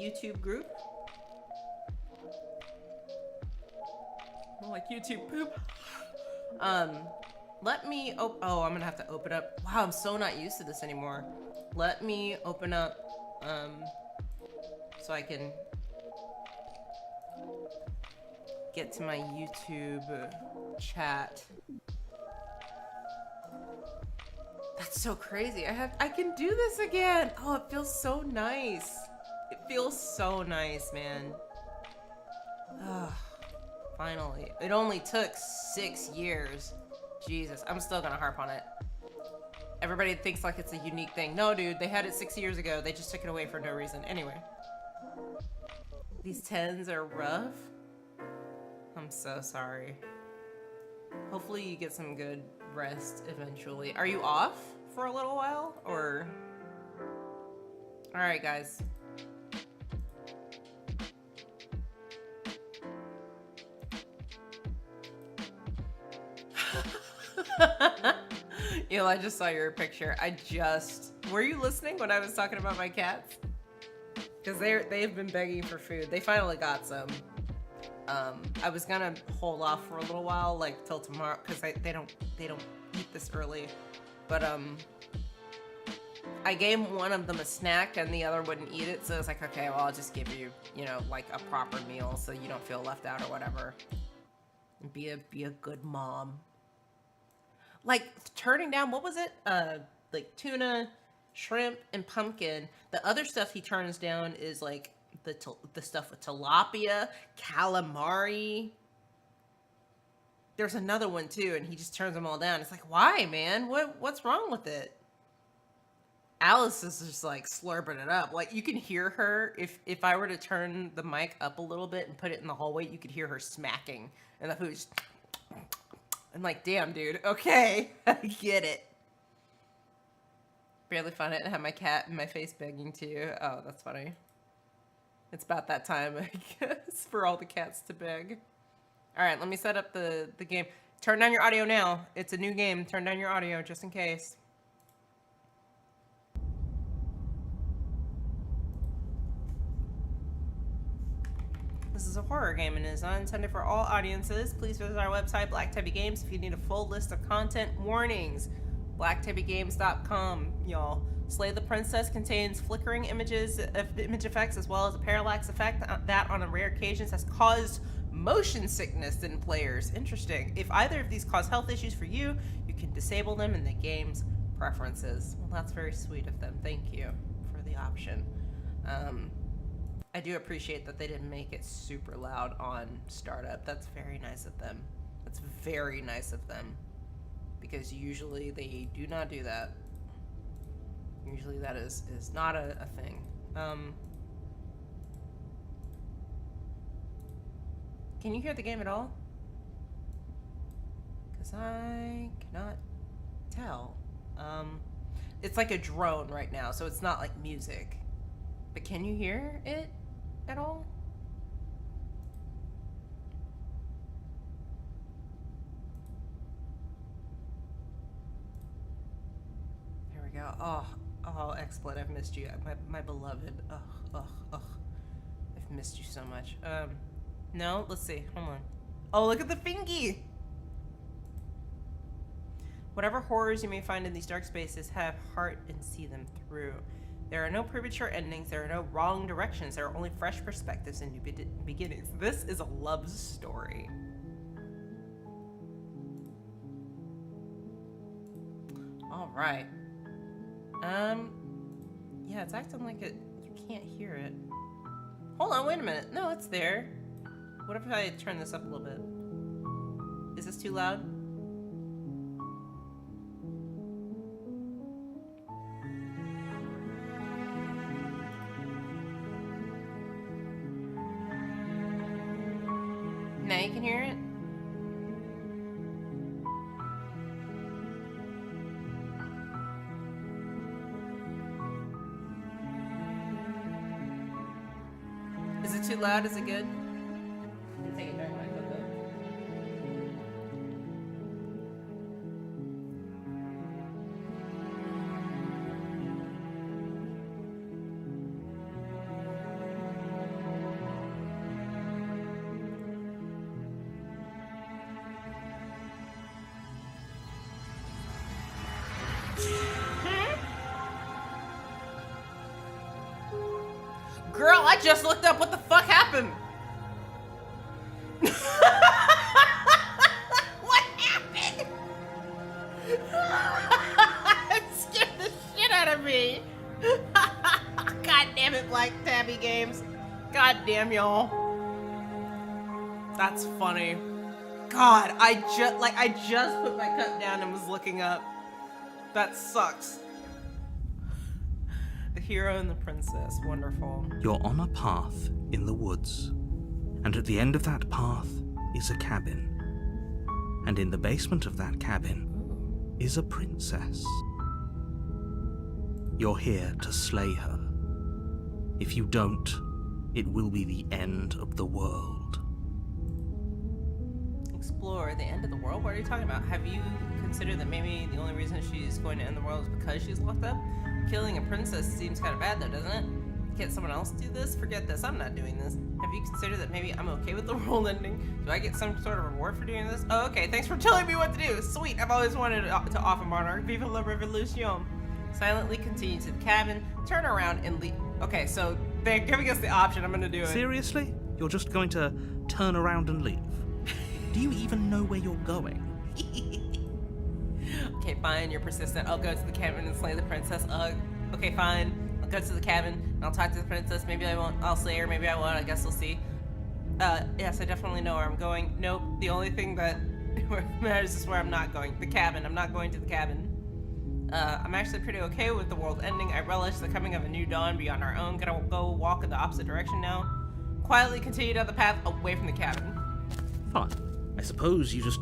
YouTube group. More like YouTube poop. Let me oh, I'm gonna have to open up. Wow, I'm so not used to this anymore. Let me open up, so I can get to my YouTube chat. That's so crazy. I can do this again. Oh, it feels so nice. It feels so nice, man. Ugh, finally. It only took 6 years. Jesus, I'm still gonna harp on it. Everybody thinks like it's a unique thing. No, dude, they had it 6 years ago. They just took it away for no reason. Anyway. These 10s are rough. I'm so sorry. Hopefully you get some good rest eventually. Are you off for a little while, or? All right, guys. Eli, I just saw your picture. Were you listening when I was talking about my cats? Because they've been begging for food. They finally got some. I was gonna hold off for a little while, like till tomorrow, because they don't eat this early. But I gave one of them a snack and the other wouldn't eat it, so I was like, okay, well, I'll just give you, like a proper meal so you don't feel left out or whatever. And be a good mom. Like turning down, what was it? Like tuna, shrimp, and pumpkin. The other stuff he turns down is like the stuff with tilapia, calamari. There's another one too, and he just turns them all down. It's like, why, man? What's wrong with it? Alice is just like slurping it up. Like you can hear her if I were to turn the mic up a little bit and put it in the hallway, you could hear her smacking, and the food's. I'm like, damn, dude. Okay, I get it. Barely find it and have my cat in my face begging too. Oh, that's funny. It's about that time, I guess, for all the cats to beg. All right, let me set up the game. Turn down your audio now. It's a new game. Turn down your audio just in case. This is a horror game and is not intended for all audiences. Please visit our website, Black Tabby Games, if you need a full list of content warnings. BlackTabbyGames.com, y'all. Slay the Princess contains flickering images of image effects as well as a parallax effect that on rare occasions has caused motion sickness in players. Interesting. If either of these cause health issues for you, you can disable them in the game's preferences. Well, that's very sweet of them. Thank you for the option. I do appreciate that they didn't make it super loud on startup. That's very nice of them. That's very nice of them. Because usually they do not do that. Usually that is not a thing. Can you hear the game at all? Because I cannot tell. It's like a drone right now, so it's not like music. But can you hear it at all? There we go. Oh, XSplit, I've missed you. My beloved. Ugh. I've missed you so much. No, let's see. Hold on. Oh, look at the fingy! Whatever horrors you may find in these dark spaces, have heart and see them through. There are no premature endings, there are no wrong directions, there are only fresh perspectives and new beginnings. This is a love story. Alright. Yeah, it's acting like you can't hear it. Hold on, wait a minute. No, it's there. What if I turn this up a little bit? Is this too loud? Now you can hear it? Is it too loud? Is it good? Take it back when I put the... Girl, I just looked up what the fuck happened. What happened? It scared the shit out of me. God damn it, Black Tabby Games. God damn y'all. That's funny. God, I just put my cup down and was looking up. That sucks. The hero and the princess, wonderful. You're on a path in the woods, and at the end of that path is a cabin. And in the basement of that cabin is a princess. You're here to slay her. If you don't, it will be the end of the world. Explore the end of the world? What are you talking about? Have you considered that maybe the only reason she's going to end the world is because she's locked up? Killing a princess seems kind of bad though, doesn't it? Can't someone else do this? Forget this, I'm not doing this. Have you considered that maybe I'm okay with the world ending? Do I get some sort of reward for doing this? Oh, okay, thanks for telling me what to do. Sweet, I've always wanted to offer Monarch. Viva la revolution. Silently continue to the cabin, turn around and leave. Okay, so they're giving us the option, I'm gonna do it. Seriously? You're just going to turn around and leave? Do you even know where you're going? Okay, fine, you're persistent. I'll go to the cabin and slay the princess. Okay, fine. I'll go to the cabin and I'll talk to the princess. Maybe I won't. I'll slay her. Maybe I won't. I guess we'll see. Yes, I definitely know where I'm going. Nope. The only thing that matters is where I'm not going. The cabin. I'm not going to the cabin. I'm actually pretty okay with the world ending. I relish the coming of a new dawn beyond our own. Gonna go walk in the opposite direction now. Quietly continue down the path away from the cabin. Fine. I suppose you just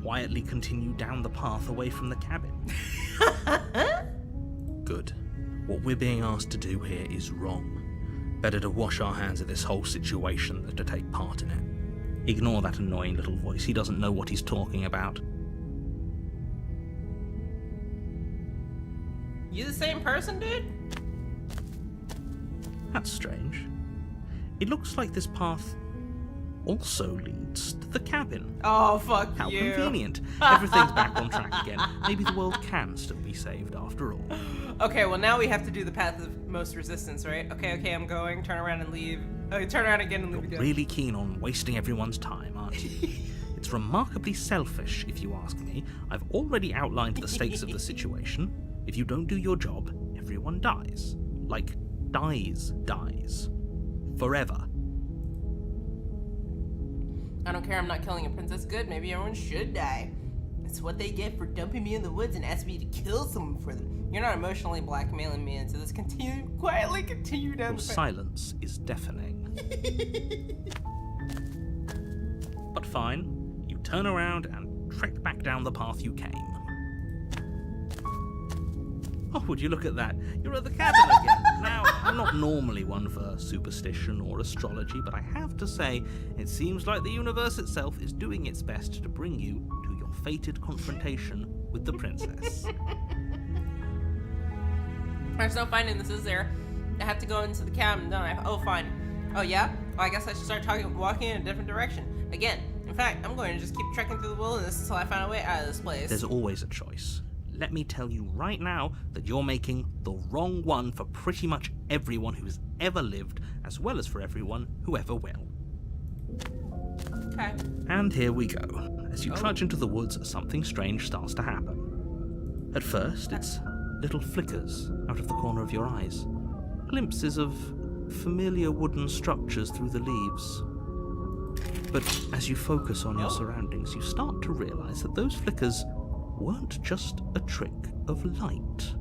quietly continue down the path away from the cabin. Good. What we're being asked to do here is wrong. Better to wash our hands of this whole situation than to take part in it. Ignore that annoying little voice. He doesn't know what he's talking about. You the same person, dude? That's strange. It looks like this path also leads to the cabin. Oh, fuck How you. convenient. Everything's back on track again. Maybe the world can still be saved after all. Okay, well now we have to do the path of most resistance, right? Okay, I'm going. Turn around and leave. Okay, turn around again and leave again. Really keen on wasting everyone's time, aren't you? It's remarkably selfish, if you ask me. I've already outlined the stakes of the situation. If you don't do your job, everyone dies. Like, dies. Forever. I don't care, I'm not killing a princess. Good, maybe everyone should die. It's what they get for dumping me in the woods and asking me to kill someone for them. You're not emotionally blackmailing me into this. Quietly continue down Your the path. silence is deafening. But fine, you turn around and trek back down the path you came. Oh, would you look at that? You're at the cabin again. Now, I'm not normally one for superstition or astrology, but I have to say, it seems like the universe itself is doing its best to bring you to your fated confrontation with the princess. There's no finding this, is there? I have to go into the cabin, don't I? Oh, fine. Oh, yeah? Well, I guess I should start walking in a different direction. Again. In fact, I'm going to just keep trekking through the wilderness until I find a way out of this place. There's always a choice. Let me tell you right now that you're making the wrong one for pretty much everyone who's ever lived, as well as for everyone who ever will. Okay. And here we go. As you trudge into the woods, something strange starts to happen. At first, it's little flickers out of the corner of your eyes. Glimpses of familiar wooden structures through the leaves. But as you focus on your surroundings, you start to realize that those flickers weren't just a trick of light.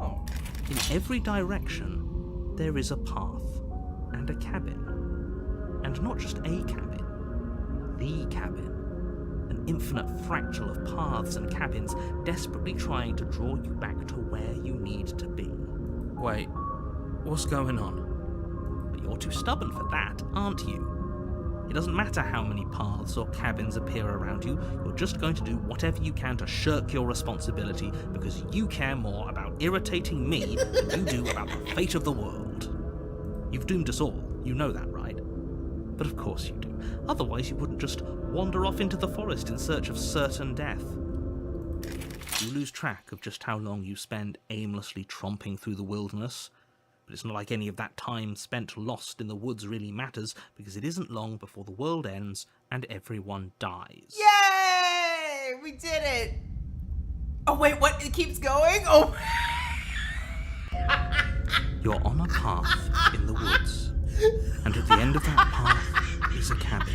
Oh. In every direction, there is a path and a cabin. And not just a cabin, the cabin. An infinite fractal of paths and cabins desperately trying to draw you back to where you need to be. Wait, what's going on? But you're too stubborn for that, aren't you? It doesn't matter how many paths or cabins appear around you, you're just going to do whatever you can to shirk your responsibility because you care more about irritating me than you do about the fate of the world. You've doomed us all, you know that, right? But of course you do. Otherwise you wouldn't just wander off into the forest in search of certain death. You lose track of just how long you spend aimlessly tromping through the wilderness, But it's not like any of that time spent lost in the woods really matters, because it isn't long before the world ends and everyone dies. Yay! We did it! Oh wait, what? It keeps going? Oh! You're on a path in the woods, and at the end of that path is a cabin.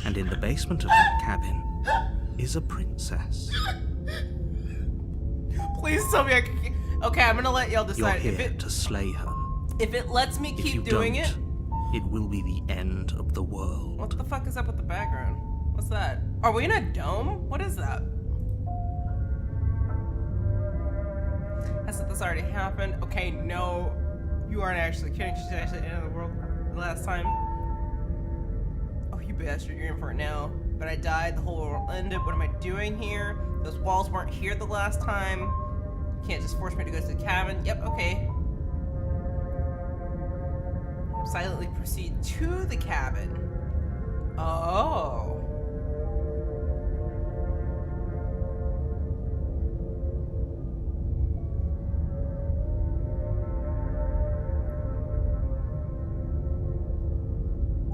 And in the basement of that cabin is a princess. Please tell me I can... Okay, I'm gonna let y'all decide. You're here to slay her. If it lets me If you keep doing don't, it... it will be the end of the world. What the fuck is up with the background? What's that? Are we in a dome? What is that? Has this already happened? Okay, no. You aren't actually kidding. She's actually at the end of the world last time. Oh, you bastard. You're in for it now. But I died. The whole world ended. What am I doing here? Those walls weren't here the last time. You can't just force me to go to the cabin. Yep, okay. Silently proceed to the cabin. Oh.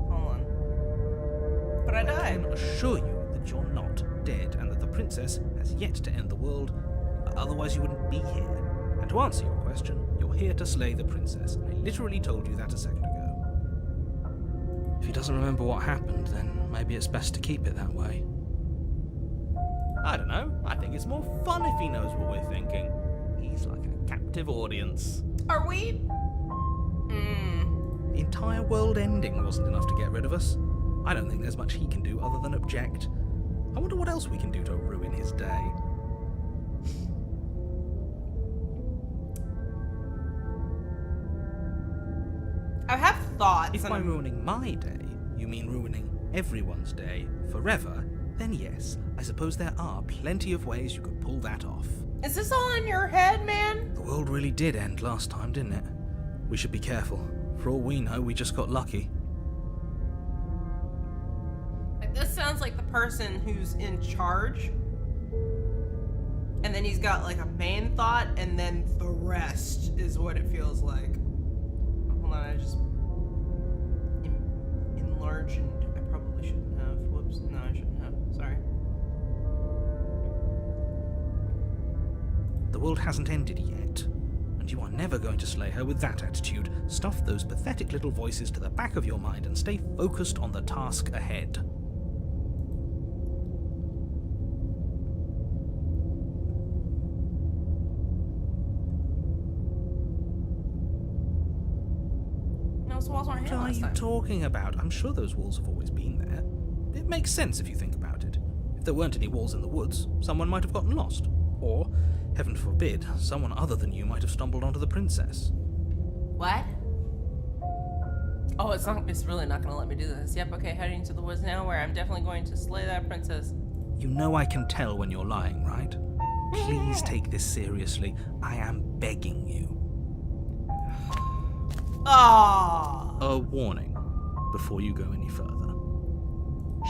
Hold on. But I I died. can assure you that you're not dead, and that the princess has yet to end the world. Otherwise, you wouldn't be here. And to answer your question, you're here to slay the princess. I literally told you that a second ago. If he doesn't remember what happened, then maybe it's best to keep it that way. I don't know. I think it's more fun if he knows what we're thinking. He's like a captive audience. Are we? The entire world ending wasn't enough to get rid of us. I don't think there's much he can do other than object. I wonder what else we can do to ruin his day. I have thoughts. If by ruining my day, you mean ruining everyone's day forever, then yes, I suppose there are plenty of ways you could pull that off. Is this all in your head, man? The world really did end last time, didn't it? We should be careful. For all we know, we just got lucky. Like, this sounds like the person who's in charge. And then he's got like a main thought, and then the rest is what it feels like. Hold on, I just enlarged. I probably shouldn't have. Whoops, no, I shouldn't have. Sorry. The world hasn't ended yet, and you are never going to slay her with that attitude. Stuff those pathetic little voices to the back of your mind and stay focused on the task ahead. Those walls weren't What here are last you time. talking about? I'm sure those walls have always been there. It makes sense if you think about it. If there weren't any walls in the woods, someone might have gotten lost. Or, heaven forbid, someone other than you might have stumbled onto the princess. What? Oh, it's really not gonna let me do this. Yep, okay, heading to the woods now, where I'm definitely going to slay that princess. You know I can tell when you're lying, right? Please take this seriously. I am begging you. Ah. A warning before you go any further.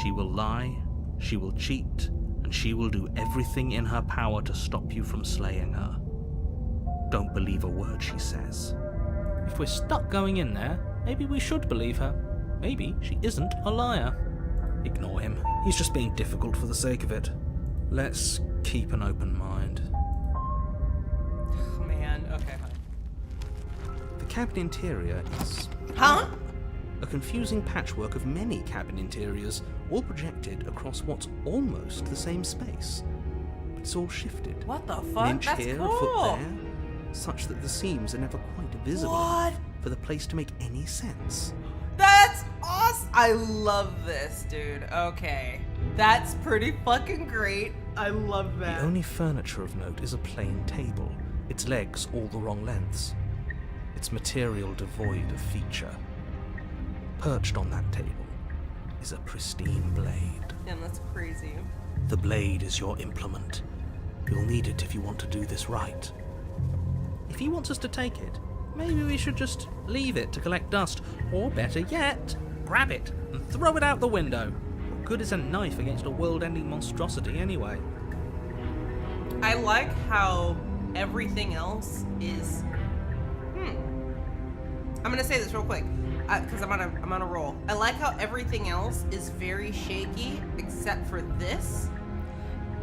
She will lie, she will cheat, and she will do everything in her power to stop you from slaying her. Don't believe a word she says. If we're stuck going in there, maybe we should believe her. Maybe she isn't a liar. Ignore him. He's just being difficult for the sake of it. Let's keep an open mind. Oh, man, okay, fine. The cabin interior is Huh? a confusing patchwork of many cabin interiors, all projected across what's almost the same space. But it's all shifted. What the An fuck? inch That's here, cool. a foot there, such that the seams are never quite visible What? enough for the place to make any sense. That's awesome. I love this, dude. Okay. That's pretty fucking great. I love that. The only furniture of note is a plain table, its legs all the wrong lengths, its material devoid of feature. Perched on that table is a pristine blade. Damn, that's crazy. The blade is your implement. You'll need it if you want to do this right. If he wants us to take it, maybe we should just leave it to collect dust, or better yet, grab it and throw it out the window. What good is a knife against a world-ending monstrosity anyway? I like how everything else is I'm gonna say this real quick, because I'm on a roll. I like how everything else is very shaky except for this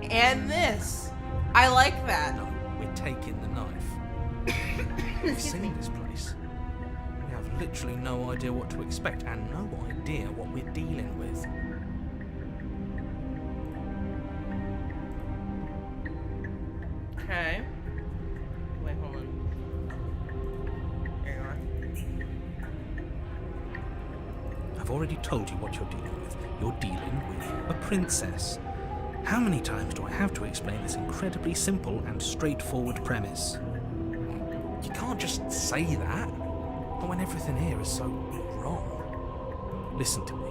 and this. I like that. No, we're taking the knife. We've seen this place. We have literally no idea what to expect and no idea what we're dealing with. Okay. Wait, hold on. There you are. I've already told you what you're dealing with. You're dealing with a princess. How many times do I have to explain this incredibly simple and straightforward premise? You can't just say that, not when everything here is so wrong. Listen to me.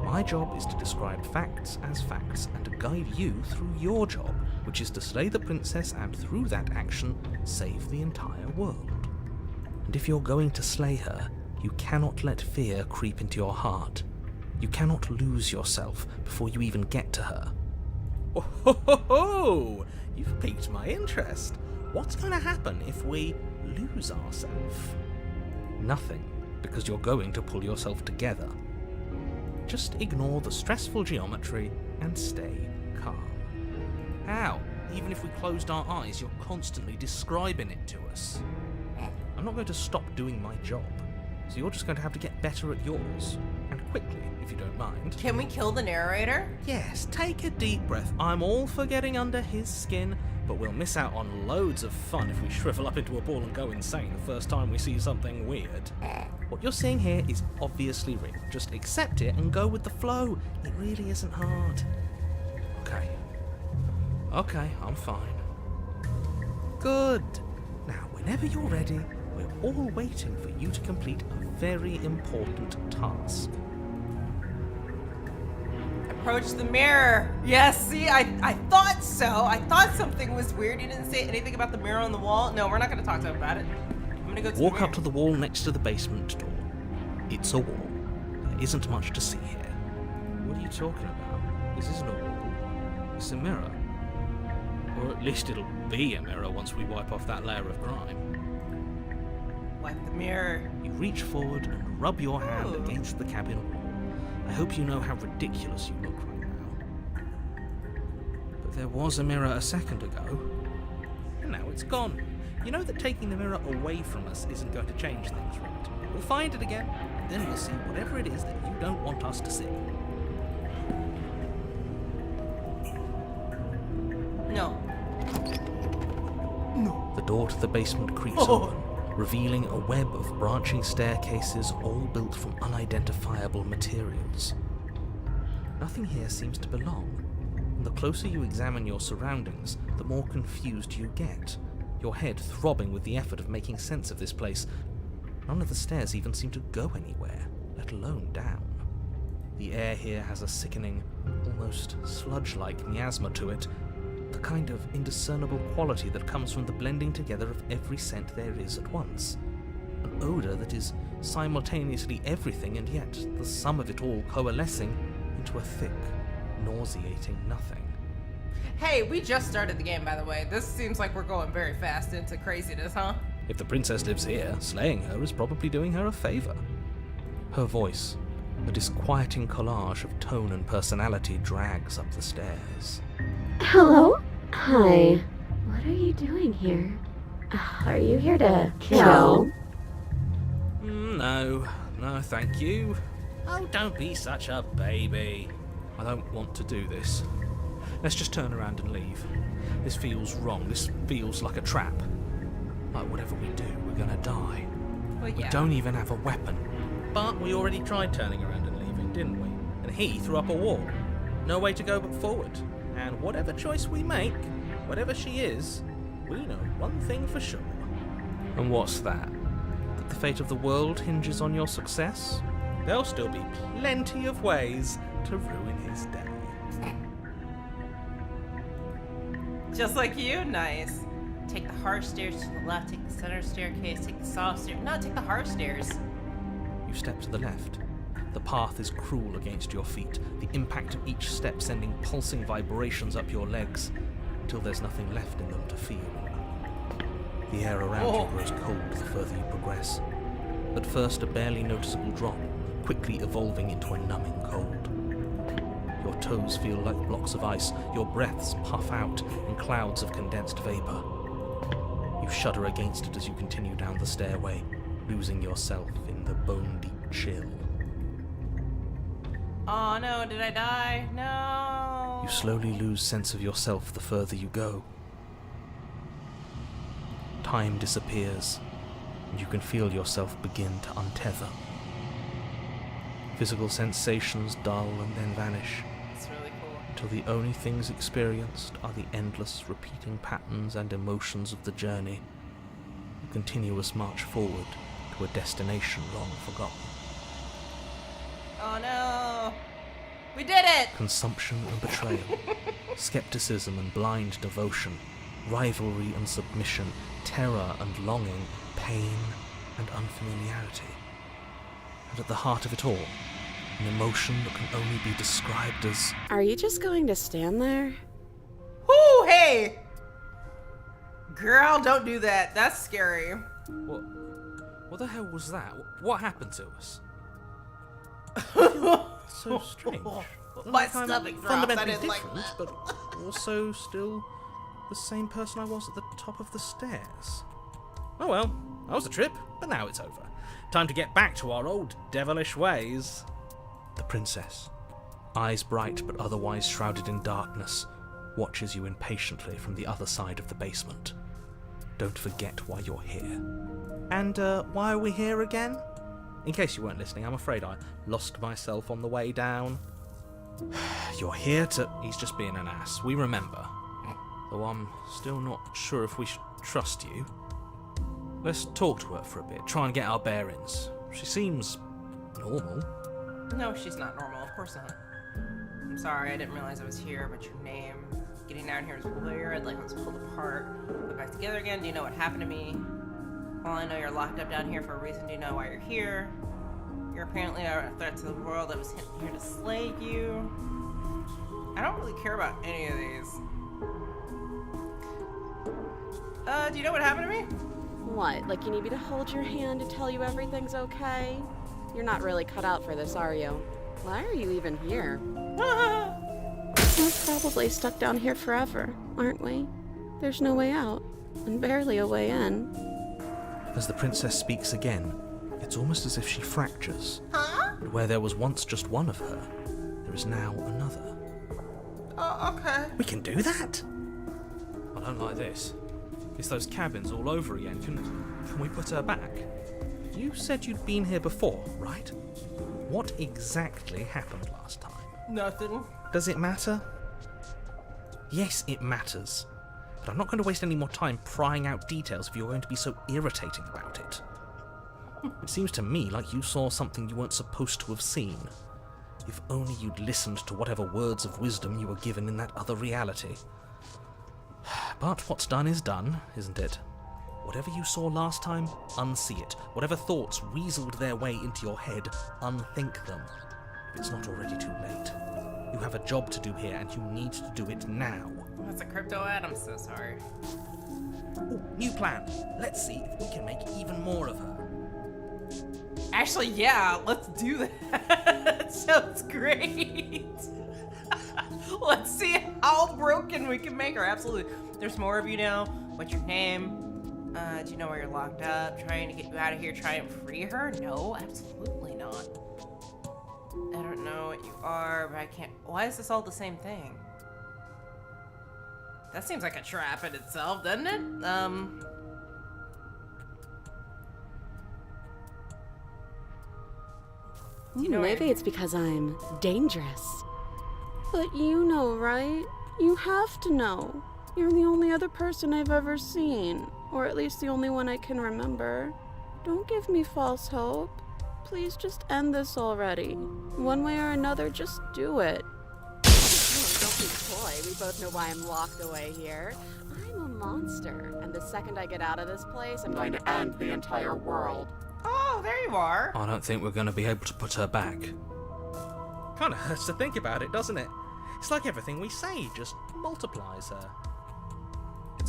My job is to describe facts as facts and to guide you through your job, which is to slay the princess and through that action, save the entire world. And if you're going to slay her, you cannot let fear creep into your heart. You cannot lose yourself before you even get to her. Oh, ho, ho, ho! You've piqued my interest. What's going to happen if we lose ourselves? Nothing, because you're going to pull yourself together. Just ignore the stressful geometry and stay calm. How? Even if we closed our eyes, you're constantly describing it to us. I'm not going to stop doing my job, so you're just going to have to get better at yours. And quickly, if you don't mind. Can we kill the narrator? Yes, take a deep breath. I'm all for getting under his skin, but we'll miss out on loads of fun if we shrivel up into a ball and go insane the first time we see something weird. What you're seeing here is obviously real. Just accept it and go with the flow. It really isn't hard. Okay, I'm fine. Good. Now, whenever you're ready, we're all waiting for you to complete a very important task. Approach the mirror. Yes, see, I thought so. I thought something was weird. You didn't say anything about the mirror on the wall. No, we're not going to talk to him about it. I'm going to go to Walk the mirror. up to the wall next to the basement door. It's a wall. There isn't much to see here. What are you talking about? This isn't a wall. It's a mirror. Or at least it'll be a mirror once we wipe off that layer of grime. Wipe the mirror. You reach forward and rub your hand Ooh. against the cabin wall. I hope you know how ridiculous you look right now. But there was a mirror a second ago, and now it's gone. You know that taking the mirror away from us isn't going to change things, right? We'll find it again, and then we'll see whatever it is that you don't want us to see. No. The door to the basement creaks open, revealing a web of branching staircases all built from unidentifiable materials. Nothing here seems to belong, and the closer you examine your surroundings, the more confused you get, your head throbbing with the effort of making sense of this place. None of the stairs even seem to go anywhere, let alone down. The air here has a sickening, almost sludge-like miasma to it, the kind of indiscernible quality that comes from the blending together of every scent there is at once. An odour that is simultaneously everything and yet the sum of it all coalescing into a thick, nauseating nothing. Hey, we just started the game, by the way. This seems like we're going very fast into craziness, huh? If the princess lives here, slaying her is probably doing her a favour. Her voice, a disquieting collage of tone and personality, drags up the stairs. Hello? Hi. What are you doing here? Are you here to kill? No, thank you. Oh, don't be such a baby. I don't want to do this. Let's just turn around and leave. This feels wrong. This feels like a trap. Like whatever we do, we're gonna die. Well, We yeah. don't even have a weapon. But we already tried turning around and leaving, didn't we? And he threw up a wall. No way to go but forward. And whatever choice we make, whatever she is, we know one thing for sure. And what's that? That the fate of the world hinges on your success? There'll still be plenty of ways to ruin his day. Just like you, nice. Take the hard stairs to the left, take the center staircase, take the soft stairs. No, take the hard stairs. You step to the left. The path is cruel against your feet, the impact of each step sending pulsing vibrations up your legs, until there's nothing left in them to feel. The air around you grows cold the further you progress. At first a barely noticeable drop, quickly evolving into a numbing cold. Your toes feel like blocks of ice, your breaths puff out in clouds of condensed vapor. You shudder against it as you continue down the stairway, losing yourself in the bone-deep chill. Oh no, did I die? No! You slowly lose sense of yourself the further you go. Time disappears, and you can feel yourself begin to untether. Physical sensations dull and then vanish, It's really cool. till the only things experienced are the endless repeating patterns and emotions of the journey, a continuous march forward to a destination long forgotten. Oh no! We did it! Consumption and betrayal, skepticism and blind devotion, rivalry and submission, terror and longing, pain and unfamiliarity. And at the heart of it all, an emotion that can only be described as... Are you just going to stand there? Whoo, hey! Girl, don't do that. That's scary. What the hell was that? What happened to us? So strange. My Like I'm stomach dropped. I fundamentally didn't like different, but also still the same person I was at the top of the stairs. Oh well, that was a trip, but now it's over. Time to get back to our old devilish ways. The princess, eyes bright but otherwise shrouded in darkness, watches you impatiently from the other side of the basement. Don't forget why you're here. And why are we here again? In case you weren't listening, I'm afraid I lost myself on the way down. You're here to... He's just being an ass. We remember. Though I'm still not sure if we should trust you. Let's talk to her for a bit, try and get our bearings. She seems... normal. No, she's not normal. Of course not. I'm sorry, I didn't realize I was here, but your name... Getting down here is weird, like I was pulled apart, put back together again. Do you know what happened to me? Well, I know you're locked up down here for a reason. Do you know why you're here? You're apparently a threat to the world that was here to slay you. I don't really care about any of these. Do you know what happened to me? What, like you need me to hold your hand to tell you everything's okay? You're not really cut out for this, are you? Why are you even here? We're probably stuck down here forever, aren't we? There's no way out, and barely a way in. As the princess speaks again, it's almost as if she fractures. Huh? And where there was once just one of her, there is now another. Oh, okay. We can do that? I don't like this. It's those cabins all over again. Can we put her back? You said you'd been here before, right? What exactly happened last time? Nothing. Does it matter? Yes, it matters. But I'm not going to waste any more time prying out details if you're going to be so irritating about it. It seems to me like you saw something you weren't supposed to have seen. If only you'd listened to whatever words of wisdom you were given in that other reality. But what's done is done, isn't it? Whatever you saw last time, unsee it. Whatever thoughts weaseled their way into your head, unthink them. If it's not already too late. You have a job to do here, and you need to do it now. That's a crypto ad? I'm so sorry. Ooh, new plan. Let's see if we can make even more of her. Actually, yeah, let's do that. That sounds great. Let's see how broken we can make her. Absolutely. There's more of you now. What's your name? Do you know where you're locked up? Trying to get you out of here, try and free her? No, absolutely not. I don't know what you are, but I can't. Why is this all the same thing? That seems like a trap in itself, doesn't it? You know Maybe it's because I'm dangerous. But you know, right? You have to know. You're the only other person I've ever seen. Or at least the only one I can remember. Don't give me false hope. Please just end this already. One way or another, just do it. Oh, don't be coy. We both know why I'm locked away here. I'm a monster. And the second I get out of this place, I'm going to end the entire world. Oh, there you are. I don't think we're going to be able to put her back. Kind of hurts to think about it, doesn't it? It's like everything we say just multiplies her.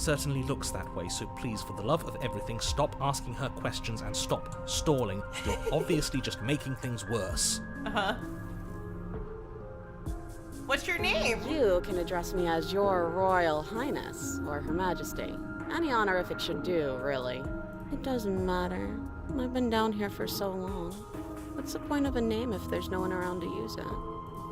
certainly looks that way, so please, for the love of everything, stop asking her questions and stop stalling. You're obviously just making things worse. Uh-huh. What's your name? You can address me as Your Royal Highness, or Her Majesty. Any honorific should do, really. It doesn't matter. I've been down here for so long. What's the point of a name if there's no one around to use it?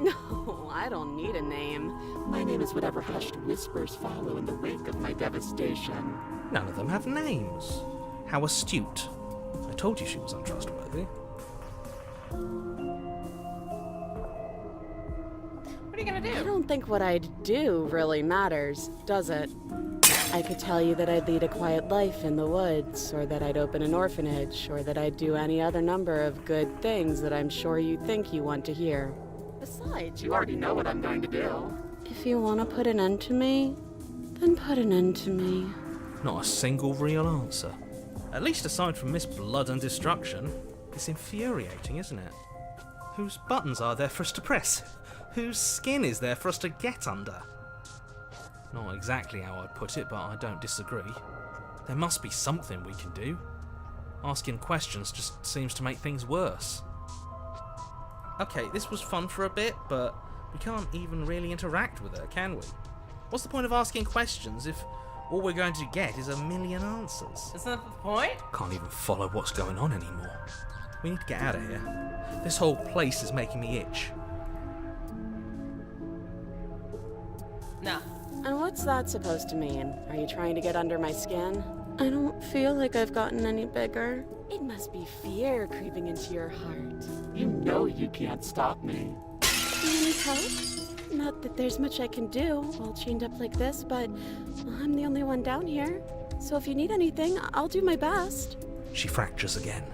No, I don't need a name. My name is whatever hushed whispers follow in the wake of my devastation. None of them have names. How astute. I told you she was untrustworthy. What are you gonna I do? don't think what I'd do really matters, does it? I could tell you that I'd lead a quiet life in the woods, or that I'd open an orphanage, or that I'd do any other number of good things that I'm sure you think you want to hear. Besides, You already know what I'm going to do. if you want to put an end to me, then put an end to me. Not a single real answer. At least aside from Miss Blood and Destruction. It's infuriating, isn't it? Whose buttons are there for us to press? Whose skin is there for us to get under? Not exactly how I'd put it, but I don't disagree. There must be something we can do. Asking questions just seems to make things worse. Okay, this was fun for a bit, but we can't even really interact with her, can we? What's the point of asking questions if all we're going to get is a million answers? Isn't that the point? Can't even follow what's going on anymore. We need to get out of here. This whole place is making me itch. No. And what's that supposed to mean? Are you trying to get under my skin? I don't feel like I've gotten any bigger. It must be fear creeping into your heart. You know you can't stop me. Do you need help? Not that there's much I can do, all chained up like this, but I'm the only one down here. So if you need anything, I'll do my best. She fractures again.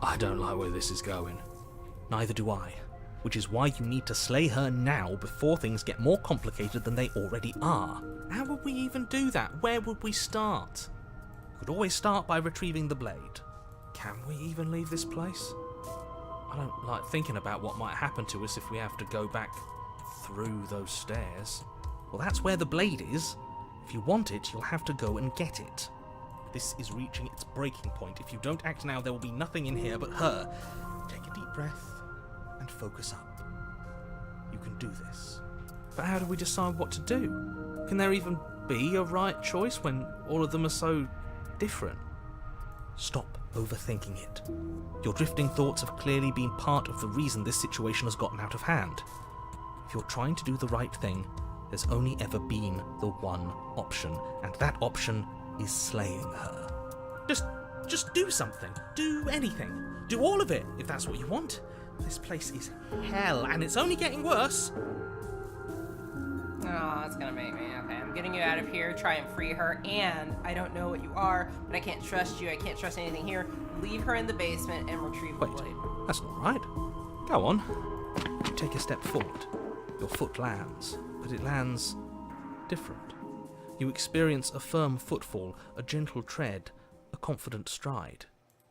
I don't like where this is going. Neither do I. Which is why you need to slay her now before things get more complicated than they already are. How would we even do that? Where would we start? We could always start by retrieving the blade. Can we even leave this place? I don't like thinking about what might happen to us if we have to go back through those stairs. Well, that's where the blade is. If you want it, you'll have to go and get it. This is reaching its breaking point. If you don't act now, there will be nothing in here but her. Take a deep breath and focus up. You can do this. But how do we decide what to do? Can there even be a right choice when all of them are so different? Stop overthinking it. Your drifting thoughts have clearly been part of the reason this situation has gotten out of hand. If you're trying to do the right thing, there's only ever been the one option, and that option is slaying her. Just do something. Do anything. Do all of it, if that's what you want. This place is hell, and it's only getting worse. Oh, that's gonna make me. Okay, I'm getting you out of here. Try and free her. And I don't know what you are, but I can't trust you. I can't trust anything here. Leave her in the basement and retrieve the Wait, blade. that's not right. Go on. You take a step forward. Your foot lands, but it lands different. You experience a firm footfall, a gentle tread, a confident stride.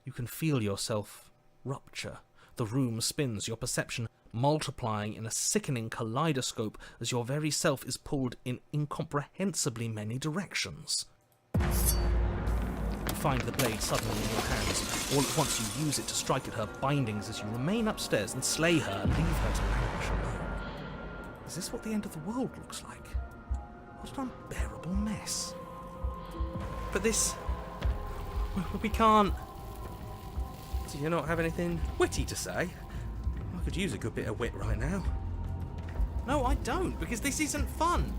You can feel yourself rupture. The room spins, your perception multiplying in a sickening kaleidoscope as your very self is pulled in incomprehensibly many directions. You find the blade suddenly in your hands. All at once you use it to strike at her bindings as you remain upstairs and slay her and leave her to languish alone. Is this what the end of the world looks like? What an unbearable mess. But this... we can't... Do you not have anything witty to say? I could use a good bit of wit right now. No, I don't, because this isn't fun.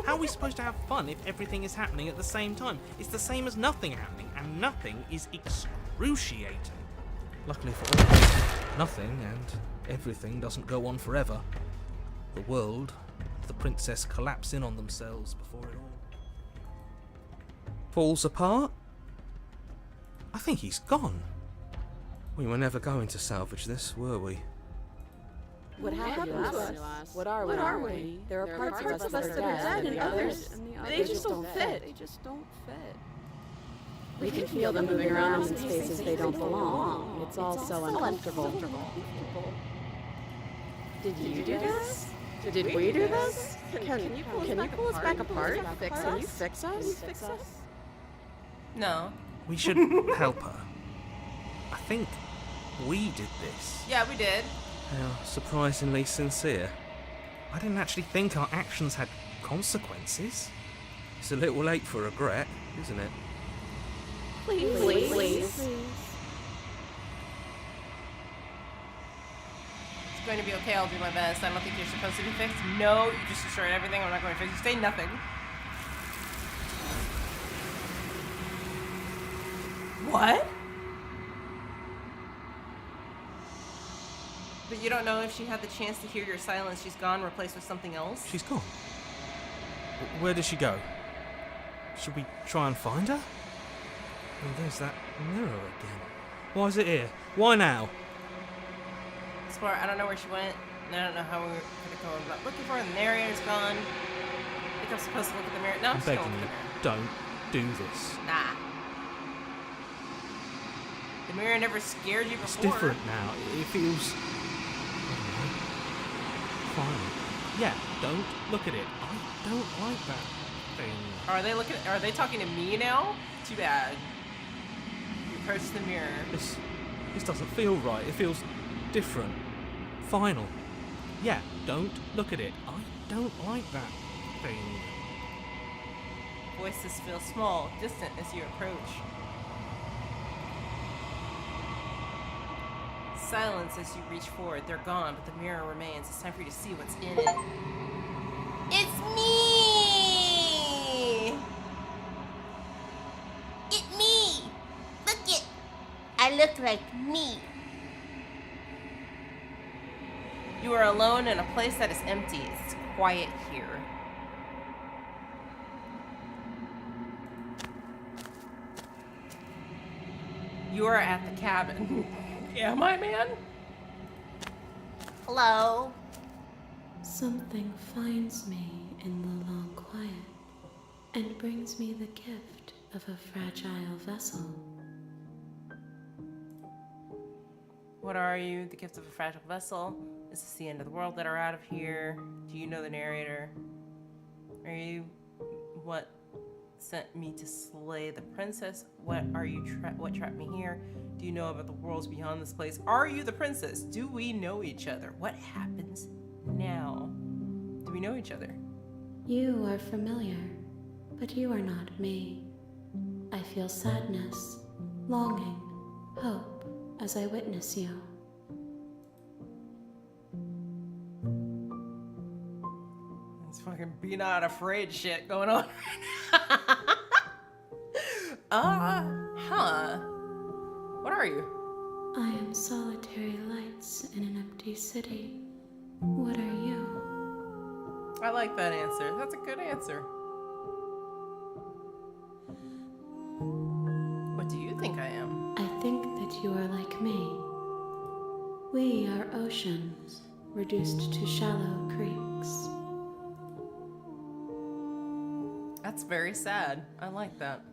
How are we supposed to have fun if everything is happening at the same time? It's the same as nothing happening, and nothing is excruciating. Luckily for all of us, nothing and everything doesn't go on forever. The world, the princess collapse in on themselves before it all falls apart. I think he's gone. We were never going to salvage this, were we? What happened to us? What are we? There are parts of us that are dead, and others, they just don't fit. We can feel them moving around in spaces they don't belong. It's all so uncomfortable. Did you do this? Did we do this? Can you pull us back apart? Can you fix us? No. We should help her. I think we did this. Yeah, we did. How surprisingly sincere. I didn't actually think our actions had consequences. It's a little late for regret, isn't it? Please. It's going to be okay. I'll do my best. I don't think you're supposed to be fixed. No, you just destroyed everything. I'm not going to fix you. Say nothing. What? But you don't know if she had the chance to hear your silence. She's gone, replaced with something else. She's gone. Where did she go? Should we try and find her? Oh, there's that mirror again. Why is it here? Why now? Explore. I don't know where she went. And I don't know how we could go about looking for her. The narrator's gone. I think I'm supposed to look at the mirror. No, I'm I'm just going to begging look you, at the mirror. don't do this. Nah. The mirror never scared you before. It's different now. It feels... I don't know. Fine. Yeah, don't look at it. I don't like that thing. Are they talking to me now? Too bad. You approach the mirror. This doesn't feel right. It feels different. Final. Yeah, don't look at it. I don't like that thing. Voices feel small, distant as you approach. Silence as you reach forward. They're gone, but the mirror remains. It's time for you to see what's in it. It's me! It's me! Look it! I look like me. You are alone in a place that is empty. It's quiet here. You are at the cabin. Am I, man? Hello? Something finds me in the long quiet and brings me the gift of a fragile vessel. What are you? The gift of a fragile vessel? Is this the end of the world? Let her out of here. Do you know the narrator? Are you what sent me to slay the princess? What are you? What trapped me here? Do you know about the worlds beyond this place? Are you the princess? Do we know each other? What happens now? Do we know each other? You are familiar, but you are not me. I feel sadness, longing, hope as I witness you. It's fucking be not afraid shit going on right now. What are you? I am solitary lights in an empty city. What are you? I like that answer. That's a good answer. What do you think I am? I think that you are like me. We are oceans, reduced to shallow creeks. That's very sad. I like that.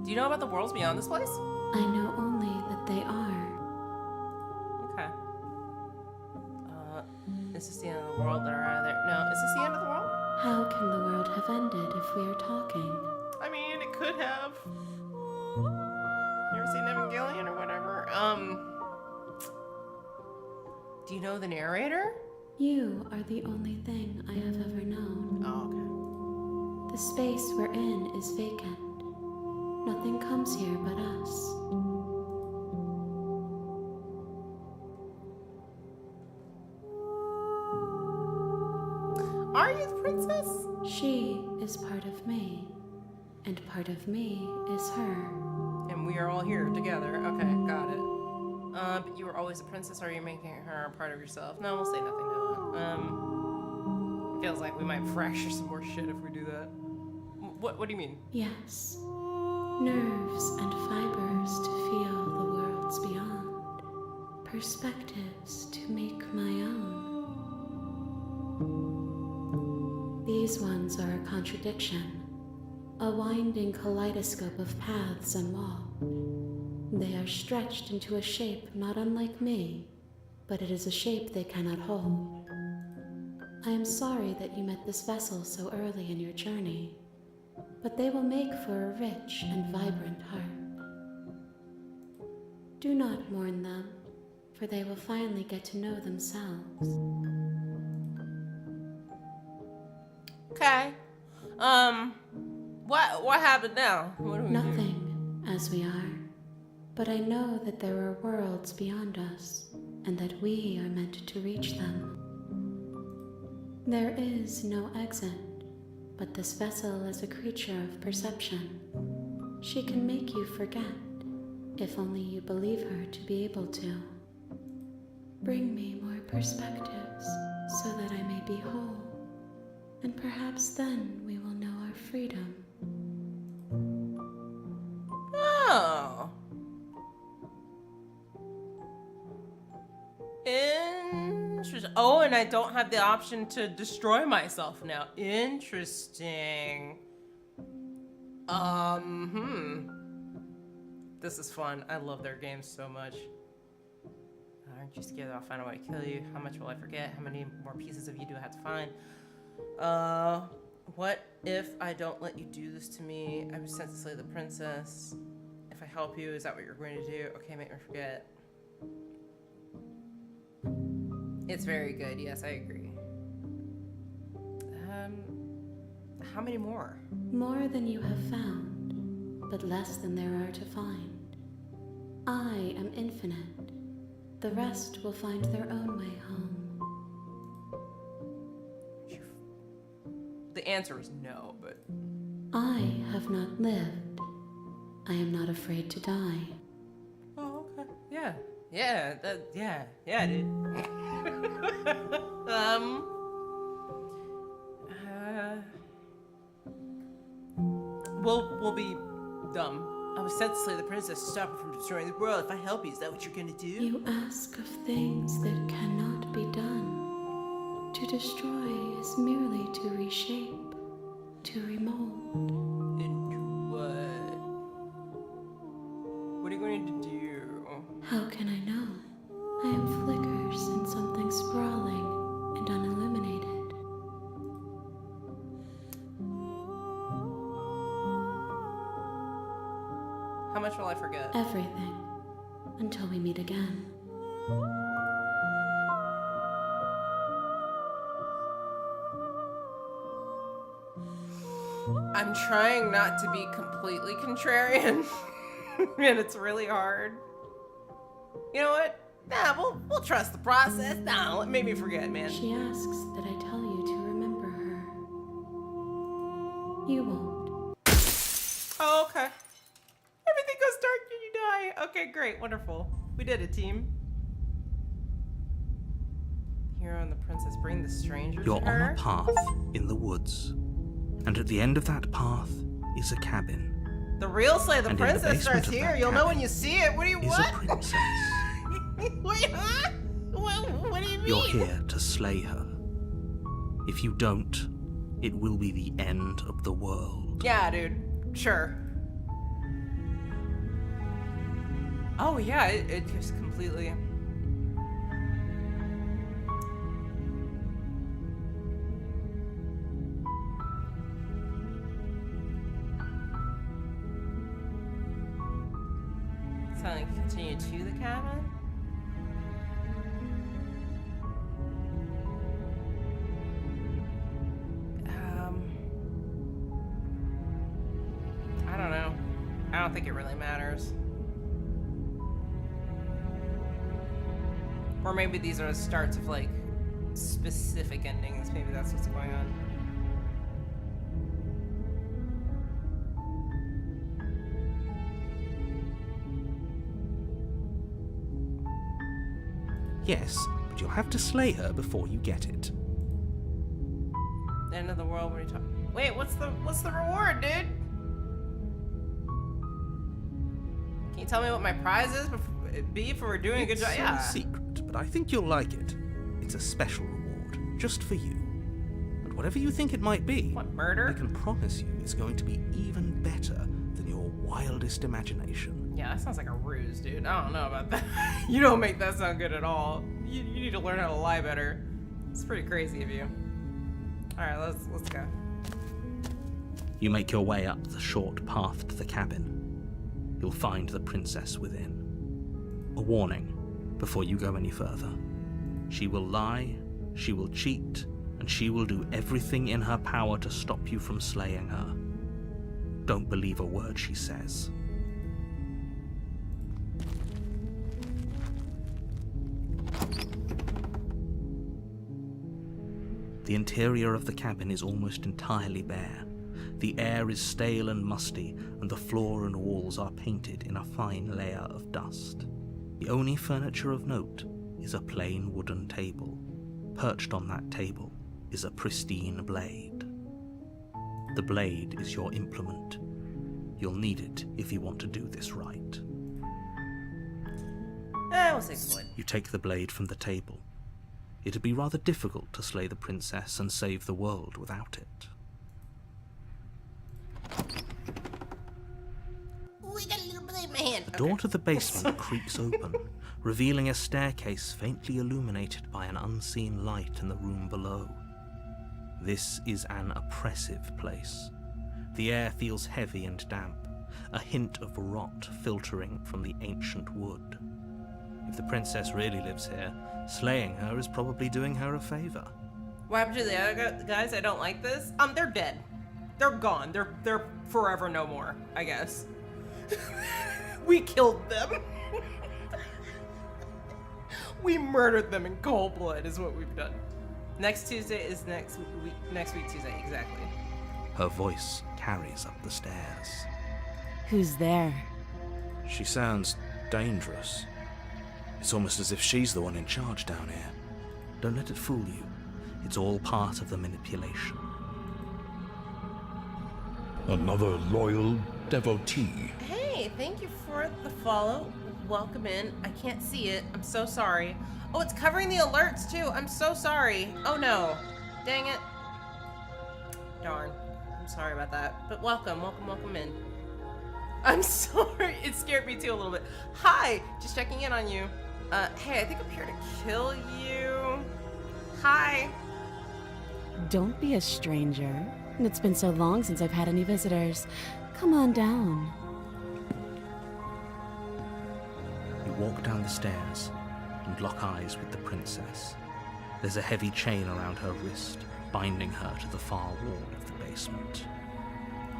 Do you know about the worlds beyond this place? I know only that they are. Okay. Is this the end of the world that are out of there? No, is this the end of the world? How can the world have ended if we are talking? I mean, it could have. You ever seen Evangelion or whatever? Do you know the narrator? You are the only thing I have ever known. Oh, okay. The space we're in is vacant. Nothing comes here but us. Are you the princess? She is part of me, and part of me is her. And we are all here together. Okay, got it. But you were always a princess, or are you making her a part of yourself? No, we'll say nothing to that. Feels like we might fracture some more shit if we do that. What do you mean? Yes. Nerves and fibers to feel the worlds beyond. Perspectives to make my own. These ones are a contradiction. A winding kaleidoscope of paths and walls. But I They are stretched into a shape not unlike me, but it is a shape they cannot hold. I am sorry that you met this vessel so early in your journey, but they will make for a rich and vibrant heart. Do not mourn them, for they will finally get to know themselves. Okay. What happened now? What do we do? Nothing, as we are. But I know that there are worlds beyond us, and that we are meant to reach them. There is no exit, but this vessel is a creature of perception. She can make you forget, if only you believe her to be able to. Bring me more perspectives, so that I may be whole, and perhaps then we will know our freedom. Oh. Interesting. Oh, and I don't have the option to destroy myself now. Interesting. This is fun. I love their games so much. Aren't you scared that I'll find a way to kill you? How much will I forget? How many more pieces of you do I have to find? What if I don't let you do this to me? I was sent to slay the princess. If I help you, is that what you're going to do? Okay, make me forget. It's very good. Yes, I agree. How many more? More than you have found, but less than there are to find. I am infinite. The rest will find their own way home. The answer is no, but... I have not lived. I am not afraid to die. Oh, okay. Yeah. Yeah, dude. We'll be dumb. I was sent to slay the princess to stop her from destroying the world. If I help you, is that what you're gonna do? You ask of things that cannot be done. To destroy is merely to reshape, to remold. Into what? What are you going to do? How can I know? I am flickers in something sprawling and unilluminated. How much will I forget? Everything. Until we meet again. I'm trying not to be completely contrarian, and it's really hard. You know what? Nah, we'll trust the process. Nah, let me forget, man. She asks that I tell you to remember her. You won't. Oh, okay. Everything goes dark and you die. Okay, great, wonderful. We did it, team. Hero and the princess bring the stranger You're to on her. a path in the woods, and at the end of that path is a cabin. The real Slay the And in the Princess basement starts of here. that You'll know when cabin you see it. What do you Is what? a princess. Wait, huh? What do you mean? You're here to slay her. If you don't, it will be the end of the world. Yeah, dude. Sure. Oh yeah, it just completely. So I continue to the cabin. I don't know. I don't think it really matters. Or maybe these are the starts of like specific endings. Maybe that's what's going on. Yes, but you'll have to slay her before you get it. The end of the world. What are you talking? Wait, what's the reward, dude? Can you tell me what my prize is be for doing a good job? It's Yeah. a secret, but I think you'll like it. It's a special reward, just for you. And whatever you think it might be, What, I murder? can promise you it's going to be even better than your wildest imagination. Yeah, that sounds like a ruse, dude. I don't know about that. You don't make that sound good at all. You need to learn how to lie better. It's pretty crazy of you. Alright, let's go. You make your way up the short path to the cabin. You'll find the princess within. A warning before you go any further. She will lie, she will cheat, and she will do everything in her power to stop you from slaying her. Don't believe a word she says. The interior of the cabin is almost entirely bare. The air is stale and musty, and the floor and walls are painted in a fine layer of dust. The only furniture of note is a plain wooden table. Perched on that table is a pristine blade. The blade is your implement. You'll need it if you want to do this right. We'll say split. You take the blade from the table. It'd be rather difficult to slay the princess and save the world without it. We got a little blade in my hand. The door to the basement creaks open, revealing a staircase faintly illuminated by an unseen light in the room below. This is an oppressive place. The air feels heavy and damp, a hint of rot filtering from the ancient wood. If the princess really lives here, slaying her is probably doing her a favor. What happened to the other guys? I don't like this. They're dead. They're gone. They're forever no more, I guess. We killed them. We murdered them in cold blood is what we've done. Next Tuesday is next week Tuesday, exactly. Her voice carries up the stairs. Who's there? She sounds dangerous. It's almost as if she's the one in charge down here. Don't let it fool you. It's all part of the manipulation. Another loyal devotee. Hey, thank you for the follow. Welcome in. I can't see it. I'm so sorry. Oh, it's covering the alerts too. I'm so sorry. Oh no. Dang it. Darn. I'm sorry about that. But welcome in. I'm sorry. It scared me too a little bit. Hi. Just checking in on you. Hey, I think I'm here to kill you. Hi. Don't be a stranger. It's been so long since I've had any visitors. Come on down. You walk down the stairs and lock eyes with the princess. There's a heavy chain around her wrist, binding her to the far wall of the basement.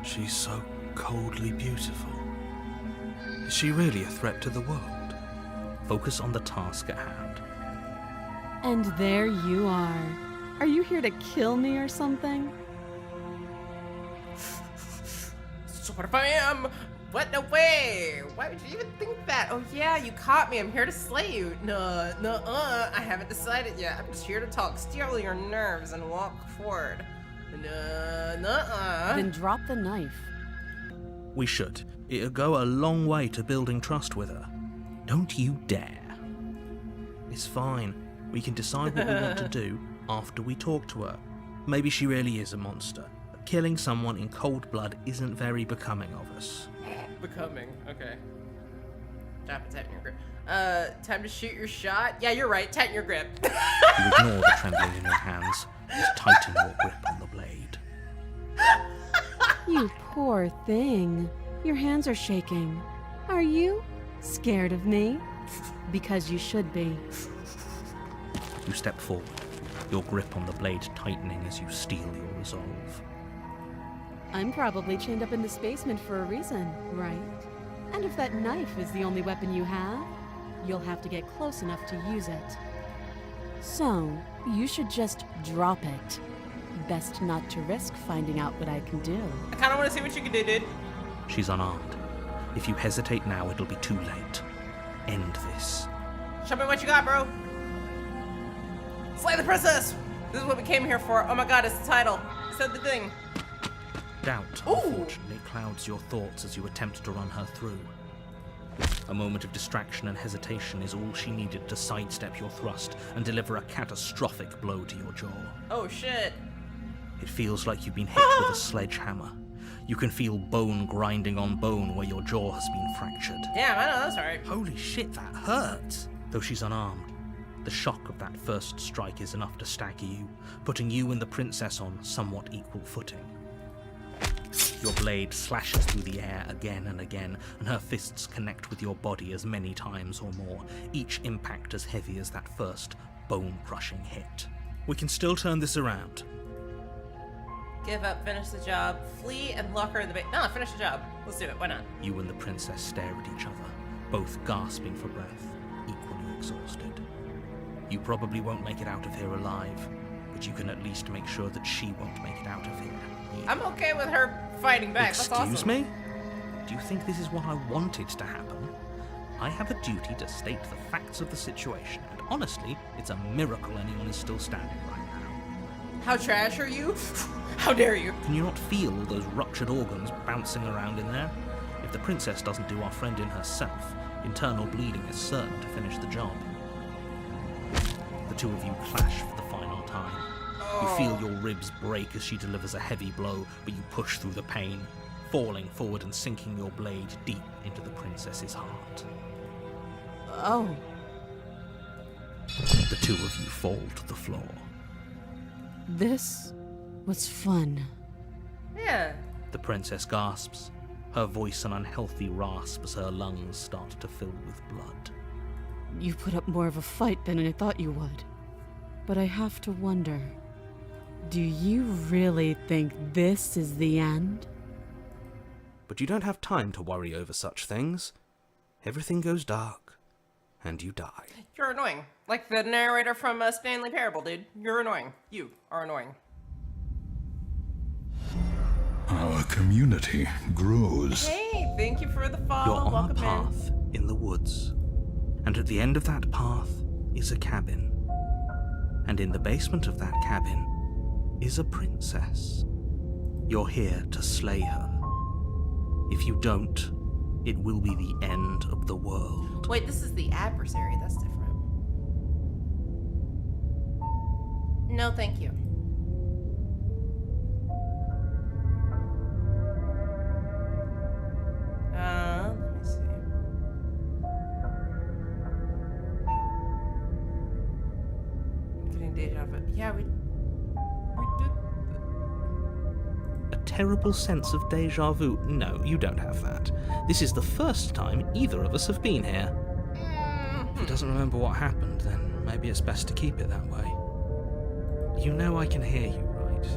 She's so coldly beautiful. Is she really a threat to the world? Focus on the task at hand. And there you are. Are you here to kill me or something? Sort of I am. What? No way. Why would you even think that? Oh yeah, you caught me. I'm here to slay you. No, I haven't decided yet. I'm just here to talk, steal your nerves, and walk forward. Then drop the knife. We should. It'll go a long way to building trust with her. Don't you dare. It's fine. We can decide what we want to do after we talk to her. Maybe she really is a monster. But killing someone in cold blood isn't very becoming of us. Becoming. Okay. Tighten your grip. Time to shoot your shot? Yeah, you're right. Tighten your grip. You ignore the trembling in your hands and tighten your grip on the blade. You poor thing. Your hands are shaking. Are you scared of me? Because you should be. You step forward, your grip on the blade tightening as you steel your resolve. I'm probably chained up in this basement for a reason, right? And if that knife is the only weapon you have, you'll have to get close enough to use it. So, you should just drop it. Best not to risk finding out what I can do. I kind of want to see what you can do, dude. She's unarmed. If you hesitate now, it'll be too late. End this. Show me what you got, bro. Slay the princess! This is what we came here for. Oh my god, it's the title. It said the thing. Doubt, Ooh. unfortunately, clouds your thoughts as you attempt to run her through. A moment of distraction and hesitation is all she needed to sidestep your thrust and deliver a catastrophic blow to your jaw. Oh shit. It feels like you've been hit with a sledgehammer. You can feel bone grinding on bone where your jaw has been fractured. Damn, I know that's right. Holy shit, that hurts! Though she's unarmed, the shock of that first strike is enough to stagger you, putting you and the princess on somewhat equal footing. Your blade slashes through the air again and again, and her fists connect with your body as many times or more, each impact as heavy as that first bone-crushing hit. We can still turn this around. Give up, finish the job, flee, and lock her in the base. No, finish the job. Let's do it. Why not? You and the princess stare at each other, both gasping for breath, equally exhausted. You probably won't make it out of here alive, but you can at least make sure that she won't make it out of here. I'm okay with her fighting back. That's awesome. Excuse me? Do you think this is what I wanted to happen? I have a duty to state the facts of the situation, and honestly, it's a miracle anyone is still standing right now. How trash are you? How dare you? Can you not feel all those ruptured organs bouncing around in there? If the princess doesn't do our friend in herself, internal bleeding is certain to finish the job. The two of you clash for the final time. You feel your ribs break as she delivers a heavy blow, but you push through the pain, falling forward and sinking your blade deep into the princess's heart. Oh. The two of you fall to the floor. This was fun. Yeah. The princess gasps, her voice an unhealthy rasp as her lungs start to fill with blood. You put up more of a fight than I thought you would. But I have to wonder, do you really think this is the end? But you don't have time to worry over such things. Everything goes dark, and you die. You're annoying. Like the narrator from Stanley Parable, dude. You're annoying. You are annoying. Our community grows. Hey, thank you for the follow. You're on a Welcome path in the woods, and at the end of that path is a cabin. And in the basement of that cabin is a princess. You're here to slay her. If you don't, it will be the end of the world. Wait, this is the adversary. That's different. No, thank you. Let me see. I'm getting deja vu. Yeah, we did. A terrible sense of deja vu? No, you don't have that. This is the first time either of us have been here. If he doesn't remember what happened, then maybe it's best to keep it that way. You know I can hear you, right?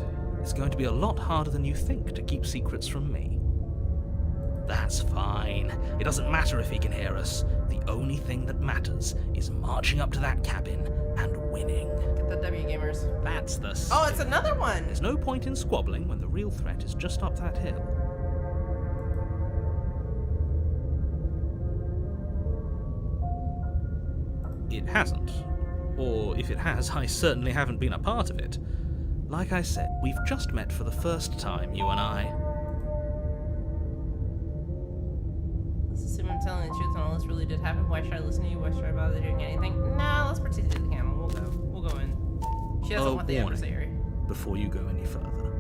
It's going to be a lot harder than you think to keep secrets from me. That's fine. It doesn't matter if he can hear us. The only thing that matters is marching up to that cabin and winning. Get the W gamers. That's the Oh, it's another one. There's no point in squabbling when the real threat is just up that hill. It hasn't. Or if it has, I certainly haven't been a part of it. Like I said, we've just met for the first time, you and I. Let's assume I'm telling the truth and all this really did happen. Why should I listen to you? Why should I bother doing anything? Nah, let's pretend to the camera. We'll go in. She doesn't want the adversary. Before you go any further.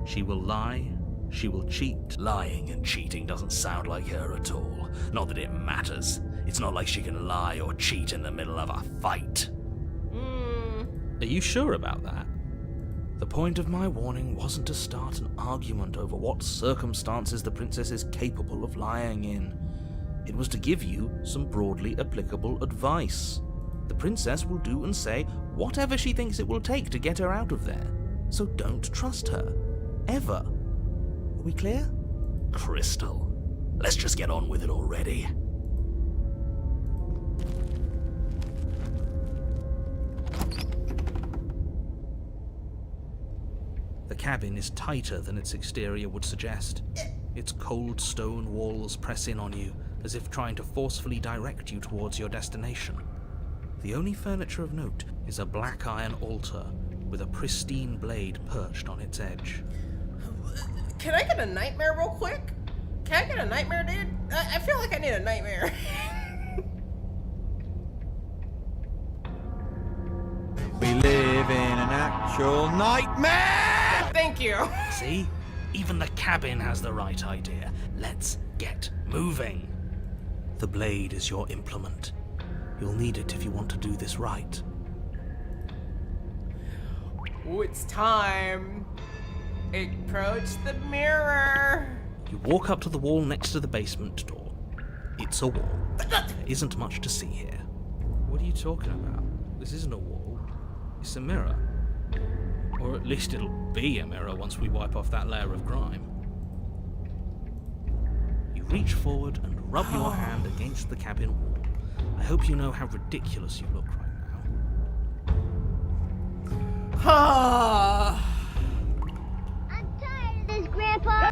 She will lie, she will cheat. Lying and cheating doesn't sound like her at all. Not that it matters. It's not like she can lie or cheat in the middle of a fight. Are you sure about that? The point of my warning wasn't to start an argument over what circumstances the princess is capable of lying in. It was to give you some broadly applicable advice. The princess will do and say whatever she thinks it will take to get her out of there. So don't trust her. Ever. Are we clear? Crystal, let's just get on with it already. The cabin is tighter than its exterior would suggest. Its cold stone walls press in on you, as if trying to forcefully direct you towards your destination. The only furniture of note is a black iron altar with a pristine blade perched on its edge. Can I get a nightmare real quick? Can I get a nightmare, dude? I feel like I need a nightmare. We live in an actual nightmare! Thank you. See? Even the cabin has the right idea. Let's get moving. The blade is your implement. You'll need it if you want to do this right. Ooh, it's time. Approach the mirror. You walk up to the wall next to the basement door. It's a wall. There isn't much to see here. What are you talking about? This isn't a wall. It's a mirror. Or at least it'll be a mirror once we wipe off that layer of grime. You reach forward and rub your hand against the cabin wall. I hope you know how ridiculous you look right now. I'm tired of this, Grandpa.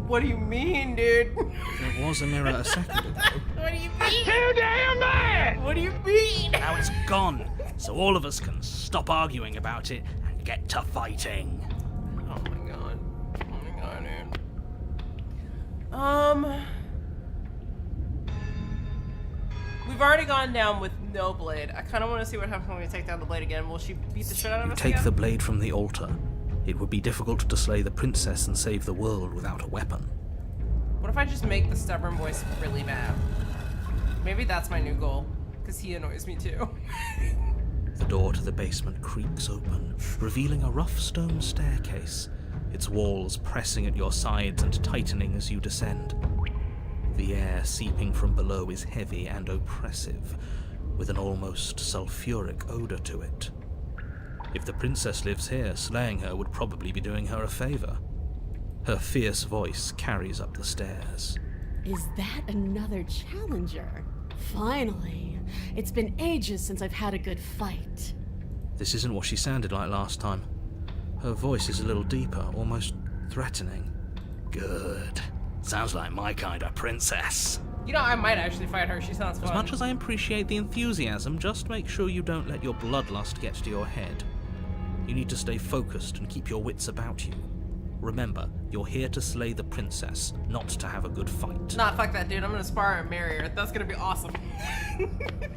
What do you mean, dude? There was a mirror a second ago. What do you mean? Too damn bad! What do you mean? Now it's gone, so all of us can stop arguing about it and get to fighting. Oh my god, dude. We've already gone down with no blade. I kind of want to see what happens when we take down the blade again. Will she beat the shit out of us Take again? the blade from the altar. It would be difficult to slay the princess and save the world without a weapon. What if I just make the stubborn voice really mad? Maybe that's my new goal, because he annoys me too. The door to the basement creaks open, revealing a rough stone staircase, its walls pressing at your sides and tightening as you descend. The air seeping from below is heavy and oppressive, with an almost sulfuric odor to it. If the princess lives here, slaying her would probably be doing her a favor. Her fierce voice carries up the stairs. Is that another challenger? Finally. It's been ages since I've had a good fight. This isn't what she sounded like last time. Her voice is a little deeper, almost threatening. Good. Sounds like my kind of princess. You know, I might actually fight her. She sounds fun. As much as I appreciate the enthusiasm, just make sure you don't let your bloodlust get to your head. You need to stay focused and keep your wits about you. Remember, you're here to slay the princess, not to have a good fight. Nah, fuck that, dude. I'm gonna spar and marry her. That's gonna be awesome.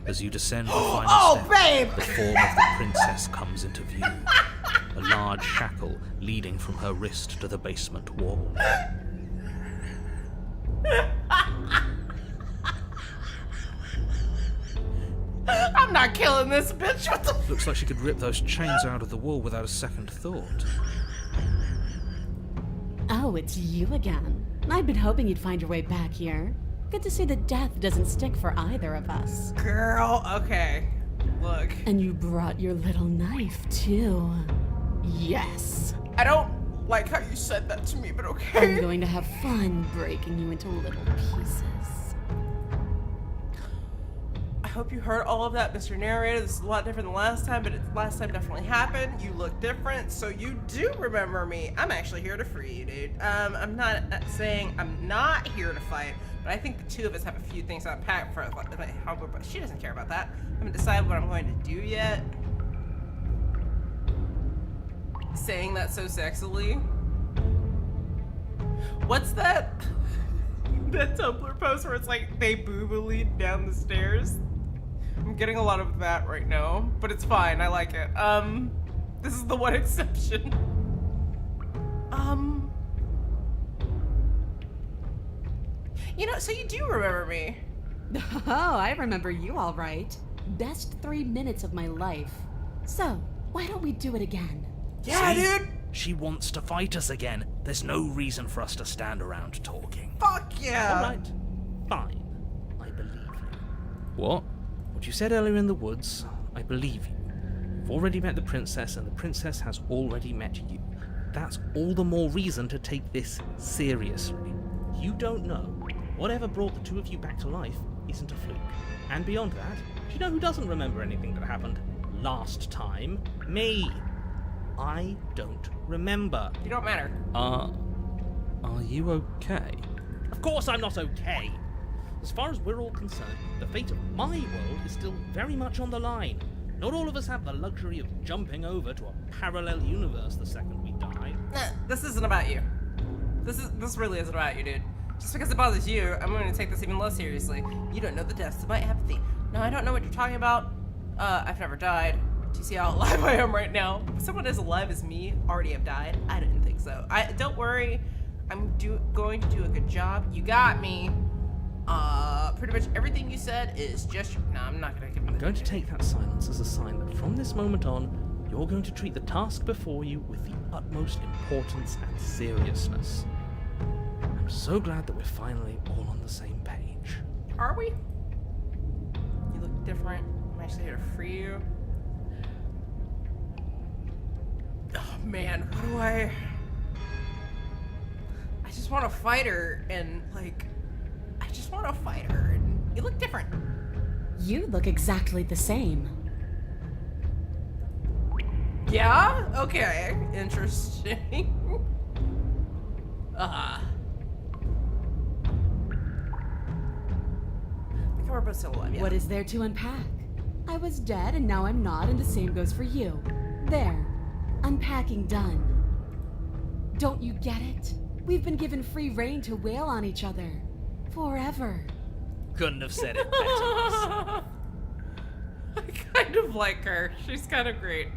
As you descend the final step, babe! the form of the princess comes into view. A large shackle leading from her wrist to the basement wall. I'm not killing this bitch. What the f- Looks like she could rip those chains out of the wall without a second thought. Oh, it's you again. I'd been hoping you'd find your way back here. Good to see that death doesn't stick for either of us. Girl, okay. Look. And you brought your little knife, too. Yes. I don't like how you said that to me, but I'm okay. going to have fun breaking you into little pieces. I hope you heard all of that, Mr. Narrator. This is a lot different than last time, but last time definitely happened. You look different, so you do remember me. I'm actually here to free you, dude. I'm not saying I'm not here to fight, but I think the two of us have a few things to unpack for but she doesn't care about that. I haven't decided what I'm going to do yet. Saying that so sexily. What's that? That Tumblr post where it's like they boo-boo-lead down the stairs? I'm getting a lot of that right now, but it's fine. I like it. This is the one exception. You know, so you do remember me. Oh, I remember you all right. Best 3 minutes of my life. So, why don't we do it again? Yeah, See? dude. She wants to fight us again. There's no reason for us to stand around talking. Fuck yeah. Alright, fine. I believe you. What? What you said earlier in the woods, I believe you. You've already met the princess, and the princess has already met you. That's all the more reason to take this seriously. You don't know. Whatever brought the two of you back to life isn't a fluke. And beyond that, do you know who doesn't remember anything that happened last time? Me. I don't remember. You don't matter. Are you okay? Of course I'm not okay. As far as we're all concerned, the fate of my world is still very much on the line. Not all of us have the luxury of jumping over to a parallel universe the second we die. This isn't about you. This really isn't about you, dude. Just because it bothers you, I'm going to take this even less seriously. You don't know the depths of my empathy. No, I don't know what you're talking about. I've never died. Do you see how alive I am right now? If someone as alive as me already have died, I didn't think think so. Don't worry. I'm going to do a good job. You got me. Pretty much everything you said is just... No, I'm not going to give him I'm going to take that silence as a sign that from this moment on, you're going to treat the task before you with the utmost importance and seriousness. I'm so glad that we're finally all on the same page. Are we? You look different. I'm actually here to free you. Oh, man. What do I just want to fight her and, like... I just want to fight her and you look different. You look exactly the same. Yeah? Okay. Interesting. I think we're both still alive, yeah. What is there to unpack? I was dead and now I'm not, and the same goes for you. There. Unpacking done. Don't you get it? We've been given free rein to wail on each other. Forever. Couldn't have said it better. I kind of like her. She's kind of great.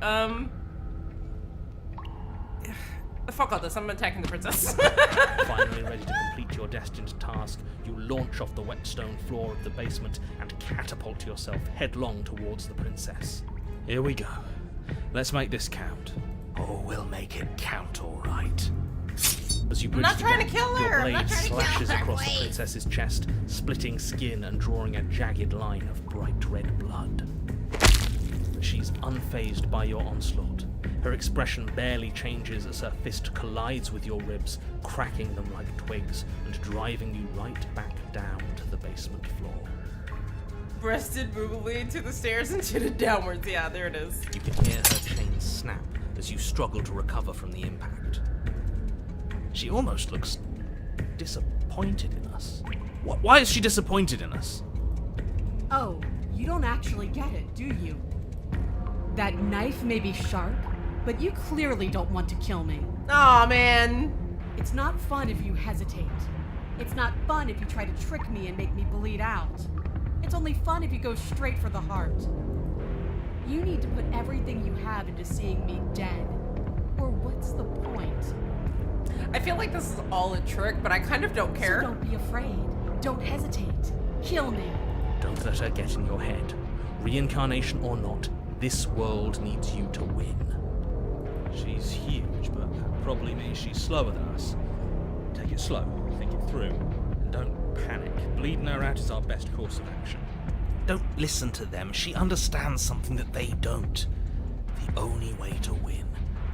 Fuck all this. I'm attacking the princess. Finally ready to complete your destined task, you launch off the wet stone floor of the basement and catapult yourself headlong towards the princess. Here we go. Let's make this count. Oh, we'll make it count, all right. As you bridge not the trying gap, to kill her. your I'm blade not trying to kill slashes her. across the Wait. princess's chest, splitting skin and drawing a jagged line of bright red blood. But she's unfazed by your onslaught. Her expression barely changes as her fist collides with your ribs, cracking them like twigs and driving you right back down to the basement floor. Breasted movably to the stairs and shitted downwards. Yeah, there it is. You can hear her chain snap as you struggle to recover from the impact. She almost looks disappointed in us. Why is she disappointed in us? Oh, you don't actually get it, do you? That knife may be sharp, but you clearly don't want to kill me. Aw, man. It's not fun if you hesitate. It's not fun if you try to trick me and make me bleed out. It's only fun if you go straight for the heart. You need to put everything you have into seeing me dead. Or what's the point? I feel like this is all a trick, but I kind of don't care. So don't be afraid. Don't hesitate. Kill me. Don't let her get in your head. Reincarnation or not, this world needs you to win. She's huge, but that probably means she's slower than us. Take it slow, think it through, and don't panic. Bleeding her out is our best course of action. Don't listen to them. She understands something that they don't. The only way to win,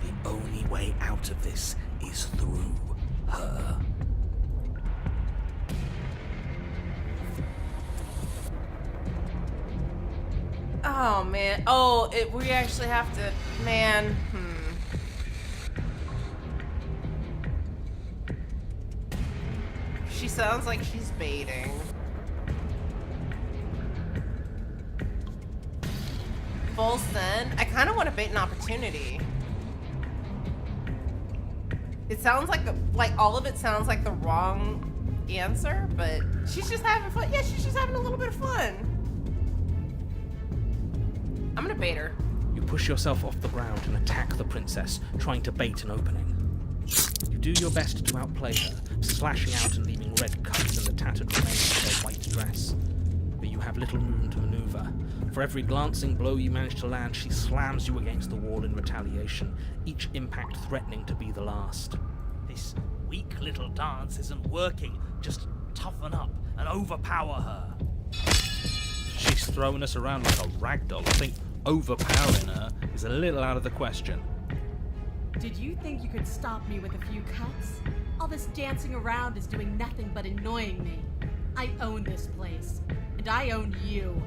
the only way out of this is through her. Oh, man. Oh, we actually have to... Man. She sounds like she's baiting. Full send? I kind of want to bait an opportunity. It sounds like all of it sounds like the wrong answer, but she's just having fun. Yeah, she's just having a little bit of fun. I'm gonna bait her. You push yourself off the ground and attack the princess, trying to bait an opening. You do your best to outplay her, slashing out and leaving red cuts in the tattered remains of her white dress. But you have little room to maneuver. For every glancing blow you manage to land, she slams you against the wall in retaliation, each impact threatening to be the last. This weak little dance isn't working. Just toughen up and overpower her. She's throwing us around like a ragdoll. I think overpowering her is a little out of the question. Did you think you could stop me with a few cuts? All this dancing around is doing nothing but annoying me. I own this place, and I own you.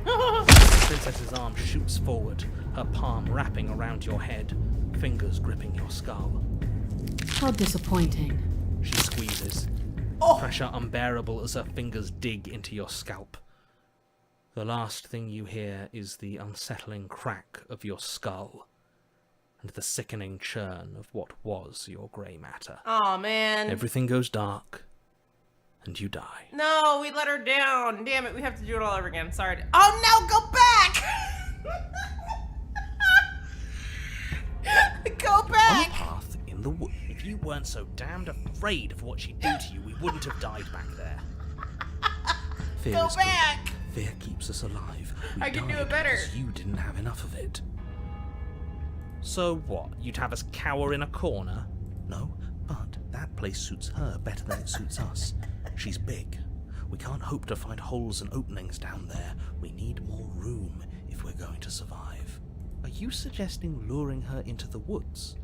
The princess's arm shoots forward, her palm wrapping around your head, fingers gripping your skull. How disappointing. She squeezes, pressure unbearable as her fingers dig into your scalp. The last thing you hear is the unsettling crack of your skull and the sickening churn of what was your grey matter. Oh man. Everything goes dark, and you die. No, we let her down. Damn it, we have to do it all over again. Sorry. Oh no, go back! Go On back! the path in the woods. If you weren't so damned afraid of what she'd do to you, we wouldn't have died back there. Fear Go is back! good. Fear keeps us alive. We I can do died it better. because you didn't have enough of it. So what? You'd have us cower in a corner? No, but that place suits her better than it suits us. She's big. We can't hope to find holes and openings down there. We need more room if we're going to survive. Are you suggesting luring her into the woods?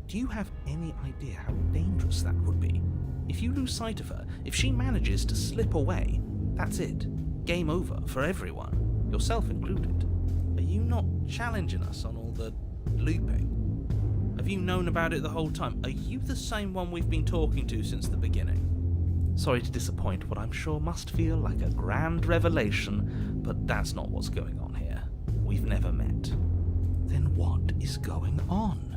Do you have any idea how dangerous that would be? If you lose sight of her, if she manages to slip away, that's it. Game over for everyone, yourself included. Are you not challenging us on all the looping? Have you known about it the whole time? Are you the same one we've been talking to since the beginning? Sorry to disappoint what I'm sure must feel like a grand revelation, but that's not what's going on here. We've never met. Then what is going on?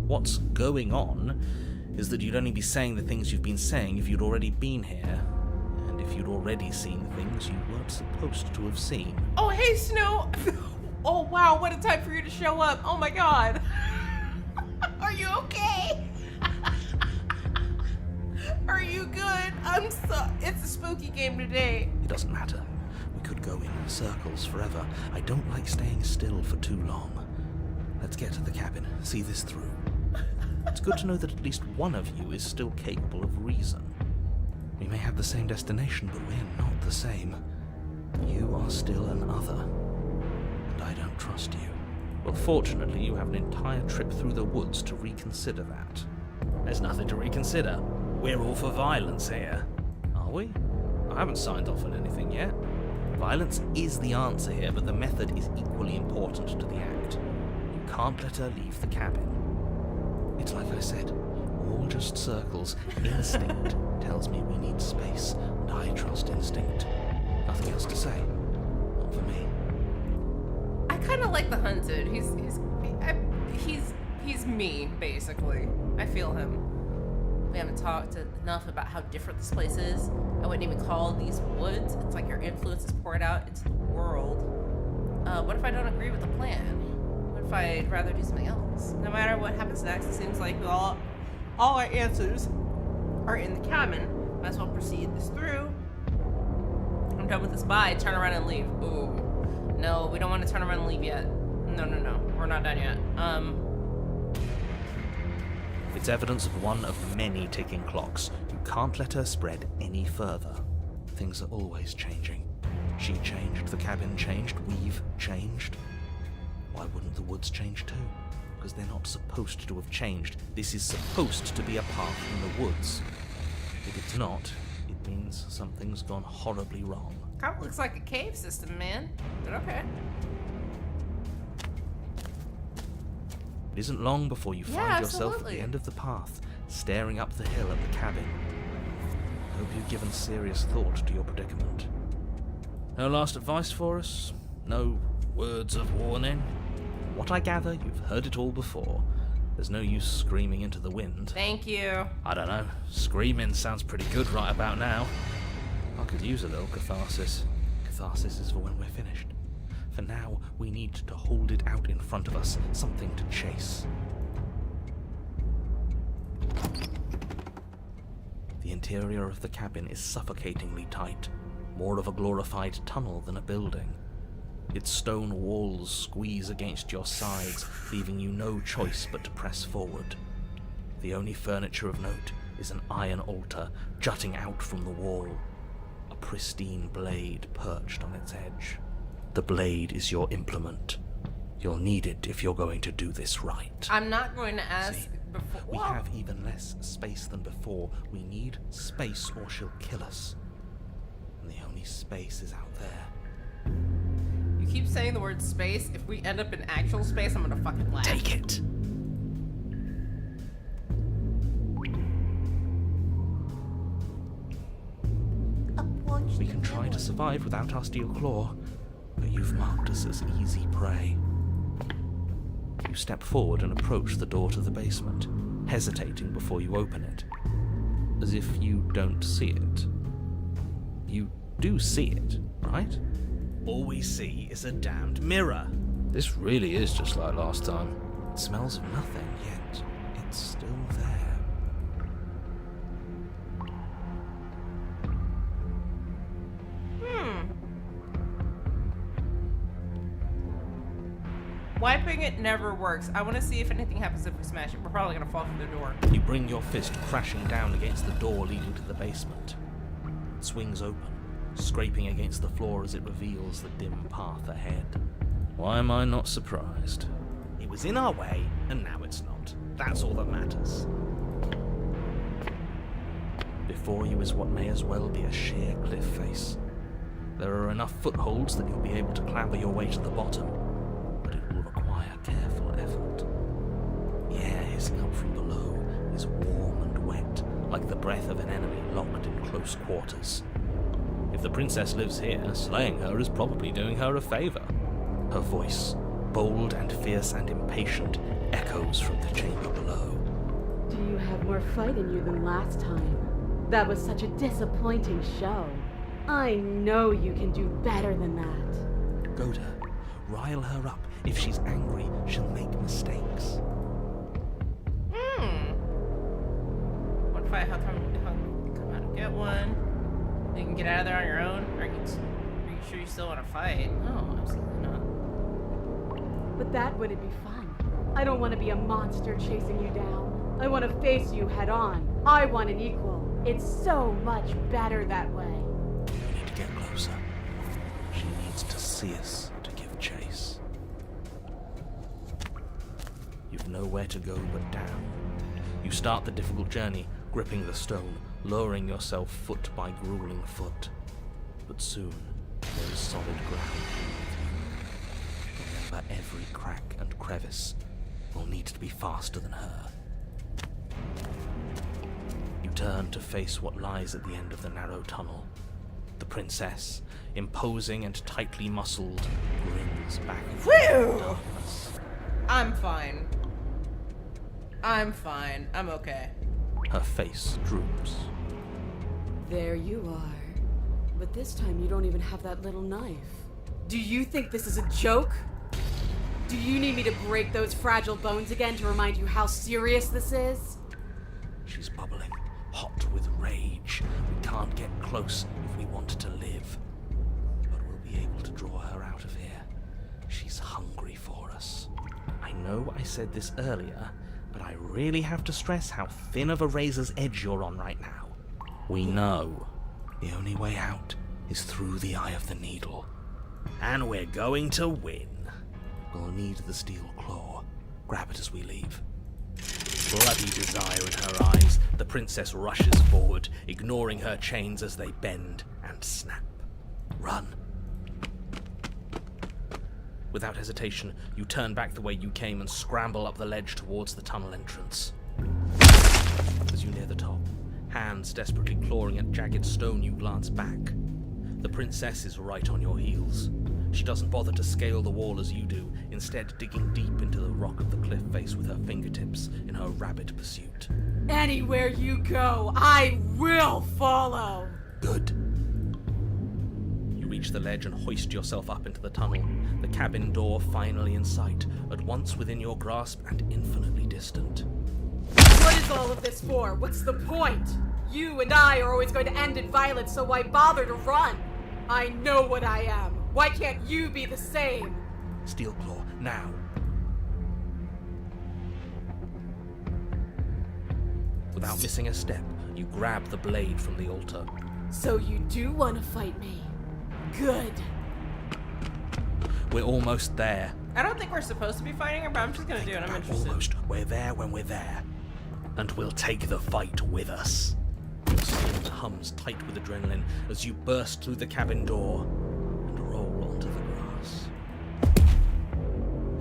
What's going on is that you'd only be saying the things you've been saying if you'd already been here, and if you'd already seen things you weren't supposed to have seen. Oh, hey, Snow! Oh, wow, what a time for you to show up. Oh my god. Are you okay? Are you good? It's a spooky game today. It doesn't matter. We could go in circles forever. I don't like staying still for too long. Let's get to the cabin, see this through. It's good to know that at least one of you is still capable of reason. We may have the same destination, but we're not the same. You are still an other, and I don't trust you. Well, fortunately, you have an entire trip through the woods to reconsider that. There's nothing to reconsider. We're all for violence here. Are we? I haven't signed off on anything yet. Violence is the answer here, but the method is equally important to the act. You can't let her leave the cabin. It's like I said, all just circles. Instinct tells me we need space, and I trust instinct. Nothing else to say. Not for me. I kind of like the hunted. He's me, basically. I feel him. We haven't talked enough about how different this place is. I wouldn't even call these woods. It's like your influence is poured out into the world. What if I don't agree with the plan? What if I'd rather do something else? No matter what happens next, it seems like all our answers are in the cabin. Might as well proceed this through. I'm done with this. Bye. Turn around and leave. Ooh. No, we don't want to turn around and leave yet. No. We're not done yet. It's evidence of one of many ticking clocks. You can't let her spread any further. Things are always changing. She changed, the cabin changed, we've changed. Why wouldn't the woods change too? Because they're not supposed to have changed. This is supposed to be a path in the woods. If it's not, it means something's gone horribly wrong. Kind of looks like a cave system, man. But okay. It isn't long before you find yourself at the end of the path, staring up the hill at the cabin. I hope you've given serious thought to your predicament. No last advice for us? No words of warning? From what I gather, you've heard it all before. There's no use screaming into the wind. Thank you. I don't know. Screaming sounds pretty good right about now. I could use a little catharsis. Catharsis is for when we're finished. For now, we need to hold it out in front of us, something to chase. The interior of the cabin is suffocatingly tight, more of a glorified tunnel than a building. Its stone walls squeeze against your sides, leaving you no choice but to press forward. The only furniture of note is an iron altar jutting out from the wall, a pristine blade perched on its edge. The blade is your implement. You'll need it if you're going to do this right. I'm not going to ask See, before. we have even less space than before. We need space or she'll kill us. And the only space is out there. You keep saying the word space. If we end up in actual space, I'm gonna fucking laugh. Take it. We can try to survive without our steel claw, but you've marked us as easy prey. You step forward and approach the door to the basement, hesitating before you open it, as if you don't see it. You do see it, right? All we see is a damned mirror. This really is just like last time. It smells of nothing, yet it's still there. Wiping it never works. I want to see if anything happens if we smash it. We're probably going to fall through the door. You bring your fist crashing down against the door leading to the basement. It swings open, scraping against the floor as it reveals the dim path ahead. Why am I not surprised? It was in our way, and now it's not. That's all that matters. Before you is what may as well be a sheer cliff face. There are enough footholds that you'll be able to clamber your way to the bottom, but it will require careful effort. The air hissing up from below is warm and wet, like the breath of an enemy locked in close quarters. If the princess lives here, slaying her is probably doing her a favor. Her voice, bold and fierce and impatient, echoes from the chamber below. Do you have more fight in you than last time? That was such a disappointing show. I know you can do better than that. Goad her. Rile her up. If she's angry, she'll make mistakes. One fight, how come out and get one? You can get out of there on your own? Are you sure you still want to fight? No, absolutely not. But that wouldn't be fun. I don't want to be a monster chasing you down. I want to face you head on. I want an equal. It's so much better that way. We need to get closer. She needs to see us to give chase. You've nowhere to go but down. You start the difficult journey, gripping the stone, lowering yourself foot by grueling foot. But soon, there is solid ground beneath you. Remember, every crack and crevice will need to be faster than her. You turn to face what lies at the end of the narrow tunnel. The princess, imposing and tightly muscled, grins back at you in the darkness. I'm fine. I'm fine. I'm okay. Her face droops. There you are. But this time you don't even have that little knife. Do you think this is a joke? Do you need me to break those fragile bones again to remind you how serious this is? She's bubbling, hot with rage. We can't get close if we want to live. But we'll be able to draw her out of here. She's hungry for us. I know I said this earlier, but I really have to stress how thin of a razor's edge you're on right now. We know the only way out is through the eye of the needle. And we're going to win. We'll need the steel claw. Grab it as we leave. Bloody desire in her eyes, the princess rushes forward, ignoring her chains as they bend and snap. Run. Without hesitation, you turn back the way you came and scramble up the ledge towards the tunnel entrance. As you near the top, hands desperately clawing at jagged stone, you glance back. The princess is right on your heels. She doesn't bother to scale the wall as you do, instead digging deep into the rock of the cliff face with her fingertips in her rabid pursuit. Anywhere you go, I will follow! Good. You reach the ledge and hoist yourself up into the tunnel, the cabin door finally in sight, at once within your grasp and infinitely distant. What is all of this for? What's the point? You and I are always going to end in violence, so why bother to run? I know what I am. Why can't you be the same? Steel claw, now. Without missing a step, you grab the blade from the altar. So you do want to fight me? Good. We're almost there. I don't think we're supposed to be fighting her, but I'm just gonna do it. I'm interested. Almost. We're there when we're there. And we'll take the fight with us. Your skin hums tight with adrenaline as you burst through the cabin door and roll onto the grass.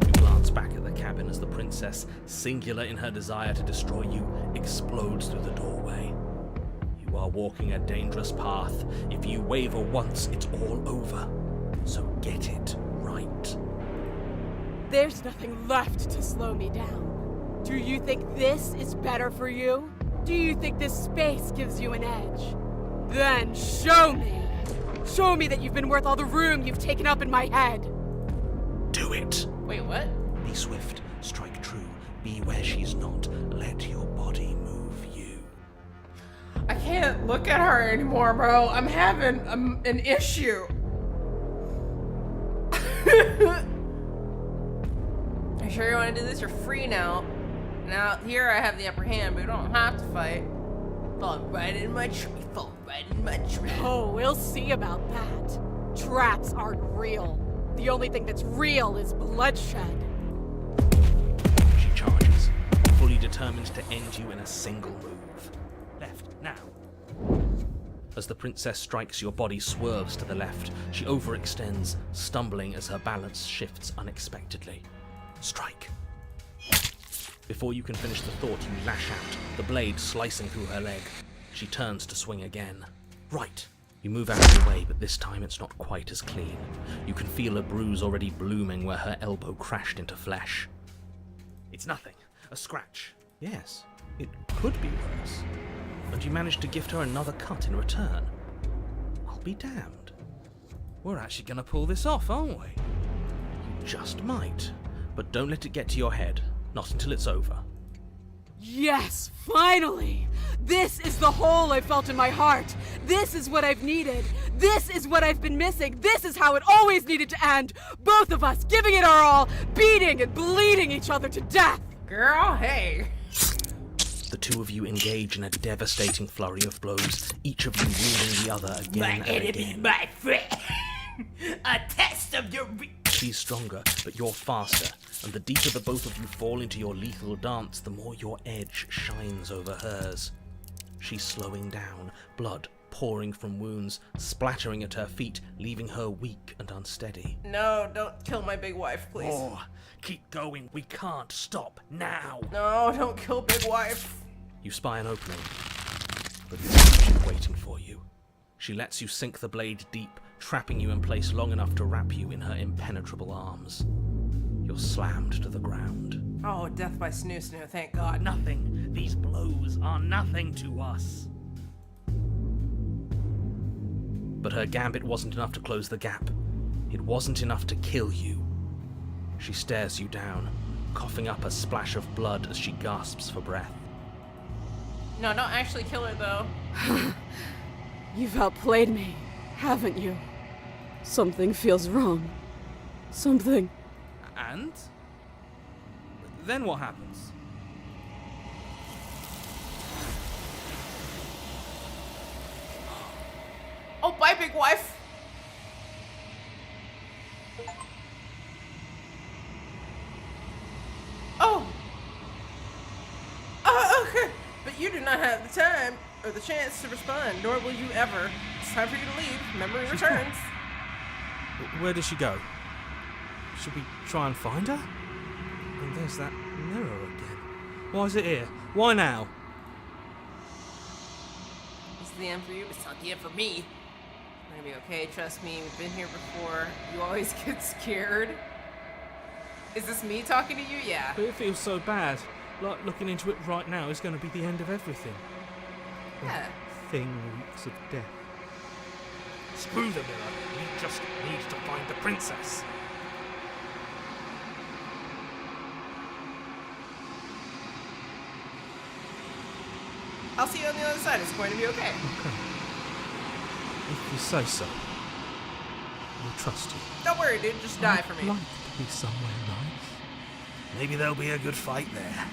You glance back at the cabin as the princess, singular in her desire to destroy you, explodes through the doorway. You are walking a dangerous path. If you waver once, it's all over. So get it right. There's nothing left to slow me down. Do you think this is better for you? Do you think this space gives you an edge? Then show me! Show me that you've been worth all the room you've taken up in my head! Do it! Wait, what? Be swift, strike true, be where she's not, let your body move you. I can't look at her anymore, bro. I'm having an issue. You sure you want to do this? You're free now. Now, here I have the upper hand, but we don't have to fight. Fall right in my tree. Fall right in my tree. Oh, we'll see about that. Traps aren't real. The only thing that's real is bloodshed. She charges, fully determined to end you in a single move. Left, now. As the princess strikes, your body swerves to the left. She overextends, stumbling as her balance shifts unexpectedly. Strike. Before you can finish the thought, you lash out, the blade slicing through her leg. She turns to swing again. Right. You move out of the way, but this time it's not quite as clean. You can feel a bruise already blooming where her elbow crashed into flesh. It's nothing. A scratch. Yes, it could be worse. And you manage to gift her another cut in return. I'll be damned. We're actually going to pull this off, aren't we? You just might. But don't let it get to your head. Not until it's over. Yes, finally! This is the hole I felt in my heart. This is what I've needed. This is what I've been missing. This is how it always needed to end. Both of us giving it our all, beating and bleeding each other to death. Girl, hey. The two of you engage in a devastating flurry of blows, each of you wounding the other again and again. My friend. A test of your... She's stronger, but you're faster, and the deeper the both of you fall into your lethal dance, the more your edge shines over hers. She's slowing down, blood pouring from wounds, splattering at her feet, leaving her weak and unsteady. No, don't kill my big wife, please. Oh, keep going. We can't stop now. No, don't kill big wife. You spy an opening, but she's waiting for you. She lets you sink the blade deep, trapping you in place long enough to wrap you in her impenetrable arms. You're slammed to the ground. Oh, death by snoo snoo, thank God. Nothing. These blows are nothing to us. But her gambit wasn't enough to close the gap. It wasn't enough to kill you. She stares you down, coughing up a splash of blood as she gasps for breath. No, don't actually kill her, though. You've outplayed me, haven't you? Something feels wrong. Something. And? Then what happens? Oh, bye, big wife. Oh. Okay. But you do not have the time or the chance to respond, nor will you ever. It's time for you to leave. Memory returns. Where does she go? Should we try and find her? And there's that mirror again. Why is it here? Why now? This is the end for you, but it's not the end for me. We're gonna be okay, trust me. We've been here before. You always get scared. Is this me talking to you? Yeah. But it feels so bad. Like looking into it right now is going to be the end of everything. Yeah. Thing reeks of death. Screw the mirror. We just need to find the princess. I'll see you on the other side. It's going to be okay. Okay. If you say so. I'll trust you. Don't worry, dude. Just die for me. I'd like to be somewhere nice. Maybe there'll be a good fight there.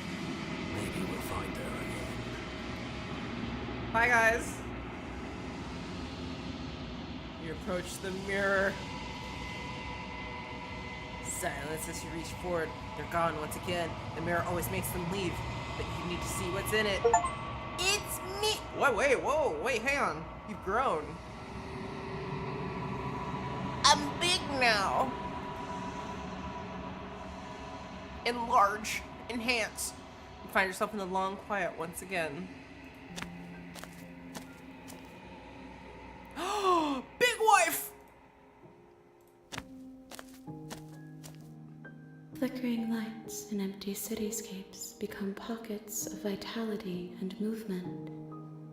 Maybe we'll find her again. Bye, guys. You approach the mirror. Silence as you reach forward. They're gone once again. The mirror always makes them leave, but you need to see what's in it. It's me. Wait, hang on. You've grown. I'm big now. Enlarge. Enhance. You find yourself in the long quiet once again. Big wife! Flickering lights in empty cityscapes become pockets of vitality and movement.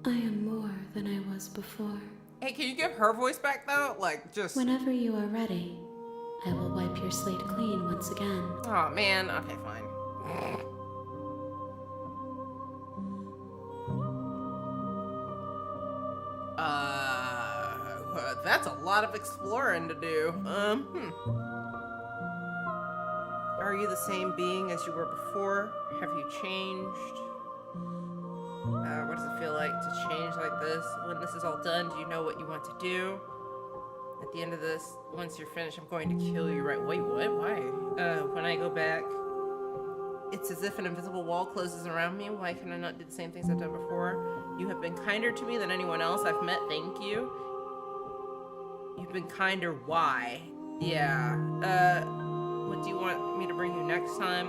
I am more than I was before. Hey, can you give her voice back though? Like, just... Whenever you are ready, I will wipe your slate clean once again. Oh man, okay, fine. That's a lot of exploring to do. Are you the same being as you were before? Have you changed? What does it feel like to change like this? When this is all done, do you know what you want to do? At the end of this, once you're finished, I'm going to kill you, right? Wait, what? Why? When I go back, it's as if an invisible wall closes around me. Why can I not do the same things I've done before? You have been kinder to me than anyone else I've met. Thank you. You've been kinder. Why? Yeah. What do you want me to bring you next time?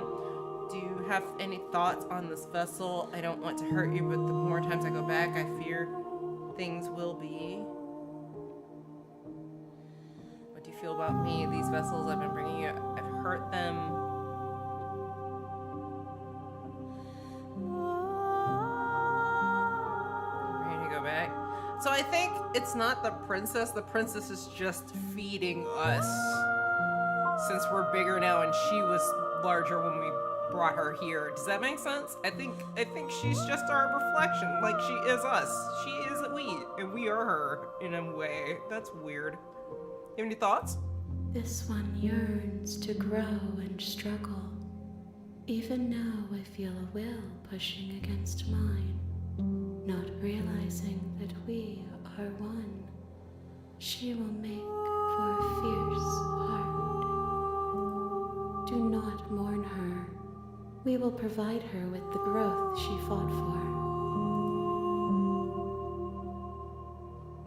Do you have any thoughts on this vessel? I don't want to hurt you, but the more times I go back, I fear things will be. What do you feel about me? These vessels I've been bringing you, I've hurt them. Ready to go back? So I think it's not the princess. The princess is just feeding us. Since we're bigger now and she was larger when we brought her here. Does that make sense? I think she's just our reflection. Like, she is us. She is we, and we are her in a way. That's weird. You have any thoughts? This one yearns to grow and struggle. Even now I feel a will pushing against mine, not realizing that we are one. She will make for a fierce heart. Do not mourn her. We will provide her with the growth she fought for.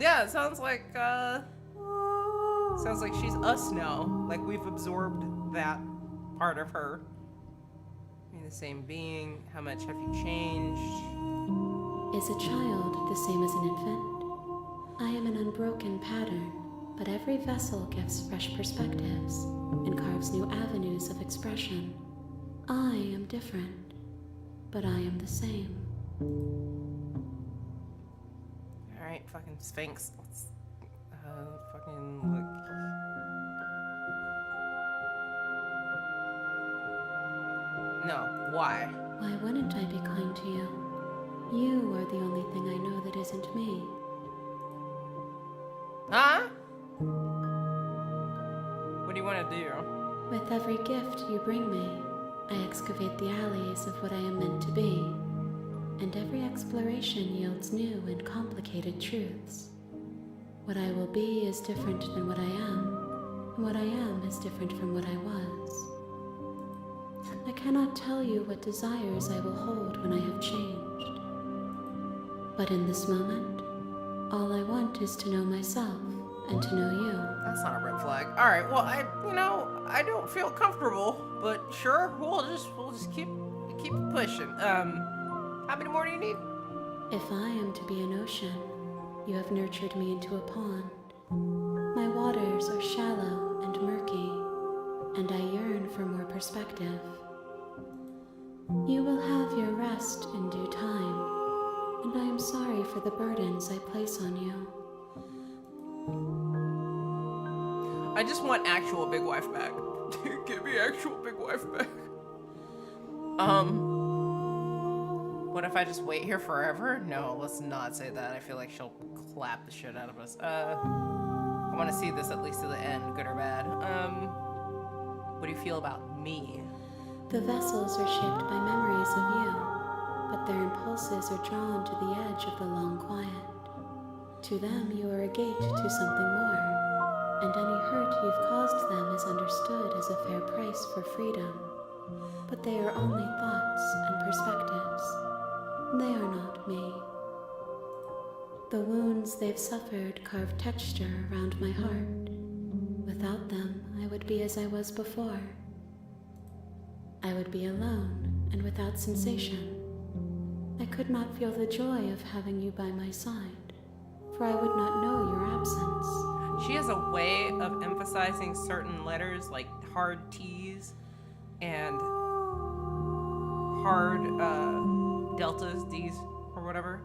Yeah, it sounds like she's us now. Like we've absorbed that part of her. You're the same being. How much have you changed? Is a child the same as an infant? I am an unbroken pattern, but every vessel gives fresh perspectives and carves new avenues of expression. I am different, but I am the same. Alright, fucking Sphinx. Let's fucking look. No, why? Why wouldn't I be kind to you? You are the only thing I know that isn't me. Huh? What do you want to do? With every gift you bring me, I excavate the alleys of what I am meant to be, and every exploration yields new and complicated truths. What I will be is different than what I am, and what I am is different from what I was. I cannot tell you what desires I will hold when I have changed. But in this moment, all I want is to know myself and to know you. That's not a red flag. Alright, well, I don't feel comfortable, but sure, we'll just keep pushing. How many more do you need? If I am to be an ocean, you have nurtured me into a pond. My waters are shallow and murky, and I yearn for more perspective. You will have your rest in due time, and I am sorry for the burdens I place on you. I just want actual big wife back. Give me actual big wife back. What if I just wait here forever? No, let's not say that. I feel like she'll clap the shit out of us. I want to see this at least to the end, good or bad. What do you feel about me? The vessels are shaped by memories of you, but their impulses are drawn to the edge of the long quiet. To them, you are a gate to something more, and any hurt you've caused them is understood as a fair price for freedom. But they are only thoughts and perspectives. They are not me. The wounds they've suffered carve texture around my heart. Without them, I would be as I was before. I would be alone and without sensation. I could not feel the joy of having you by my side, for I would not know your absence. She has a way of emphasizing certain letters, like hard T's and hard deltas, D's, or whatever.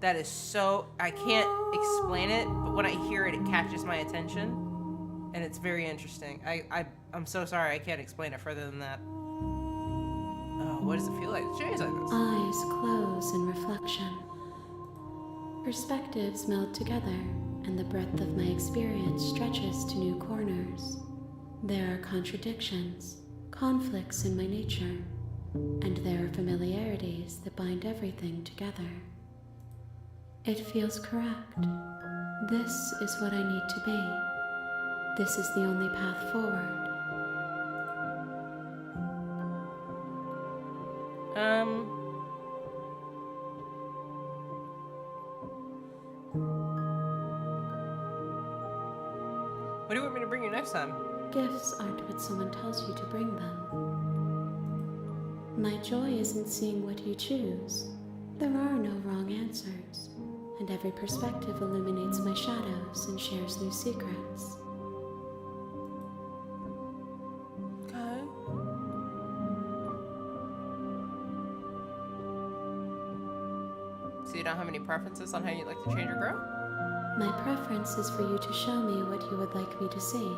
That is so... I can't explain it, but when I hear it, it catches my attention. And it's very interesting. I'm so sorry, I can't explain it further than that. What does it feel like to change like this? Eyes close in reflection. Perspectives meld together, and the breadth of my experience stretches to new corners. There are contradictions, conflicts in my nature, and there are familiarities that bind everything together. It feels correct. This is what I need to be. This is the only path forward. What do you want me to bring you next time? Gifts aren't what someone tells you to bring them. My joy isn't seeing what you choose. There are no wrong answers, and every perspective illuminates my shadows and shares new secrets. Okay. So you don't have any preferences on how you'd like to change or grow? My preference is for you to show me what you would like me to see.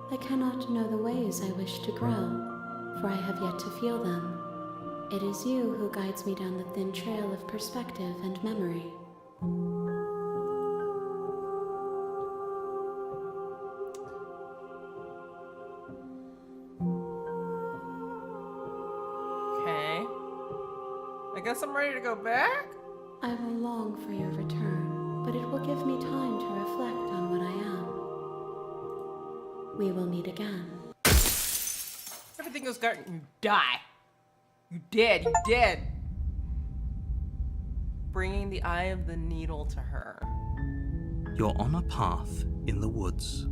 I cannot know the ways I wish to grow, for I have yet to feel them. It is you who guides me down the thin trail of perspective and memory. Okay. I guess I'm ready to go back? I will long for your return, but it will give me time to reflect on what I am. We will meet again. Everything goes dark and you die. You dead, you dead. Bringing the eye of the needle to her. You're on a path in the woods,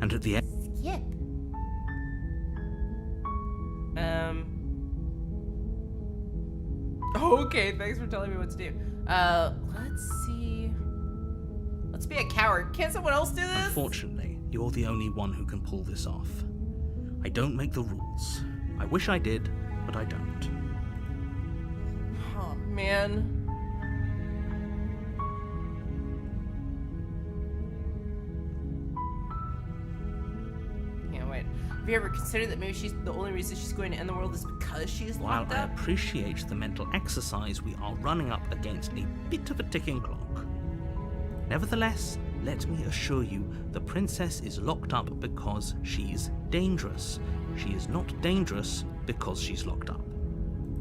and at the end. Skip. Okay, thanks for telling me what to do. Let's see. Let's be a coward. Can't someone else do this? Unfortunately, you're the only one who can pull this off. I don't make the rules. I wish I did, but I don't. Oh, man. Yeah, wait. Have you ever considered that maybe she's the only reason she's going to end the world is because she's While locked I up? appreciate the mental exercise, we are running up against a bit of a ticking clock. Nevertheless, let me assure you, the princess is locked up because she's dangerous. She is not dangerous because she's locked up.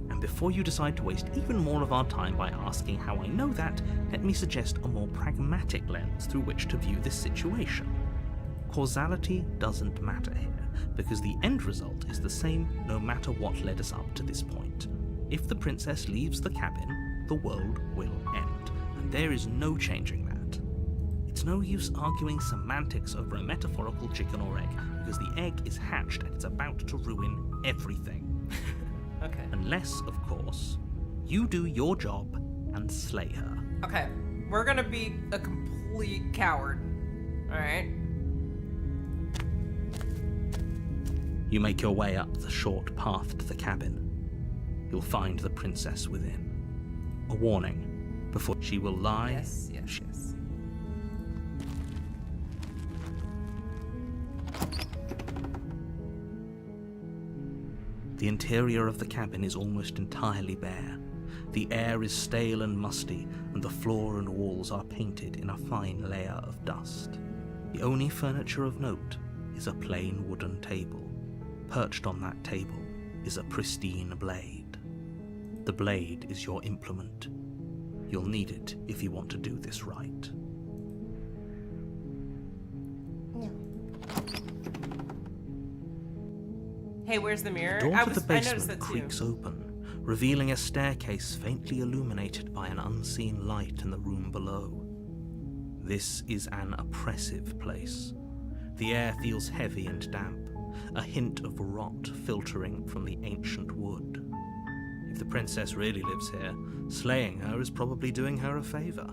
And before you decide to waste even more of our time by asking how I know that, let me suggest a more pragmatic lens through which to view this situation. Causality doesn't matter here, because the end result is the same no matter what led us up to this point. If the princess leaves the cabin, the world will end, and there is no changing that. It's no use arguing semantics over a metaphorical chicken or egg, because the egg is hatched and it's about to ruin everything. Okay. Unless, of course, you do your job and slay her. Okay. We're gonna be a complete coward. Alright? You make your way up the short path to the cabin. You'll find the princess within. A warning, before she will lie. Yes, yes, yes. The interior of the cabin is almost entirely bare. The air is stale and musty, and the floor and walls are painted in a fine layer of dust. The only furniture of note is a plain wooden table. Perched on that table is a pristine blade. The blade is your implement. You'll need it if you want to do this right. No. Hey, where's the mirror? The door to the I noticed basement that too. creaks open, revealing a staircase faintly illuminated by an unseen light in the room below. This is an oppressive place. The air feels heavy and damp, a hint of rot filtering from the ancient wood. If the princess really lives here, slaying her is probably doing her a favor.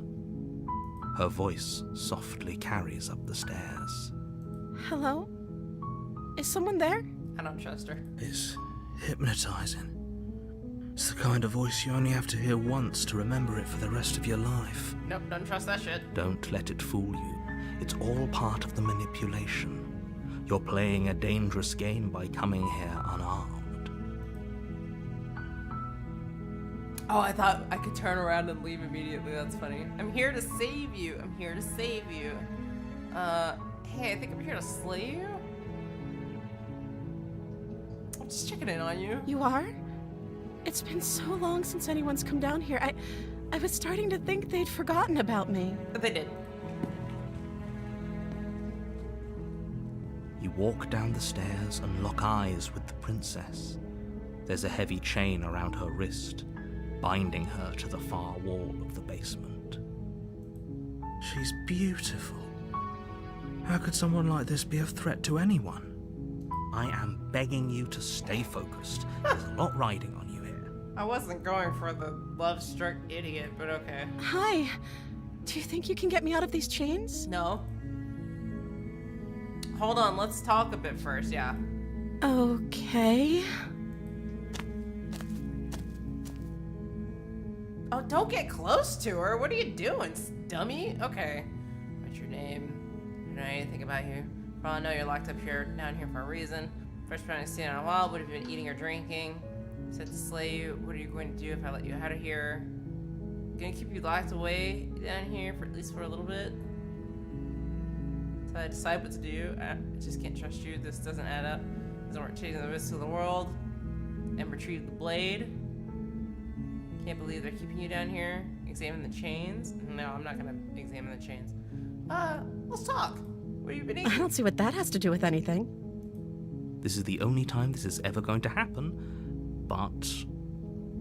Her voice softly carries up the stairs. Hello? Is someone there? I don't trust her. It's hypnotizing. It's the kind of voice you only have to hear once to remember it for the rest of your life. Nope, don't trust that shit. Don't let it fool you. It's all part of the manipulation. You're playing a dangerous game by coming here unarmed. Oh, I thought I could turn around and leave immediately. That's funny. I'm here to save you. I'm here to save you. Hey, I think I'm here to slay you? Just checking in on you. You are? It's been so long since anyone's come down here. I was starting to think they'd forgotten about me. But they did. You walk down the stairs and lock eyes with the princess. There's a heavy chain around her wrist, binding her to the far wall of the basement. She's beautiful. How could someone like this be a threat to anyone? I am begging you to stay focused. There's a lot riding on you here. I wasn't going for the love-struck idiot, but okay. Hi. Do you think you can get me out of these chains? No. Hold on, let's talk a bit first, yeah. Okay. Oh, don't get close to her. What are you doing, dummy? Okay. What's your name? I don't know anything about you. Probably know you're locked up here, down here for a reason. First time I've seen in a while. Would have been eating or drinking. Said to slay you. What are you going to do if I let you out of here? Gonna keep you locked away down here for at least for a little bit. So I decide what to do. I just can't trust you. This doesn't add up. Doesn't work chasing the risks of the world. And retrieve the blade. Can't believe they're keeping you down here. Examine the chains. No, I'm not gonna examine the chains. Let's talk. What have you been eating? I don't see what that has to do with anything. This is the only time this is ever going to happen, but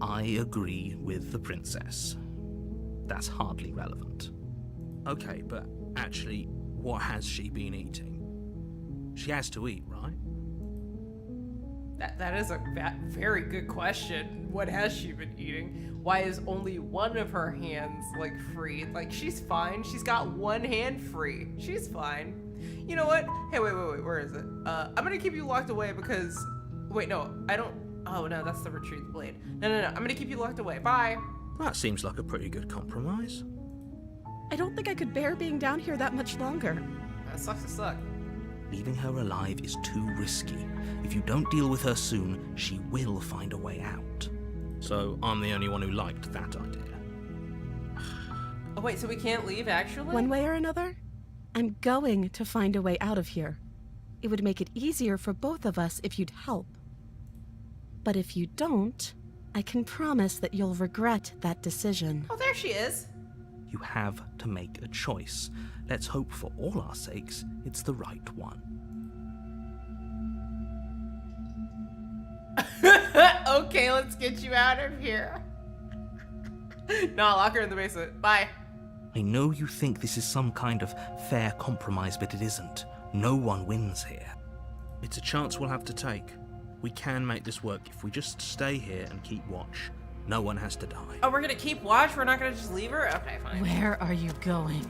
I agree with the princess. That's hardly relevant. Okay, but actually, what has she been eating? She has to eat, right? That is a very good question. What has she been eating? Why is only one of her hands, like, free? Like, she's fine. She's got one hand free. She's fine. You know what? Hey, wait, where is it? I'm gonna keep you locked away because... Wait, no, I don't... Oh, no, that's the retrieve blade. No, I'm gonna keep you locked away. Bye. That seems like a pretty good compromise. I don't think I could bear being down here that much longer. That sucks to suck. Leaving her alive is too risky. If you don't deal with her soon, she will find a way out. So I'm the only one who liked that idea. Oh, wait, so we can't leave, actually? One way or another, I'm going to find a way out of here. It would make it easier for both of us if you'd help. But if you don't, I can promise that you'll regret that decision. Oh, there she is. You have to make a choice. Let's hope for all our sakes it's the right one. Okay, let's get you out of here. Nah, lock her in the basement. Bye. I know you think this is some kind of fair compromise, but it isn't. No one wins here. It's a chance we'll have to take. We can make this work if we just stay here and keep watch. No one has to die. Oh, we're gonna keep watch? We're not gonna just leave her? Okay, fine. Where are you going?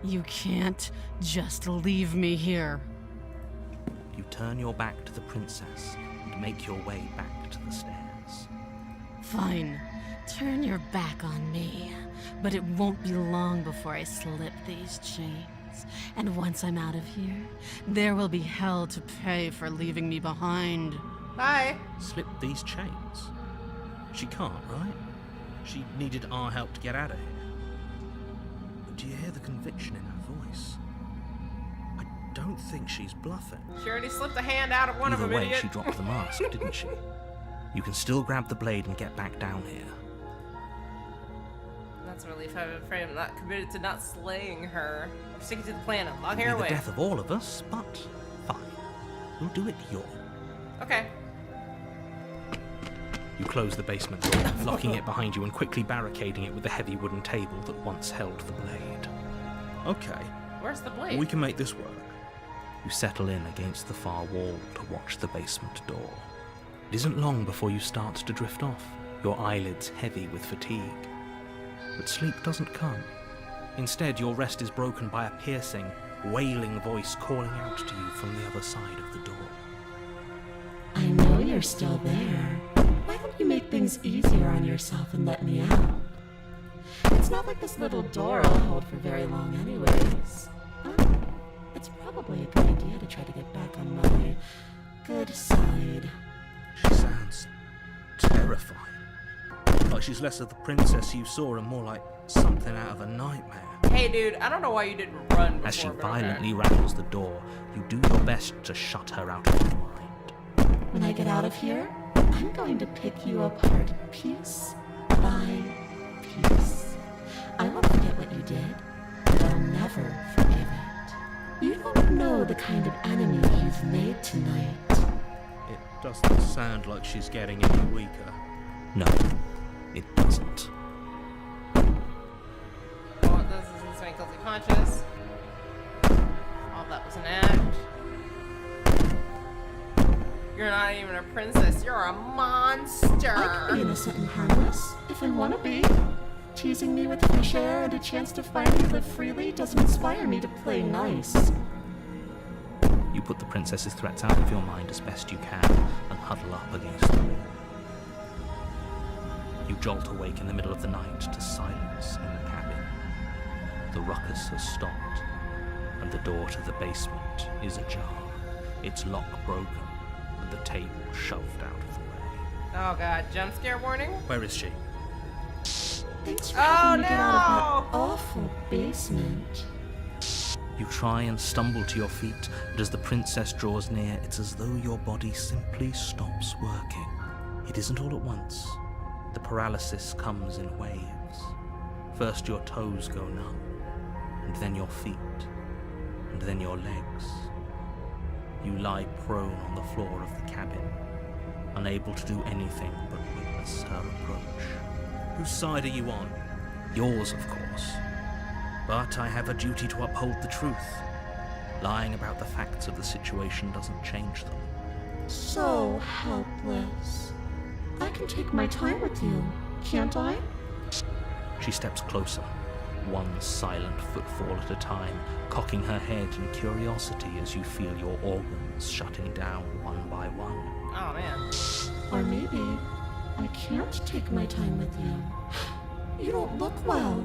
You can't just leave me here. You turn your back to the princess and make your way back to the stairs. Fine. Turn your back on me. But it won't be long before I slip these chains. And once I'm out of here, there will be hell to pay for leaving me behind. Bye. Slip these chains? She can't, right? She needed our help to get out of here. But do you hear the conviction in her voice? I don't think she's bluffing. She already slipped a hand out of one of them, Either way, idiot. she dropped the mask, didn't she? You can still grab the blade and get back down here. That's a relief. I'm afraid I'm not committed to not slaying her. We're sticking to the plan of locking her It'll be away. the death of all of us, but fine. We'll do it your way. Okay. You close the basement door, locking it behind you and quickly barricading it with the heavy wooden table that once held the blade. Okay, Where's the blade? we can make this work. You settle in against the far wall to watch the basement door. It isn't long before you start to drift off, your eyelids heavy with fatigue. But sleep doesn't come. Instead, your rest is broken by a piercing, wailing voice calling out to you from the other side of the door. I know you're still there. Why don't you make things easier on yourself and let me out? It's not like this little door will hold for very long anyways. It's probably a good idea to try to get back on my good side. She sounds terrifying. Like she's less of the princess you saw and more like something out of a nightmare. Hey, dude, I don't know why you didn't run before, As she but okay. violently rattles the door, you do your best to shut her out of your mind. When I get out of here, I'm going to pick you apart piece by piece. I won't forget what you did, but I'll never forgive it. You don't know the kind of enemy you've made tonight. It doesn't sound like she's getting any weaker. No, it doesn't. What this is make guilty conscious. Oh, that was an act. You're not even a princess, you're a monster! I can be innocent and harmless, if I want to be. Teasing me with fresh air and a chance to finally live freely doesn't inspire me to play nice. You put the princess's threats out of your mind as best you can and huddle up against the wall. You jolt awake in the middle of the night to silence in the cabin. The ruckus has stopped, and the door to the basement is ajar, its lock broken, and the table shoved out of the way. Oh god, jump scare warning? Where is she? Thanks for helping me get out of that awful basement. You try and stumble to your feet, and as the princess draws near, it's as though your body simply stops working. It isn't all at once. The paralysis comes in waves. First your toes go numb, and then your feet, and then your legs. You lie prone on the floor of the cabin, unable to do anything but witness her approach. Whose side are you on? Yours, of course. But I have a duty to uphold the truth. Lying about the facts of the situation doesn't change them. So helpless. I can take my time with you, can't I? She steps closer, one silent footfall at a time, cocking her head in curiosity as you feel your organs shutting down one by one. Oh man. Or maybe I can't take my time with you. You don't look well.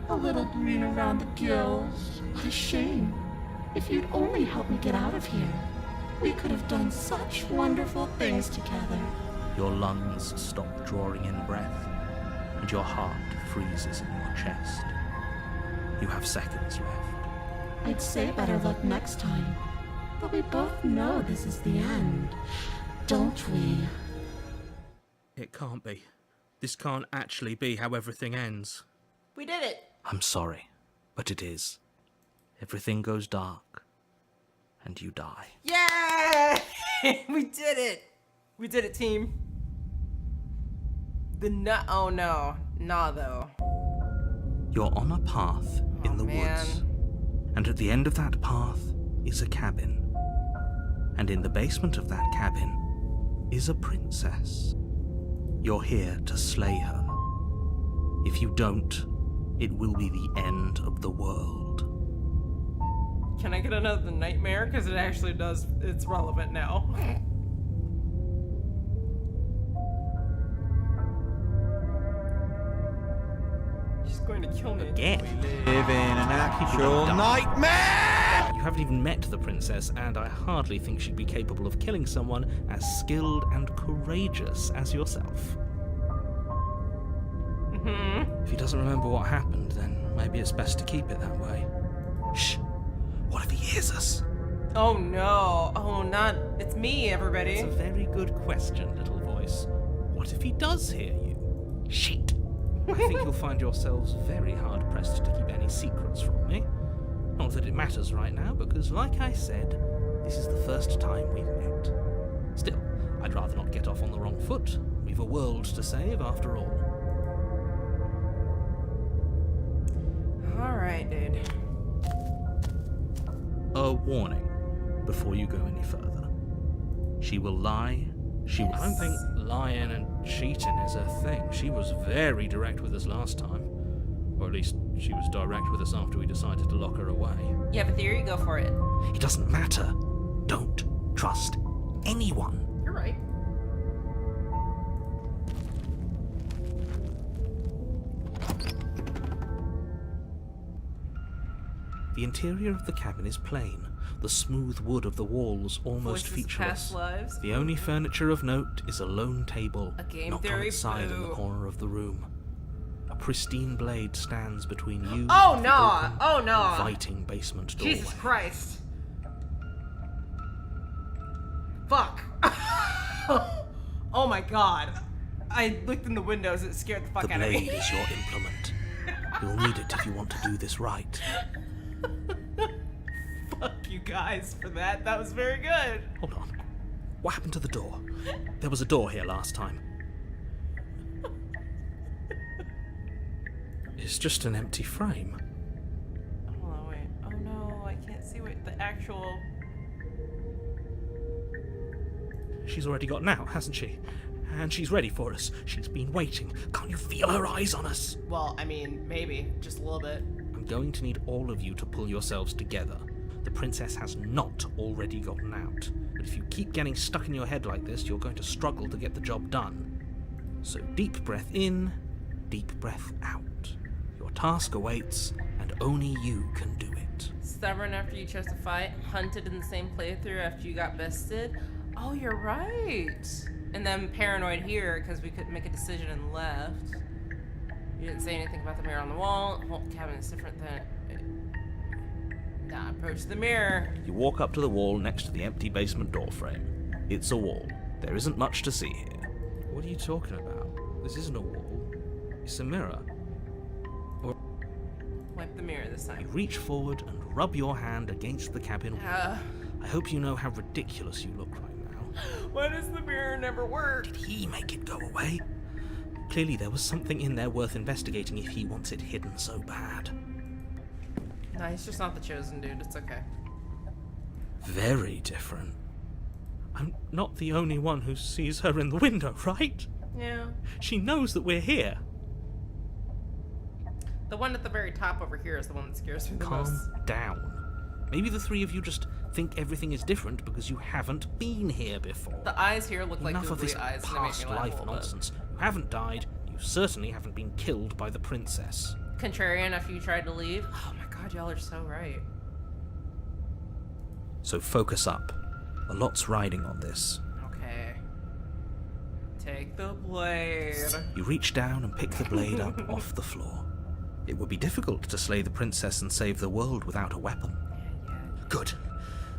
A little green around the gills. What a shame. If you'd only helped me get out of here, we could have done such wonderful things together. Your lungs stop drawing in breath, and your heart freezes in your chest. You have seconds left. I'd say better luck next time, but we both know this is the end, don't we? It can't be. This can't actually be how everything ends. We did it! I'm sorry, but it is. Everything goes dark, and you die. Yay! We did it! We did it, team. Oh no. Nah, though. You're on a path in the woods, and at the end of that path is a cabin. And in the basement of that cabin is a princess. You're here to slay her. If you don't, it will be the end of the world. Can I get another nightmare? Because it actually does, it's relevant now. She's going to kill me. Again? Live in an actual nightmare! You haven't even met the princess, and I hardly think she'd be capable of killing someone as skilled and courageous as yourself. If he doesn't remember what happened, then maybe it's best to keep it that way. Shh! What if he hears us? Oh no. Oh, not. It's me, everybody. It's a very good question, little voice. What if he does hear you? Shit! I think you'll find yourselves very hard-pressed to keep any secrets from me. Not that it matters right now, because like I said, this is the first time we've met. Still, I'd rather not get off on the wrong foot. We've a world to save, after all. Alright, dude. A warning before you go any further. She will lie. I don't think lying and cheating is a thing. She was very direct with us last time. Or at least she was direct with us after we decided to lock her away. You have a theory? Go for it. It doesn't matter. Don't trust anyone. You're right. The interior of the cabin is plain, the smooth wood of the walls almost Voices of featureless. past lives. The only furniture of note is a lone table, A game knocked on theory its side in the boo. corner of the room. A pristine blade stands between you Oh and the no! open, Oh no! inviting basement doorway. Jesus Christ. Fuck. Oh my god. I looked in the windows, it scared the fuck The out of blade me. is your implement. You'll need it if you want to do this right. Fuck you guys for that. That was very good. Hold on. What happened to the door? There was a door here last time. It's just an empty frame. Hold on, wait. Oh no, I can't see what the actual... She's already gotten out, hasn't she? And she's ready for us. She's been waiting. Can't you feel her eyes on us? Well, I mean, maybe. Just a little bit. I'm going to need all of you to pull yourselves together. The princess has not already gotten out. But if you keep getting stuck in your head like this, you're going to struggle to get the job done. So deep breath in, deep breath out. Your task awaits, and only you can do it. Stubborn after you chose to fight, hunted in the same playthrough after you got bested. Oh, you're right. And then paranoid here because we couldn't make a decision and left. You didn't say anything about the mirror on the wall. The whole cabin is different than... Nah, approach the mirror. You walk up to the wall next to the empty basement door frame. It's a wall. There isn't much to see here. What are you talking about? This isn't a wall. It's a mirror. Wipe the mirror this You time. reach forward and rub your hand against the cabin wall. I hope you know how ridiculous you look right now. Why does the mirror never work? Did he make it go away? Clearly there was something in there worth investigating if he wants it hidden so bad. Nah, he's just not the chosen dude. It's okay. Very different. I'm not the only one who sees her in the window, right? Yeah. She knows that we're here. The one at the very top over here is the one that scares me the most. Calm down. Maybe the three of you just think everything is different because you haven't been here before. The eyes here look like Enough of googly this eyes. And they make past me laugh a life little bit. nonsense. You haven't died. You certainly haven't been killed by the princess. Contrarian after you tried to leave. Oh my god, y'all are so right. So focus up. A lot's riding on this. Okay. Take the blade. You reach down and pick the blade up off the floor. It would be difficult to slay the princess and save the world without a weapon. Good.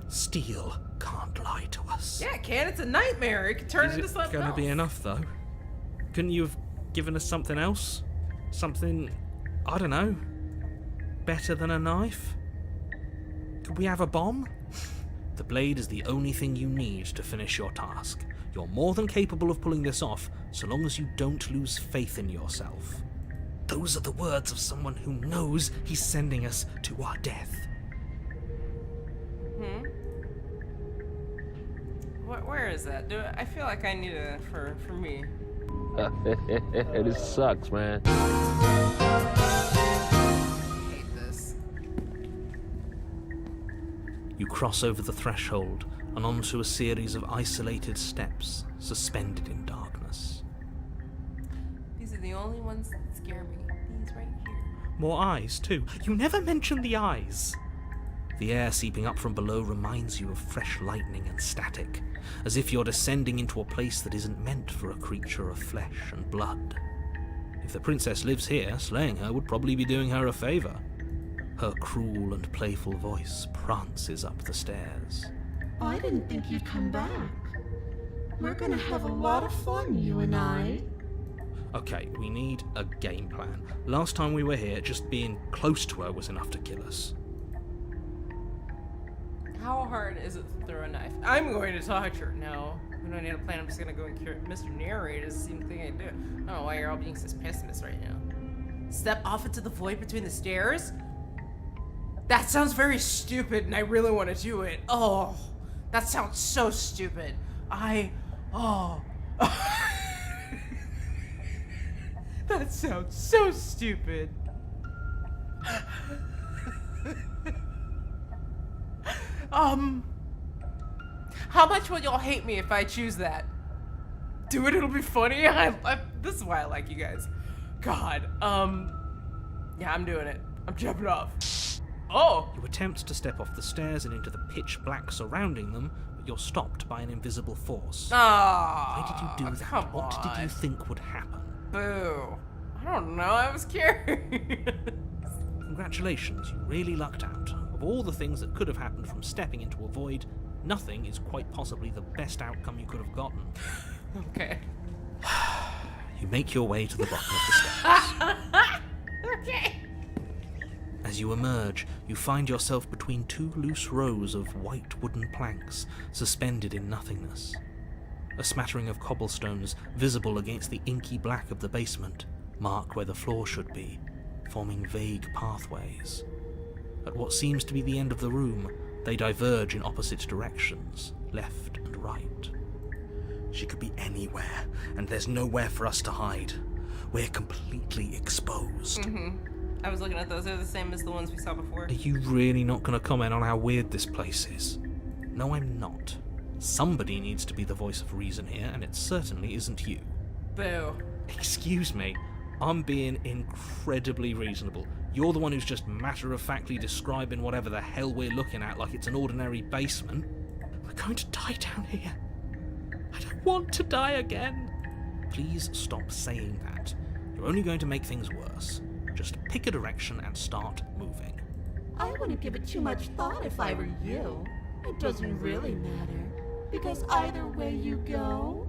Steel can't lie to us. Yeah, it can. It's a nightmare. It can turn Is into it something gonna else. be enough, though? Couldn't you have given us something else? Something, I don't know, better than a knife? Could we have a bomb? The blade is the only thing you need to finish your task. You're more than capable of pulling this off, so long as you don't lose faith in yourself. Those are the words of someone who knows he's sending us to our death. Where is that? I feel like I need a for me. This sucks, man. I hate this. You cross over the threshold and onto a series of isolated steps suspended in darkness. These are the only ones that scare me. These right here. More eyes, too. You never mentioned the eyes. The air seeping up from below reminds you of fresh lightning and static, as if you're descending into a place that isn't meant for a creature of flesh and blood. If the princess lives here, slaying her would probably be doing her a favor. Her cruel and playful voice prances up the stairs. I didn't think you'd come back. We're gonna have a lot of fun, you and I. Okay, we need a game plan. Last time we were here, just being close to her was enough to kill us. How hard is it to throw a knife? I'm going to talk to her. No, we don't need a plan. I'm just gonna go and cure Mr. Narrator. It's the same thing I do. I don't know why you're all being such pessimists right now. Step off into the void between the stairs? That sounds very stupid, and I really want to do it. Oh, that sounds so stupid. That sounds so stupid. How much will y'all hate me if I choose that? Do it, it'll be funny. This is why I like you guys. God, yeah, I'm doing it. I'm jumping off. Oh! You attempt to step off the stairs and into the pitch black surrounding them, but you're stopped by an invisible force. Why did you do that? Come What did you on. think would happen? Boo. I don't know, I was curious. Congratulations, you really lucked out. Of all the things that could have happened from stepping into a void, nothing is quite possibly the best outcome you could have gotten. Okay. You make your way to the bottom of the stairs. Okay. As you emerge, you find yourself between two loose rows of white wooden planks suspended in nothingness. A smattering of cobblestones, visible against the inky black of the basement, mark where the floor should be, forming vague pathways. At what seems to be the end of the room, they diverge in opposite directions, left and right. She could be anywhere, and there's nowhere for us to hide. We're completely exposed. I was looking at those. They're the same as the ones we saw before. Are you really not going to comment on how weird this place is? No, I'm not. Somebody needs to be the voice of reason here, and it certainly isn't you. Boo. Excuse me, I'm being incredibly reasonable. You're the one who's just matter-of-factly describing whatever the hell we're looking at like it's an ordinary basement. We're going to die down here. I don't want to die again. Please stop saying that. You're only going to make things worse. Just pick a direction and start moving. I wouldn't give it too much thought if I were you. It doesn't really matter, because either way you go,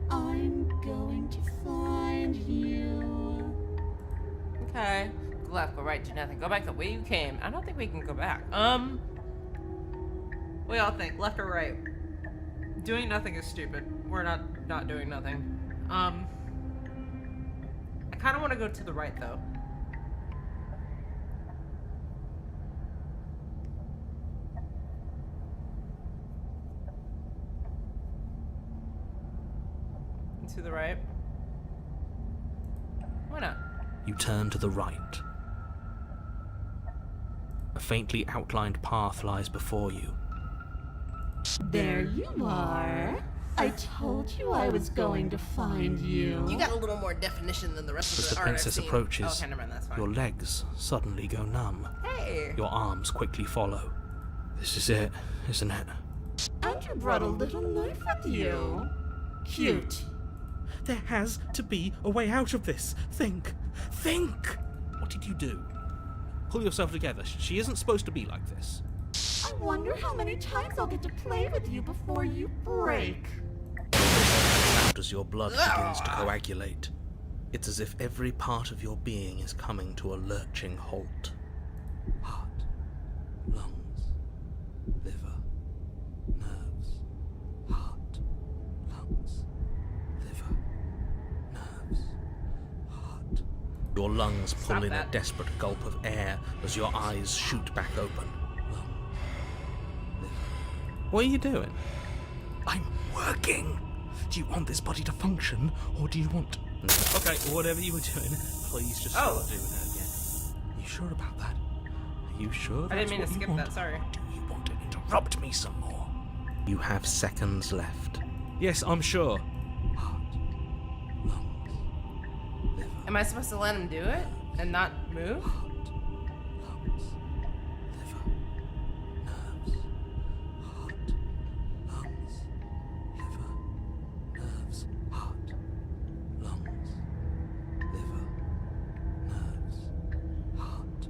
I'm going to find you. Okay. Go left, go right, do nothing. Go back the way you came. I don't think we can go back. What y'all think? Left or right? Doing nothing is stupid. We're not doing nothing. I kind of want to go to the right, though. To the right. Why not? You turn to the right. A faintly outlined path lies before you. There you are. I told you I was going to find you. You got a little more definition than the rest As of the the art I've princess seen. approaches, Oh, okay, never mind, that's fine. your legs suddenly go numb. Hey! Your arms quickly follow. This is it, isn't it? And you brought a little knife with you. Cute. There has to be a way out of this. Think! What did you do? Pull yourself together. She isn't supposed to be like this. I wonder how many times I'll get to play with you before you break. As your blood begins to coagulate, it's as if every part of your being is coming to a lurching halt. Heart, lungs, liver, nerves. Heart, lungs, liver, nerves, heart. Your lungs pull Stop in that. a desperate gulp of air as your eyes shoot back open. Lung, liver. What are you doing? I'm working. Do you want this body to function, or do you want... Okay, whatever you were doing, please just stop doing it again. You sure about that? Are you sure that's I didn't mean to what you skip want? that, sorry. Do you want to interrupt me some more? You have seconds left. Yes, I'm sure. Heart, lungs, liver, Am I supposed to let him do it and not move? heart, lungs, liver, nerves, heart, lungs, liver, nerves, heart, lungs, liver, nerves, heart,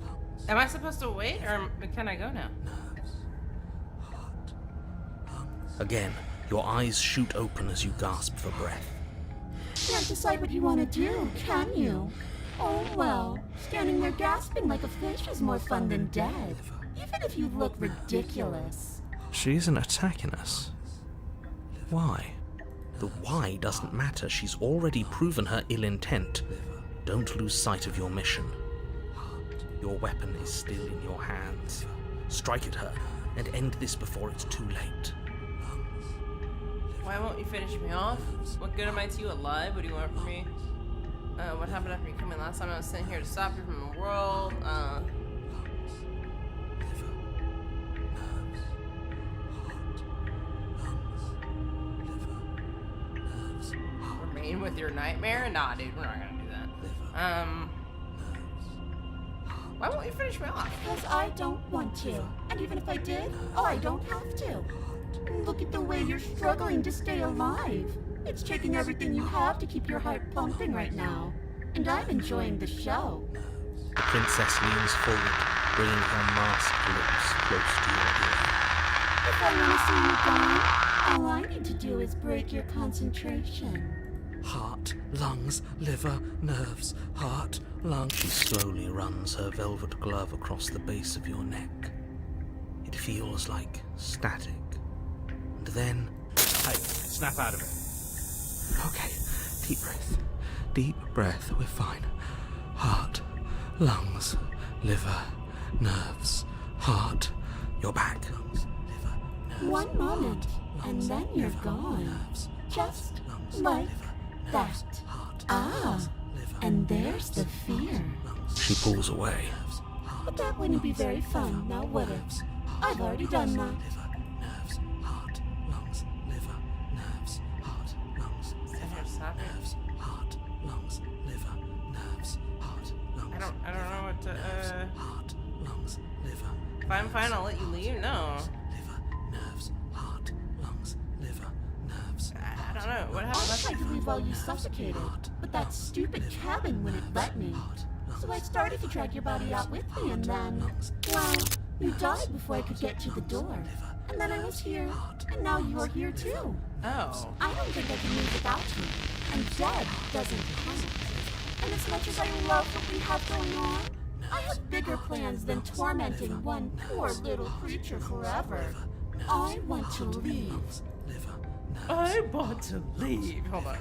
lungs, Am I supposed to wait, or can I go now? nerves, heart, lungs. Again, your eyes shoot open as you gasp for breath. Can't decide what you want to do, can you? Oh well, standing there gasping like a fish is more fun than dead. Even if you look ridiculous. She isn't attacking us. Why? The why doesn't matter. She's already proven her ill intent. Don't lose sight of your mission. Your weapon is still in your hands. Strike at her and end this before it's too late. Why won't you finish me off? What good am I to you alive? What do you want from me? What happened after you came in last time? I was sitting here to stop you from the world. Remain with your nightmare? Nah, dude, we're not gonna do that. Why won't you finish me off? Because I don't want to. And even if I did, I don't have to. Look at the way you're struggling to stay alive. It's taking everything you have to keep your heart pumping right now. And I'm enjoying the show. The princess leans forward, bringing her masked lips close to your ear. If I want to see you gone. All I need to do is break your concentration. Heart, lungs, liver, nerves, heart, lungs. She slowly runs her velvet glove across the base of your neck. It feels like static. And then... Hey, snap out of it. Okay, deep breath. Deep breath, we're fine. Heart, lungs, liver, nerves, heart. You're back. Lungs, liver, nerves, One moment, heart, and lungs, then you're liver, gone. nerves, Just lungs, like liver, that. nerves, heart, Ah, lungs, liver, and there's the fear. She pulls away. But that wouldn't be very fun, now would it? I've already done that. Nerves, heart, lungs, liver, nerves, heart, lungs, liver, nerves, heart, lungs, liver, nerves, heart, lungs. I don't know what to. Heart, lungs, liver. If I'm fine, I'll let you leave. No. Liver, nerves, heart, lungs, liver, nerves. I don't know. What I happened? tried to leave while you suffocated, but that stupid cabin wouldn't let me. So I started to drag your body out with me, and then, well, you died before I could get to the door. And then I was here, and now you're here too. Oh. I don't think I can live without you, and dead doesn't count. And as much as I love what we have going on, I have bigger plans than tormenting one poor little creature forever. I want to leave. I want to leave. Hold on.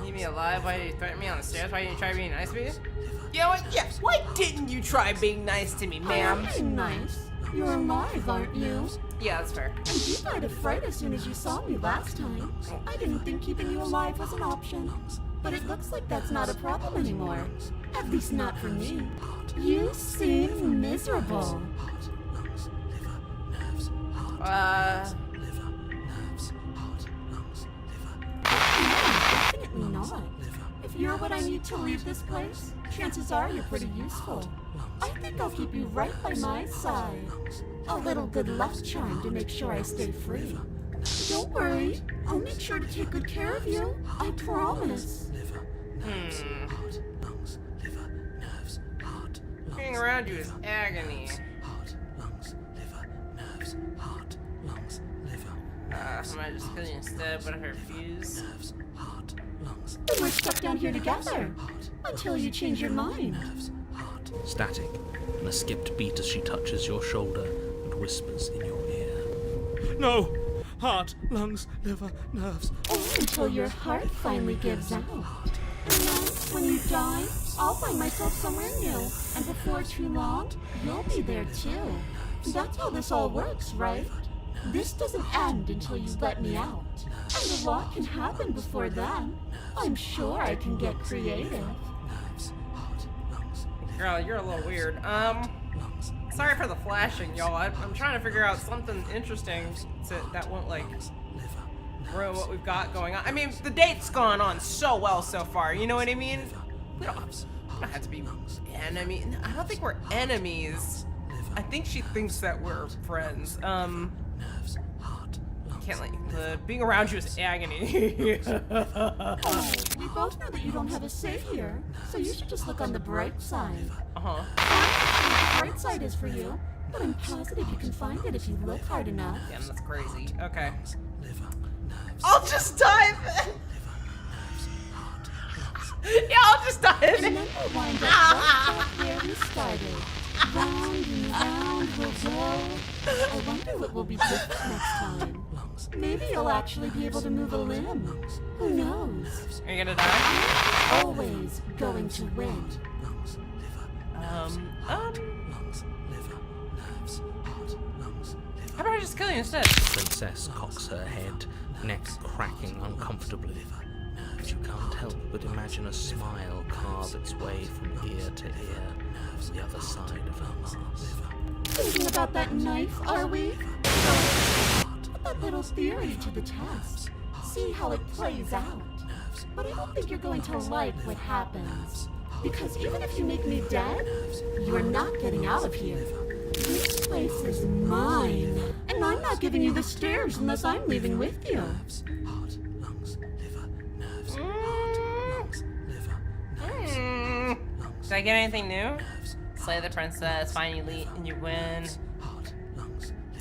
Leave me alive? Why did you threaten me on the stairs? Why didn't you try being nice to me? You know what? Yeah. Why didn't you try being nice to me, ma'am? I'm being nice. You're alive, aren't you? Yeah, that's fair. And you died of fright as soon as you saw me last time. I didn't think keeping you alive was an option. But it looks like that's not a problem anymore. At least not for me. You seem miserable. Definitely not. If you're what I need to leave this place, chances are you're pretty useful. I think I'll keep you right by my side. A little good luck charm to make sure I stay free. Don't worry, I'll make sure to take good care of you. I promise. Being around you is agony. I might just kill you instead, but I refuse. Then we're stuck down here together. Until you change your mind. Static, and a skipped beat as she touches your shoulder and whispers in your ear. No! Heart, lungs, liver, nerves. Or until your heart finally gives out. And then, when you die, I'll find myself somewhere new. And before too long, you'll be there too. That's how this all works, right? This doesn't end until you let me out. And a lot can happen before then. I'm sure I can get creative. Girl, you're a little weird. Sorry for the flashing, y'all. I'm trying to figure out something interesting that won't, like, ruin what we've got going on. I mean, the date's gone on so well so far, you know what I mean? We don't have to be enemies. I don't think we're enemies. I think she thinks that we're friends. Can't let you being around you is agony. Oh, we both know that you don't have a savior, so you should just look on the bright side. Uh-huh. I don't know what the bright side is for you, but I'm positive you can find it if you look hard enough. Damn, that's crazy. Okay. I'll just dive in. Yeah, I'll just dive in. And then we'll wind up right back where we started. Round and round we'll go. I wonder what will be different next time. Maybe you'll actually be able to move a limb. Who knows? Are you gonna die? I'm always going to win. How about I just kill you instead? The princess cocks her head, neck cracking uncomfortably. But you can't help but imagine a smile carve its way from ear to ear, the other side of her mask. Thinking about that knife, are we? So, put that little theory to the test. See how it plays out. But I don't think you're going to like what happens. Because even if you make me dead, you're not getting out of here. This place is mine. And I'm not giving you the stairs unless I'm leaving with you. Did I get anything new? Slay the princess, find you and you win.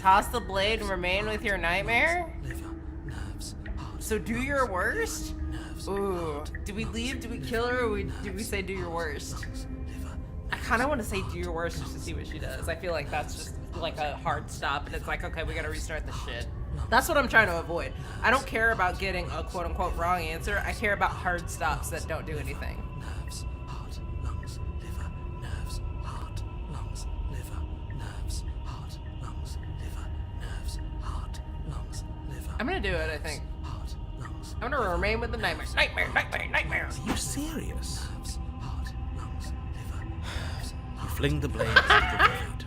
Toss the blade and remain with your nightmare? Liver, nerves, heart. So do your worst? Nerves, Ooh. heart, Do we leave? Do we kill her? Or do we say do your worst? liver, I kind of want to say do your worst just to see what she does. I feel like that's just like a hard stop, and it's like, okay, we gotta restart the shit. That's what I'm trying to avoid. I don't care about getting a quote-unquote wrong answer. I care about hard stops that don't do anything. nerves, heart, lungs, liver, nerves, heart, lungs, liver, nerves, heart, lungs, liver, nerves, heart, lungs, liver. I'm gonna do it, I think. Heart, lungs. I'm gonna remain with the nightmare. Nightmare, nightmare, nightmare. Are you serious? Nerves, heart, lungs, liver, nerves. You fling the blade to the void,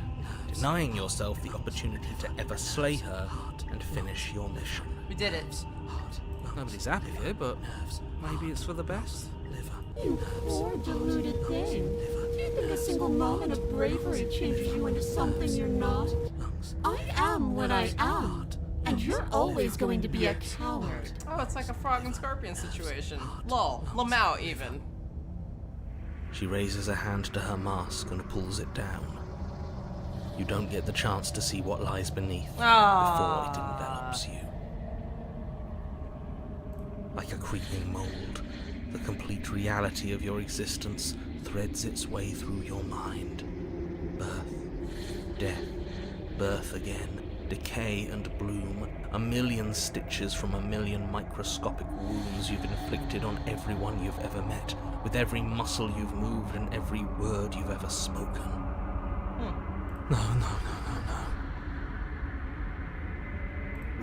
denying yourself the opportunity to ever slay her and finish your mission. We did it. Nobody's happy here, but maybe it's for the best. You poor deluded thing. Do you think a single moment of bravery changes you into something you're not? I am what I am, and you're always going to be a coward. Oh, it's like a frog and scorpion situation. Lol. Lamau, even. She raises a hand to her mask and pulls it down. You don't get the chance to see what lies beneath before it envelops you. Like a creeping mold, the complete reality of your existence threads its way through your mind. Birth, death, birth again, decay and bloom, a million stitches from a million microscopic wounds you've inflicted on everyone you've ever met, with every muscle you've moved and every word you've ever spoken. No.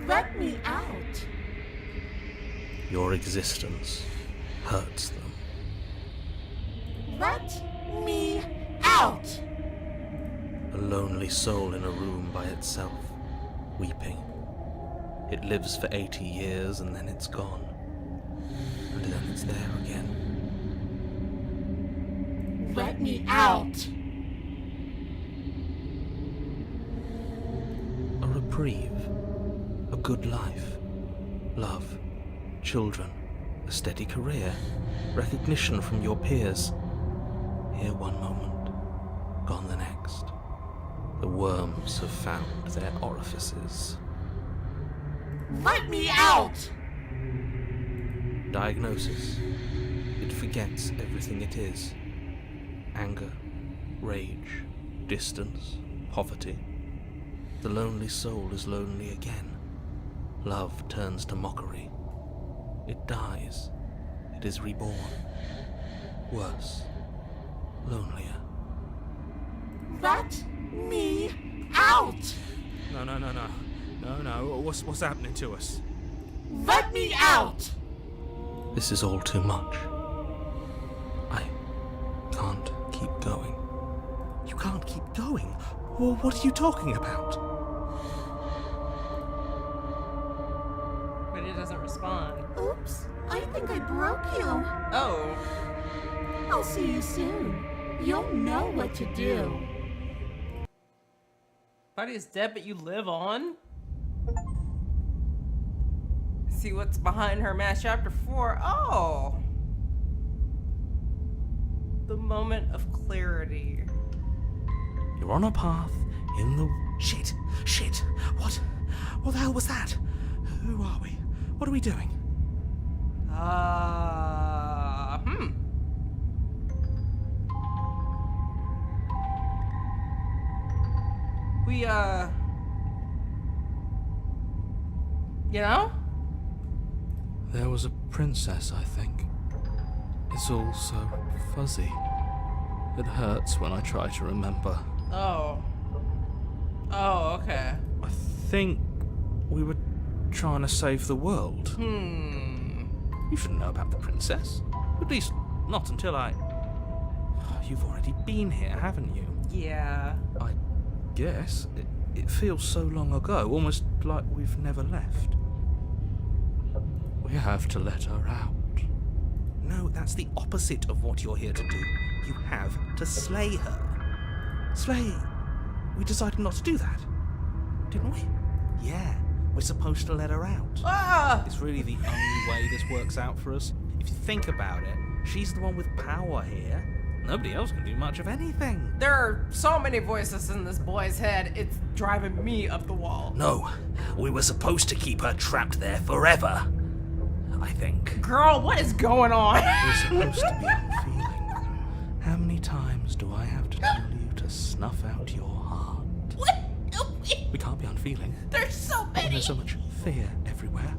Let me out. Your existence hurts them. Let me out. A lonely soul in a room by itself, weeping. It lives for 80 years and then it's gone. And then it's there again. Let me out. A reprieve, a good life, love, children, a steady career, recognition from your peers. Here one moment, gone the next. The worms have found their orifices. Let me out! Diagnosis. It forgets everything it is. Anger, rage, distance, poverty. The lonely soul is lonely again. Love turns to mockery. It dies. It is reborn. Worse. Lonelier. Let me out! No. What's happening to us? Let me out! This is all too much. I can't keep going. You can't keep going? Well, what are you talking about? But he doesn't respond. Oops, I think I broke you. Oh. I'll see you soon. You'll know what to do. Buddy is dead, but you live on? See what's behind her mask, chapter 4. Oh! The moment of clarity. You're on a path in the... Shit! What the hell was that? Who are we? What are we doing? We, you know? There was a princess, I think. It's all so fuzzy. It hurts when I try to remember. Oh. Oh, okay. I think we were trying to save the world. You shouldn't know about the princess. At least, not until I... You've already been here, haven't you? Yeah. I guess. It feels so long ago, almost like we've never left. We have to let her out. No, that's the opposite of what you're here to do. You have to slay her. Slay? We decided not to do that, didn't we? Yeah, we're supposed to let her out. Ah! It's really the only way this works out for us. If you think about it, she's the one with power here. Nobody else can do much of anything. There are so many voices in this boy's head, it's driving me up the wall. No, we were supposed to keep her trapped there forever. I think. Girl, what is going on? We're supposed to be unfeeling. How many times do I have to tell you to snuff out your heart? What? We can't be unfeeling. There's so many. There's so much fear everywhere.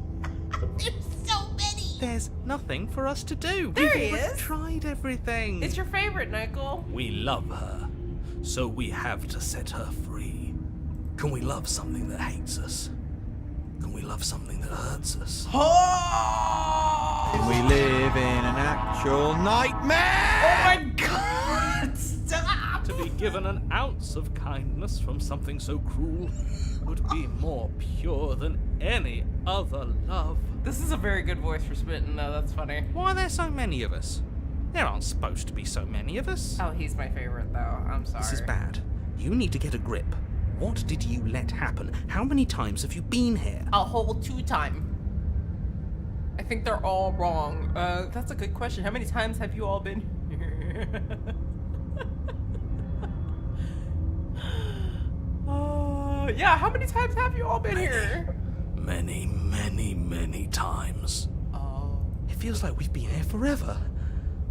There's so many. There's nothing for us to do. There We've he is. tried everything. It's your favorite, Nicole. We love her, so we have to set her free. Can we love something that hates us? Can we love something that hurts us? And we live in an actual nightmare! Oh my god! Stop! To be given an ounce of kindness from something so cruel would be more pure than any other love. This is a very good voice for spitting, though. That's funny. Why are there so many of us? There aren't supposed to be so many of us. Oh, he's my favorite, though. I'm sorry. This is bad. You need to get a grip. What did you let happen? How many times have you been here? A whole 2 times. I think they're all wrong. That's a good question. How many times have you all been here? Yeah, how many times have you all been here? Many, many, many times. Oh. It feels like we've been here forever.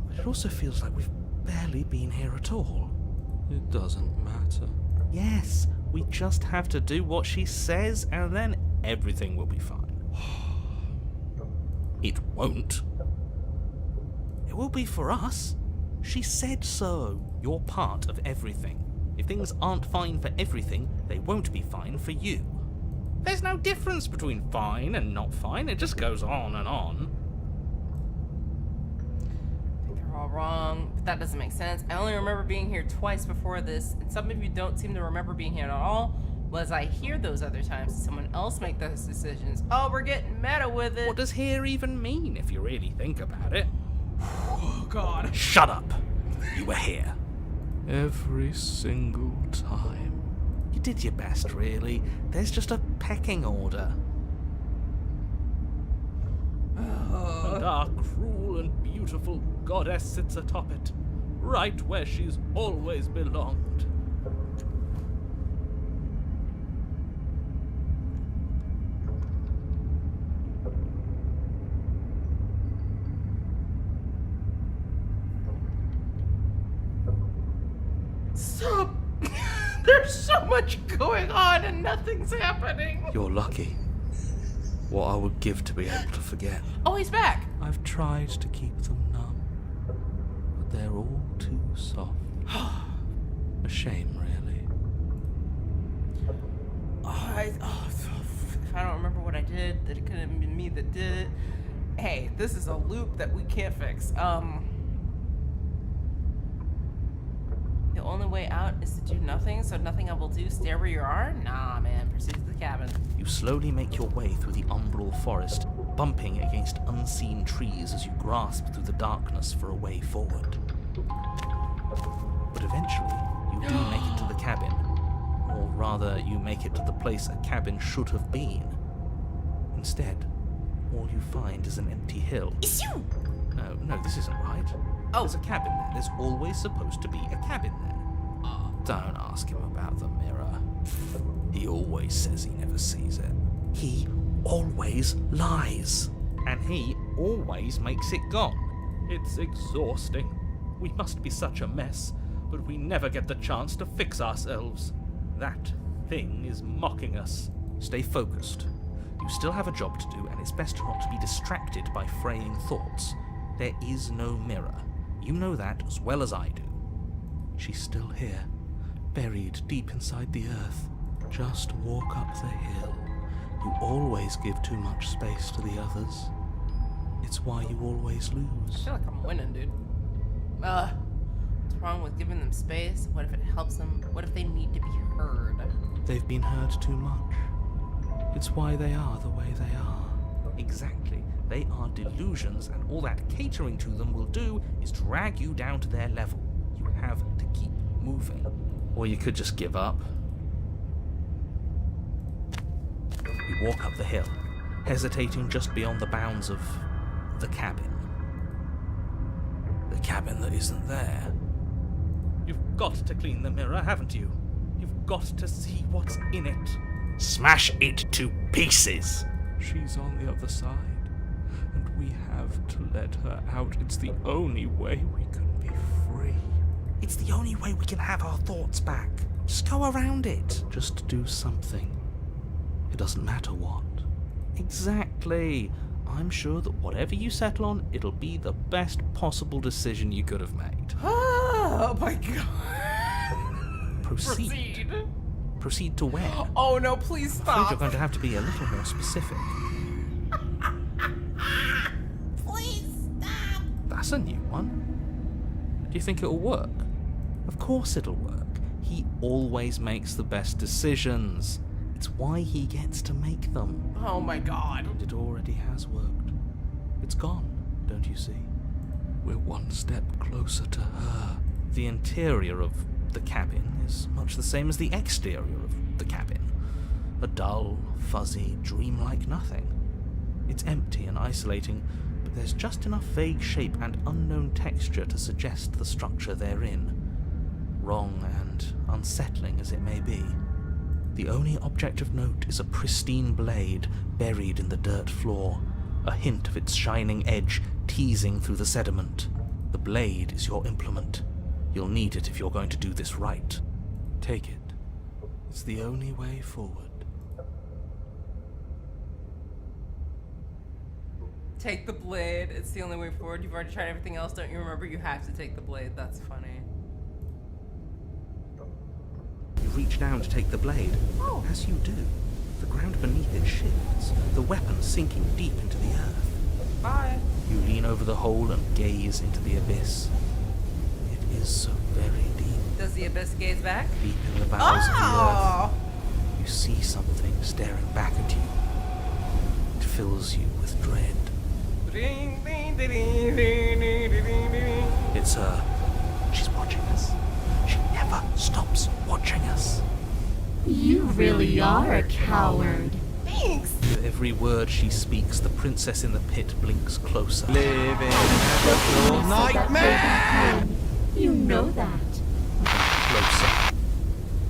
But it also feels like we've barely been here at all. It doesn't matter. Yes, we just have to do what she says and then everything will be fine. It won't. It will be for us. She said so. You're part of everything. If things aren't fine for everything, they won't be fine for you. There's no difference between fine and not fine. It just goes on and on. I think they're all wrong, but that doesn't make sense. I only remember being here twice before this, and some of you don't seem to remember being here at all. Was I here those other times? Did someone else make those decisions? Oh, we're getting meta with it. What does here even mean if you really think about it? Oh, God. Shut up. You were here. Every single time. You did your best, really. There's just a pecking order. And our cruel and beautiful goddess sits atop it, right where she's always belonged. Stop! There's so much going on and nothing's happening. You're lucky. What I would give to be able to forget. Oh, he's back. I've tried to keep them numb, but they're all too soft. A shame, really. If I don't remember what I did, that it couldn't have been me that did it. Hey, this is a loop that we can't fix. The only way out is to do nothing, so nothing I will do. Stay where you are? Nah, man. Proceed to the cabin. You slowly make your way through the umbral forest, bumping against unseen trees as you grasp through the darkness for a way forward. But eventually, you do make it to the cabin. Or rather, you make it to the place a cabin should have been. Instead, all you find is an empty hill. It's you! No, this isn't right. Oh. There's a cabin there. There's always supposed to be a cabin there. Don't ask him about the mirror. He always says he never sees it. He always lies. And he always makes it gone. It's exhausting. We must be such a mess, but we never get the chance to fix ourselves. That thing is mocking us. Stay focused. You still have a job to do, and it's best not to be distracted by fraying thoughts. There is no mirror. You know that as well as I do. She's still here, buried deep inside the earth. Just walk up the hill. You always give too much space to the others. It's why you always I lose. feel like I'm winning, dude. What's wrong with giving them space? What if it helps them? What if they need to be heard? They've been heard too much. It's why they are the way they are. Exactly. They are delusions, and all that catering to them will do is drag you down to their level. You have to keep moving. Or you could just give up. You walk up the hill, hesitating just beyond the bounds of the cabin. The cabin that isn't there. got to clean the mirror, haven't you? You've got to see what's in it. Smash it to pieces! She's on the other side, and we have to let her out. It's the only way we can be free. It's the only way we can have our thoughts back. Just go around it. Just do something. It doesn't matter what. Exactly. I'm sure that whatever you settle on, it'll be the best possible decision you could have made. Oh my god. Proceed. Proceed to where? Oh no, please I'm afraid stop. you're going to have to be a little more specific. Please stop. That's a new one. Do you think it'll work? Of course it'll work. He always makes the best decisions. It's why he gets to make them. Oh my god. It already has worked. It's gone, don't you see? We're one step closer to her. The interior of the cabin is much the same as the exterior of the cabin. A dull, fuzzy, dreamlike nothing. It's empty and isolating, but there's just enough vague shape and unknown texture to suggest the structure they're in. Wrong and unsettling as it may be. The only object of note is a pristine blade buried in the dirt floor, a hint of its shining edge teasing through the sediment. The blade is your implement. You'll need it if you're going to do this right. Take it. It's the only way forward. Take the blade. It's the only way forward. You've already tried everything else. Don't you remember? You have to take the blade. That's funny. You reach down to take the blade. Oh. As you do, the ground beneath it shifts, the weapon sinking deep into the earth. Bye. You lean over the hole and gaze into the abyss. It is so very deep. Does the abyss gaze back? Deep in the bowels of the Oh! earth. You see something staring back at you. It fills you with dread. It's her. She's watching us. She never stops watching us. You really are a coward. Thanks. With every word she speaks, the princess in the pit blinks closer. Living a nightmare! You know that. Closer.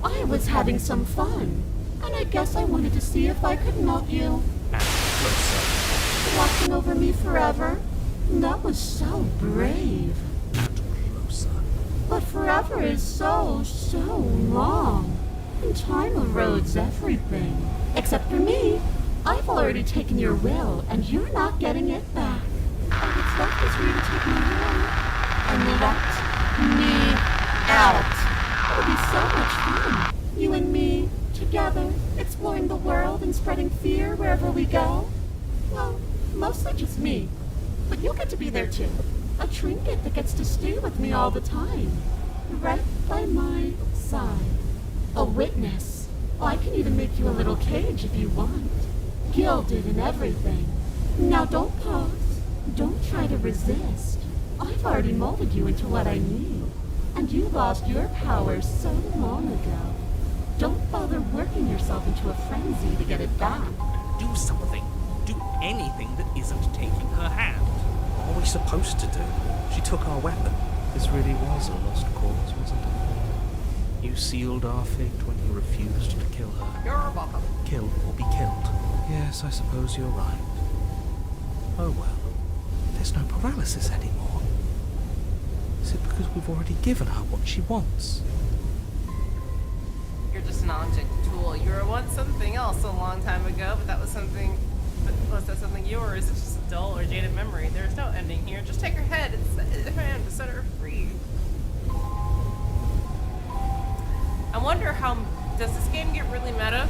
I was having some fun, and I guess I wanted to see if I could melt you. And closer. Watching over me forever? That was so brave. And closer. But forever is so long. And time erodes everything. Except for me. I've already taken your will, and you're not getting it back. All that's left is for you to take my hand and let me out. It'll be so much fun. You and me, together, exploring the world and spreading fear wherever we go. Well, mostly just me. But you'll get to be there too. A trinket that gets to stay with me all the time. Right by my side. A witness. Oh, I can even make you a little cage if you want. Gilded and everything. Now don't pause. Don't try to resist. I've already molded you into what I need. And you lost your power so long ago. Don't bother working yourself into a frenzy to get it back. Do something. Do anything that isn't taking her hand. What are we supposed to do? She took our weapon. This really was a lost cause, wasn't it? You sealed our fate when you refused to kill her. You're welcome. Kill or be killed. Yes, I suppose you're right. Oh well. There's no paralysis anymore. Is it because we've already given her what she wants? You're just an object tool. You were once something else a long time ago, but that was something. But was that something you, or is it just a dull or jaded memory? There's no ending here. Just take her head and to set her free. I wonder how. Does this game get really meta?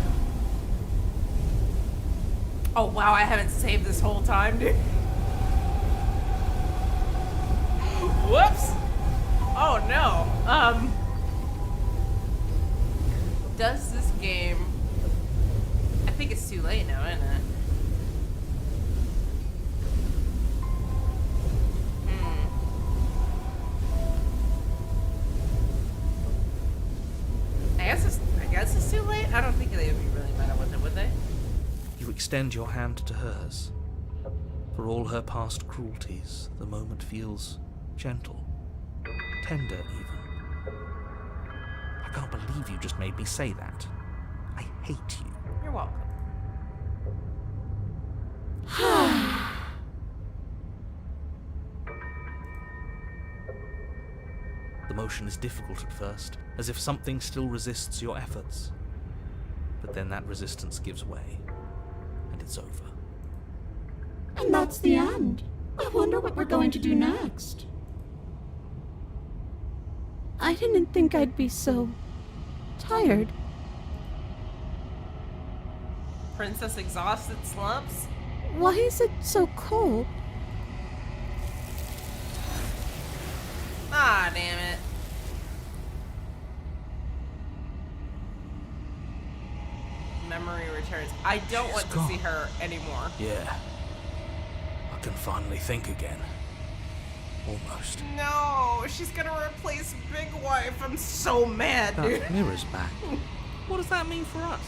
Oh wow, I haven't saved this whole time, dude. Whoops! Oh no. Does this game... I think it's too late now, isn't it? I guess it's too late. I don't think they would be really mad with it, would they? You extend your hand to hers. For all her past cruelties, the moment feels gentle, tender even. can't believe you just made me say that. I hate you. You're welcome. The motion is difficult at first, as if something still resists your efforts. But then that resistance gives way, and it's over. And that's the end. I wonder what we're going to do next. I didn't think I'd be so tired. Princess exhausted slumps? Why is it so cold? Ah, damn it. Memory returns. I don't want to see her anymore. Yeah. I can finally think again. Almost. No, she's gonna replace Big Wife. I'm so mad, dude. That mirror's back. What does that mean for us?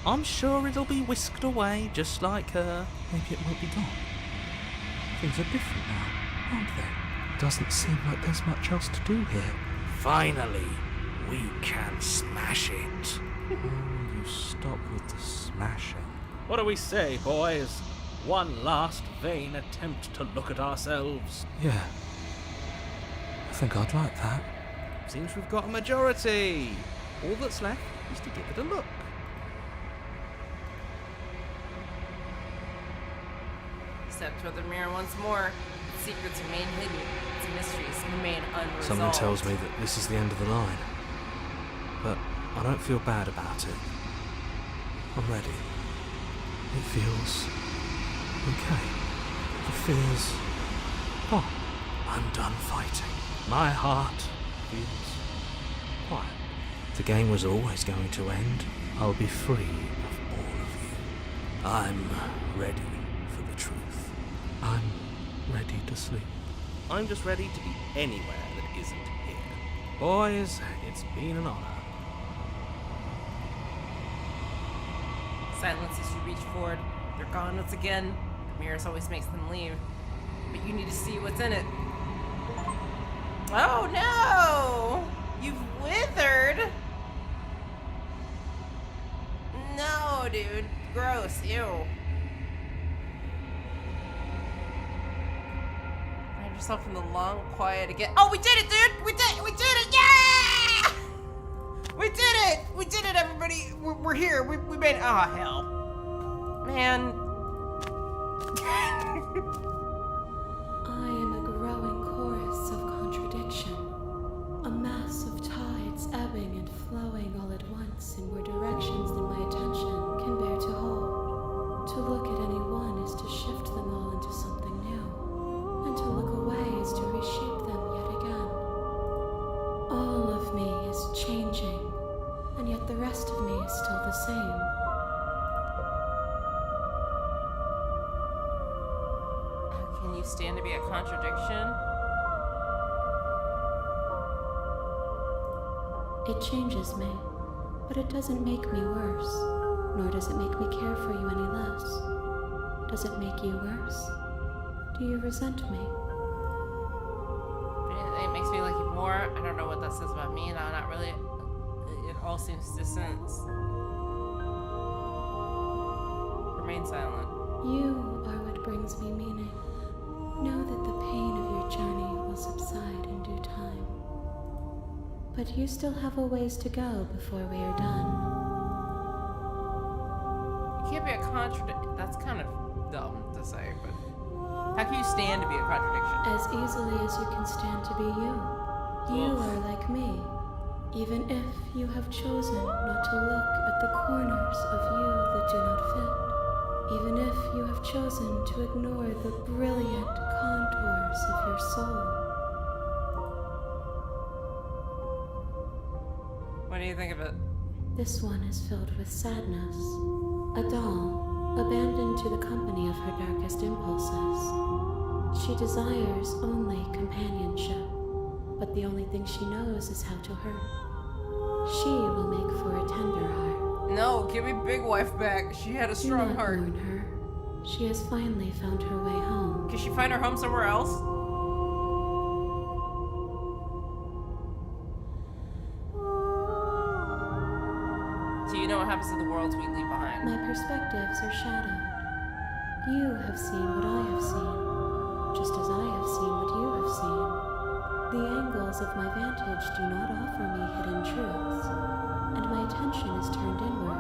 I'm sure it'll be whisked away, just like her. Maybe it won't be gone. Things are different now, aren't they? Doesn't seem like there's much else to do here. Finally, we can smash it. Oh, you stop with the smashing. What do we say, boys? One last vain attempt to look at ourselves. Yeah. I think I'd like that. Seems we've got a majority. All that's left is to give it a look. Step toward the mirror once more. Its secrets remain hidden. Its mysteries remain unresolved. Something tells me that this is the end of the line. But I don't feel bad about it. I'm ready. It feels okay. It feels... Oh, I'm done fighting. My heart feels quiet. The game was always going to end. I'll be free of all of you. I'm ready for the truth. I'm ready to sleep. I'm just ready to be anywhere that isn't here. Boys, it's been an honor. Silence as you reach forward. They're gone once again. The mirrors always makes them leave. But you need to see what's in it. Oh no! You've withered! No, dude. Gross. Ew. Find yourself in the long quiet again. Oh, we did it, dude! We did it! Yeah! We did it! We did it, everybody! We're here. We made it. Oh, hell. Man. I am a growing chorus of contradiction, a mass of tides ebbing and flowing all at once in more directions than my attention can bear to hold. To look at any one is to shift them all into something new, and to look away is to reshape them yet again. All of me is changing, and yet the rest of me is still the same. Can you stand to be a contradiction? It changes me, but it doesn't make me worse, nor does it make me care for you any less. Does it make you worse? Do you resent me? It makes me like you more. I don't know what that says about me. No, not really. It all seems distant. Remain silent. You are what brings me meaning. Know that the pain of your journey will subside in due time. But you still have a ways to go before we are done. You can't be a contradiction. That's kind of dumb to say, but how can you stand to be a contradiction? As easily as you can stand to be you. You are like me, even if you have chosen not to look at the corners of you that do not fit. Even if you have chosen to ignore the brilliant contours of your soul. What do you think of it? This one is filled with sadness. A doll, abandoned to the company of her darkest impulses. She desires only companionship, but the only thing she knows is how to hurt. She will make for a tender heart. No, give me Big Wife back. She had a strong heart. Do not mourn her. She has finally found her way home. Can she find her home somewhere else? what happens to the worlds we leave behind. My perspectives are shadowed. You have seen what I have seen, just as I have seen what you have seen. The angles of my vantage do not offer me hidden truths, and my attention is turned inward,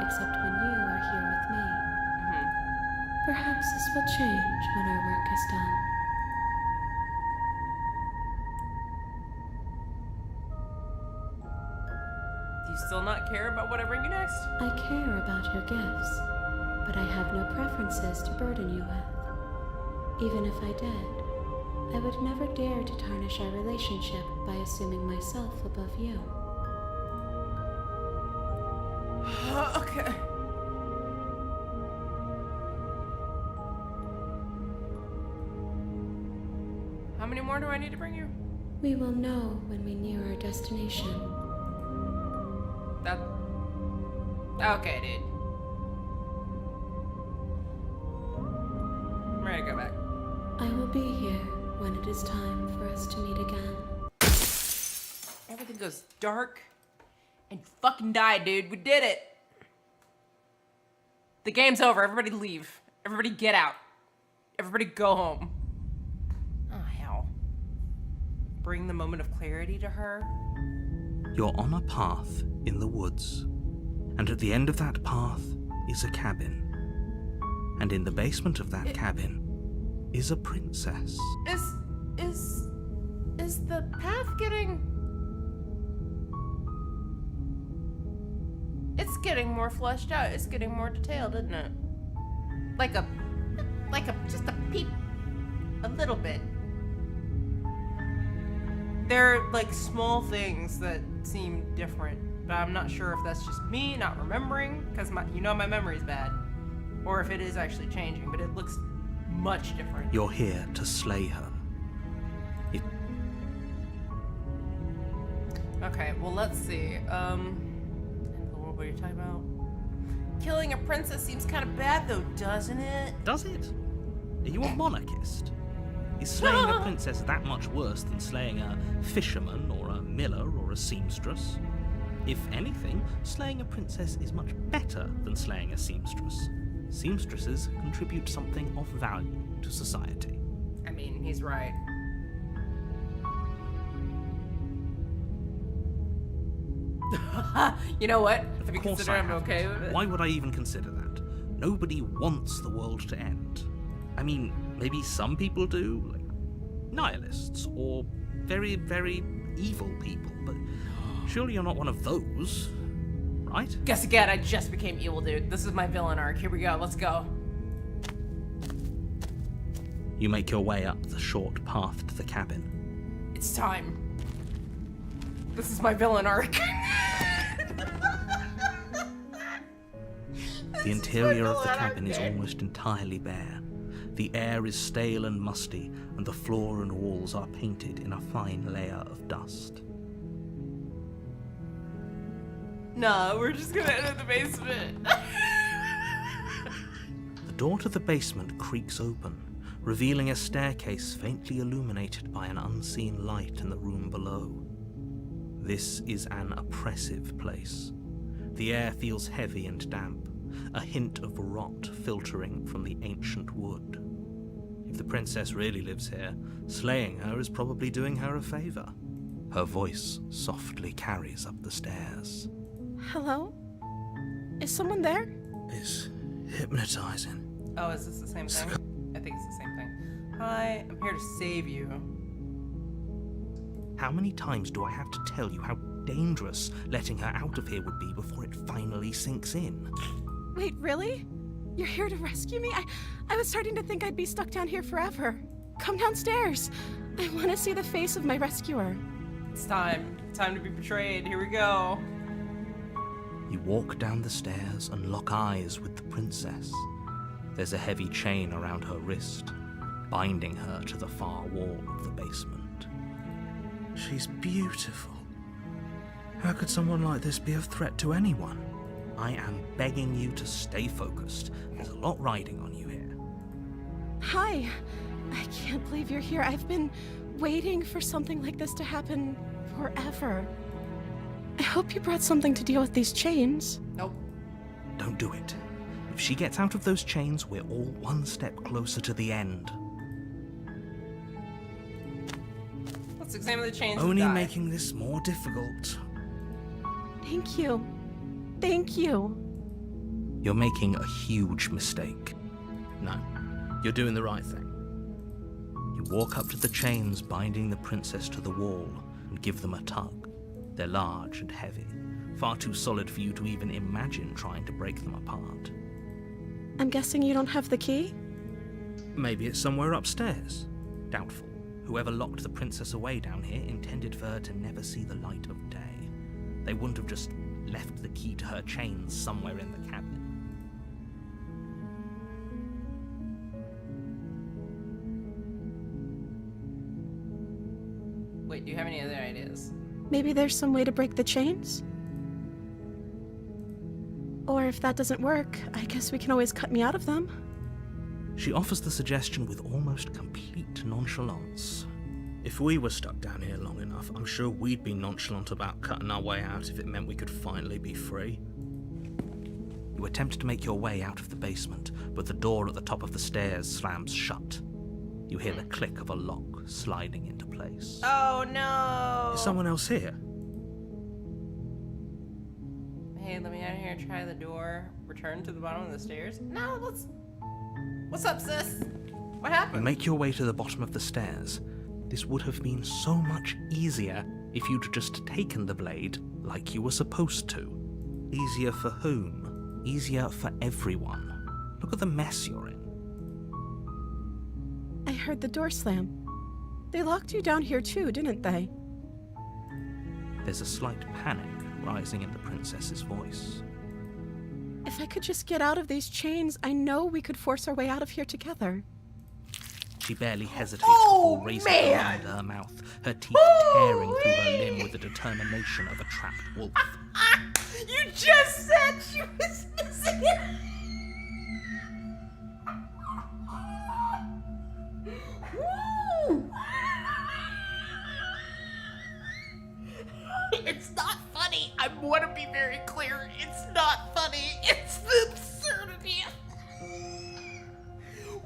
except when you are here with me. Perhaps this will change when our work is done. Do you still not care about what I bring you next? I care about your gifts, but I have no preferences to burden you with. Even if I did, I would never dare to tarnish our relationship by assuming myself above you. Okay. How many more do I need to bring you? We will know when we near our destination. That... Okay, dude. I'm ready to go back. I will be here when it is time for us to meet again. Everything goes dark and fucking die, dude. We did it. The game's over. Everybody leave. Everybody get out. Everybody go home. Oh, hell. Bring the moment of clarity to her. You're on a path in the woods, and at the end of that path is a cabin. And in the basement of that cabin is a princess. Is the path getting... It's getting more fleshed out. It's getting more detailed, isn't it? Just a peep. A little bit. There are, like, small things that seem different, but I'm not sure if that's just me not remembering, because my memory's bad, or if it is actually changing, but it looks much different. You're here to slay her. Okay, well, let's see. What are you talking about? Killing a princess seems kind of bad, though, doesn't it? Does it? Are you a monarchist? Is slaying a princess that much worse than slaying a fisherman or a miller or a seamstress? If anything, slaying a princess is much better than slaying a seamstress. Seamstresses contribute something of value to society. I mean, he's right. You know what? Have you considered I'm okay with it? Why would I even consider that? Nobody wants the world to end. I mean, maybe some people do, like nihilists or very, very evil people, but surely you're not one of those, right? Guess again, I just became evil, dude. This is my villain arc. Here we go. Let's go. You make your way up the short path to the cabin. It's time. This is my villain arc. The interior of the cabin is almost entirely bare. The air is stale and musty, and the floor and walls are painted in a fine layer of dust. Nah, we're just gonna enter the basement. The door to the basement creaks open, revealing a staircase faintly illuminated by an unseen light in the room below. This is an oppressive place. The air feels heavy and damp, a hint of rot filtering from the ancient wood. If the princess really lives here, slaying her is probably doing her a favor. Her voice softly carries up the stairs. Hello? Is someone there? It's hypnotizing. Oh, is this the same thing? I think it's the same thing. Hi, I'm here to save you. How many times do I have to tell you how dangerous letting her out of here would be before it finally sinks in? Wait, really? You're here to rescue me? I was starting to think I'd be stuck down here forever. Come downstairs. I want to see the face of my rescuer. It's time. Time to be betrayed. Here we go. You walk down the stairs and lock eyes with the princess. There's a heavy chain around her wrist, binding her to the far wall of the basement. She's beautiful. How could someone like this be a threat to anyone? I am begging you to stay focused. There's a lot riding on you here. Hi. I can't believe you're here. I've been waiting for something like this to happen forever. I hope you brought something to deal with these chains. Nope. Don't do it. If she gets out of those chains, we're all one step closer to the end. Let's examine the chains. Only and die. making this more difficult. Thank you. Thank you. You're making a huge mistake. No, you're doing the right thing. You walk up to the chains binding the princess to the wall and give them a tug. They're large and heavy, far too solid for you to even imagine trying to break them apart. I'm guessing you don't have the key? Maybe it's somewhere upstairs. Doubtful. Whoever locked the princess away down here intended for her to never see the light of day. They wouldn't have just left the key to her chains somewhere in the cabin. Wait, do you have any other ideas? Maybe there's some way to break the chains? Or if that doesn't work, I guess we can always cut me out of them. She offers the suggestion with almost complete nonchalance. If we were stuck down here long enough, I'm sure we'd be nonchalant about cutting our way out if it meant we could finally be free. You attempt to make your way out of the basement, but the door at the top of the stairs slams shut. You hear the click of a lock sliding into place. Oh no! Is someone else here? Hey, let me out of here. Try the door. Return to the bottom of the stairs. No, let's. What's up, sis? What You happened? make your way to the bottom of the stairs. This would have been so much easier if you'd just taken the blade like you were supposed to. Easier for whom? Easier for everyone. Look at the mess you're in. I heard the door slam. They locked you down here too, didn't they? There's a slight panic rising in the princess's voice. If I could just get out of these chains, I know we could force our way out of here together. She barely hesitates before raising her arm to her mouth, her teeth tearing through her limb with the determination of a trapped wolf. You just said she was missing it! Woo! It's not funny. I want to be very clear. It's not funny. It's the absurdity.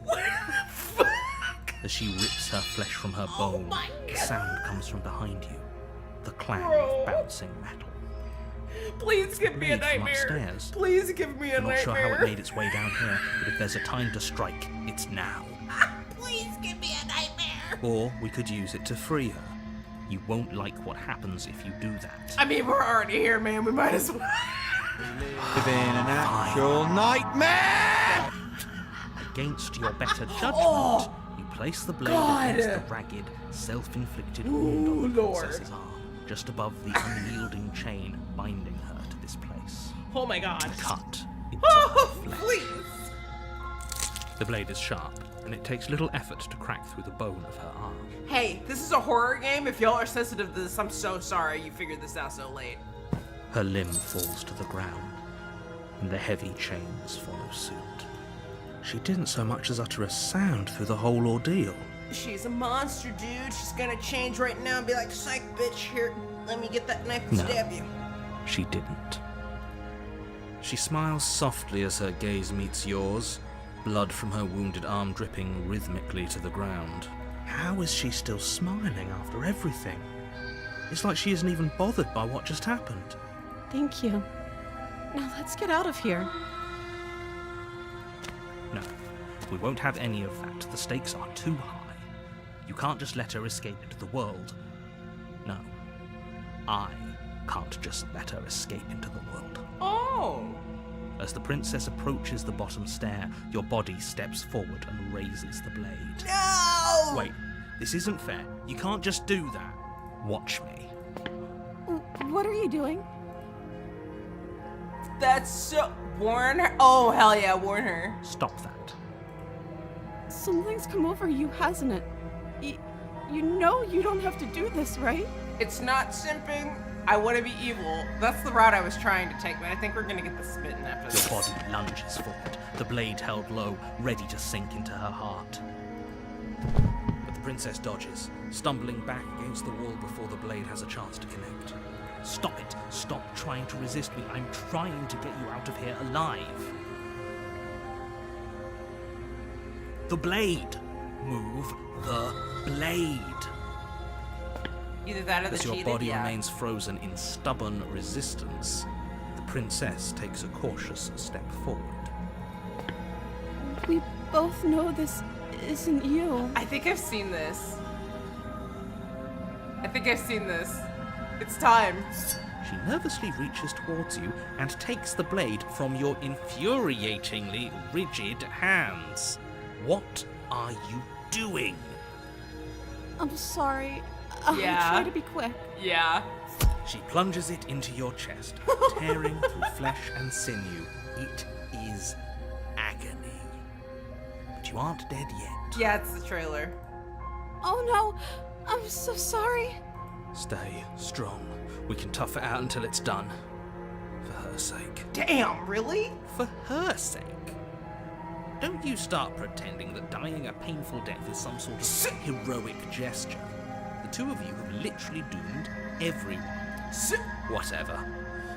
Where the fuck? As she rips her flesh from her Oh bone, my the God. sound comes from behind you. The clang Bro. of bouncing metal. Please give me a Blade from nightmare. upstairs. Please give me a I'm not sure nightmare. how it made its way down here, but if there's a time to strike, it's now. Please give me a nightmare. Or we could use it to free her. You won't like what happens if you do that. I mean, we're already here, man. We might as well. Living an actual nightmare! Against your better judgment, Oh, you place the blade God. against the ragged, self-inflicted wound on the Lord. princess's arm, just above the unyielding chain binding her to this place. Oh my God. Cut into Oh, her flesh. please. The blade is sharp, and it takes little effort to crack through the bone of her arm. Hey, this is a horror game. If y'all are sensitive to this, I'm so sorry you figured this out so late. Her limb falls to the ground, and the heavy chains follow suit. She didn't so much as utter a sound through the whole ordeal. She's a monster, dude. She's gonna change right now and be like, psych, bitch, here, let me get that knife and No. stab you. She didn't. She smiles softly as her gaze meets yours, blood from her wounded arm dripping rhythmically to the ground. How is she still smiling after everything? It's like she isn't even bothered by what just happened. Thank you. Now let's get out of here. No, we won't have any of that. The stakes are too high. You can't just let her escape into the world. No, I can't just let her escape into the world. Oh. As the princess approaches the bottom stair, your body steps forward and raises the blade. No! Wait, this isn't fair. You can't just do that. Watch me. What are you doing? That's so... Warn her? Oh, hell yeah, warn her. Stop that. Something's come over you, hasn't it? You know you don't have to do this, right? It's not simping. I want to be evil. That's the route I was trying to take, but I think we're gonna get the spitting after this. Your body lunges forward, the blade held low, ready to sink into her heart. But the princess dodges, stumbling back against the wall before the blade has a chance to connect. Stop it. Stop trying to resist me. I'm trying to get you out of here alive. The blade. Move the blade. Either that or the As your cheated, body yeah. remains frozen in stubborn resistance, the princess takes a cautious step forward. We both know this isn't you. I think I've seen this. It's time. She nervously reaches towards you and takes the blade from your infuriatingly rigid hands. What are you doing? I'm sorry. Yeah. I'll try to be quick. Yeah. She plunges it into your chest, tearing through flesh and sinew. It is agony. But you aren't dead yet. Yeah, it's the trailer. Oh no, I'm so sorry. Stay strong. We can tough it out until it's done. For her sake. Damn, really? For her sake? Don't you start pretending that dying a painful death is some sort of heroic gesture. The two of you have literally doomed everyone. Whatever.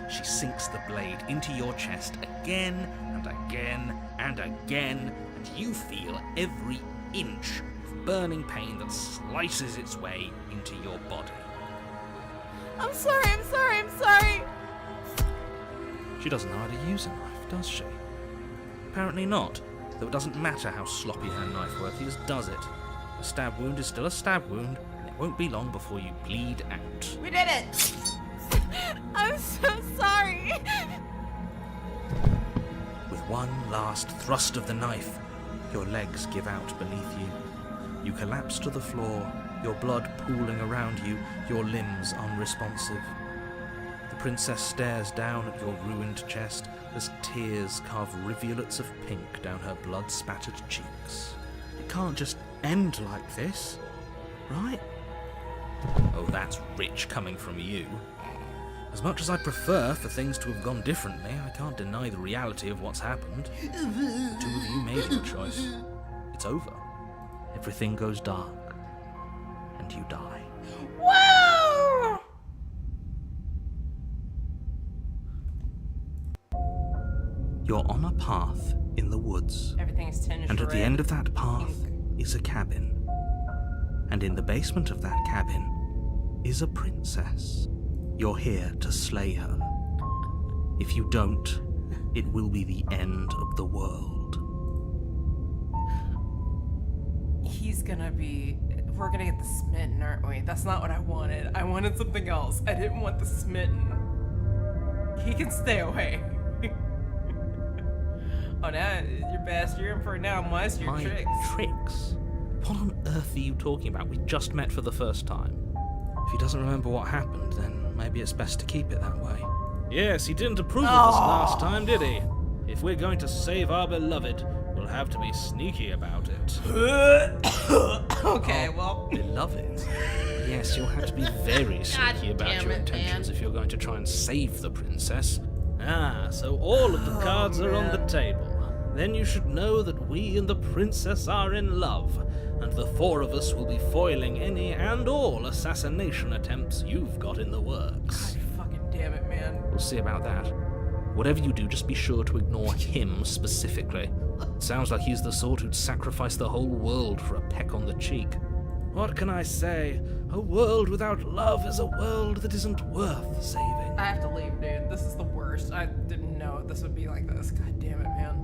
She sinks the blade into your chest again and again and again, and you feel every inch of burning pain that slices its way into your body. I'm sorry. She doesn't know how to use a knife, does she? Apparently not, though it doesn't matter how sloppy her knife work is, does it? A stab wound is still a stab wound, and it won't be long before you bleed out. We did it! I'm so sorry. With one last thrust of the knife, your legs give out beneath you. You collapse to the floor, your blood pooling around you, your limbs unresponsive. The princess stares down at your ruined chest as tears carve rivulets of pink down her blood-spattered cheeks. It can't just end like this, right? Oh, that's rich coming from you. As much as I'd prefer for things to have gone differently, I can't deny the reality of what's happened. The two of you made your choice. It's over. Everything goes dark. And you die. Woo! You're on a path in the woods. Everything's tinged And at the red. end of that path is a cabin. And in the basement of that cabin is a princess. You're here to slay her. If you don't, it will be the end of the world. We're gonna get the smitten, aren't we? That's not what I wanted. I wanted something else. I didn't want the smitten. He can stay away. Oh, now your best. You're in for it now. What's your My tricks? tricks? What on earth are you talking about? We just met for the first time. If he doesn't remember what happened, then maybe it's best to keep it that way. Yes, he didn't approve of us last time, did he? If we're going to save our beloved, we'll have to be sneaky about it. Okay, well. Beloved? Yes, you'll have to be very sneaky about damn your it, intentions man. if you're going to try and save the princess. Ah, so all of the cards are on the table. Then you should know that we and the princess are in love, and the four of us will be foiling any and all assassination attempts you've got in the works. God fucking damn it, man. We'll see about that. Whatever you do, just be sure to ignore him specifically. Sounds like he's the sort who'd sacrifice the whole world for a peck on the cheek. What can I say? A world without love is a world that isn't worth saving. I have to leave, dude. This is the worst. I didn't know this would be like this. God damn it, man.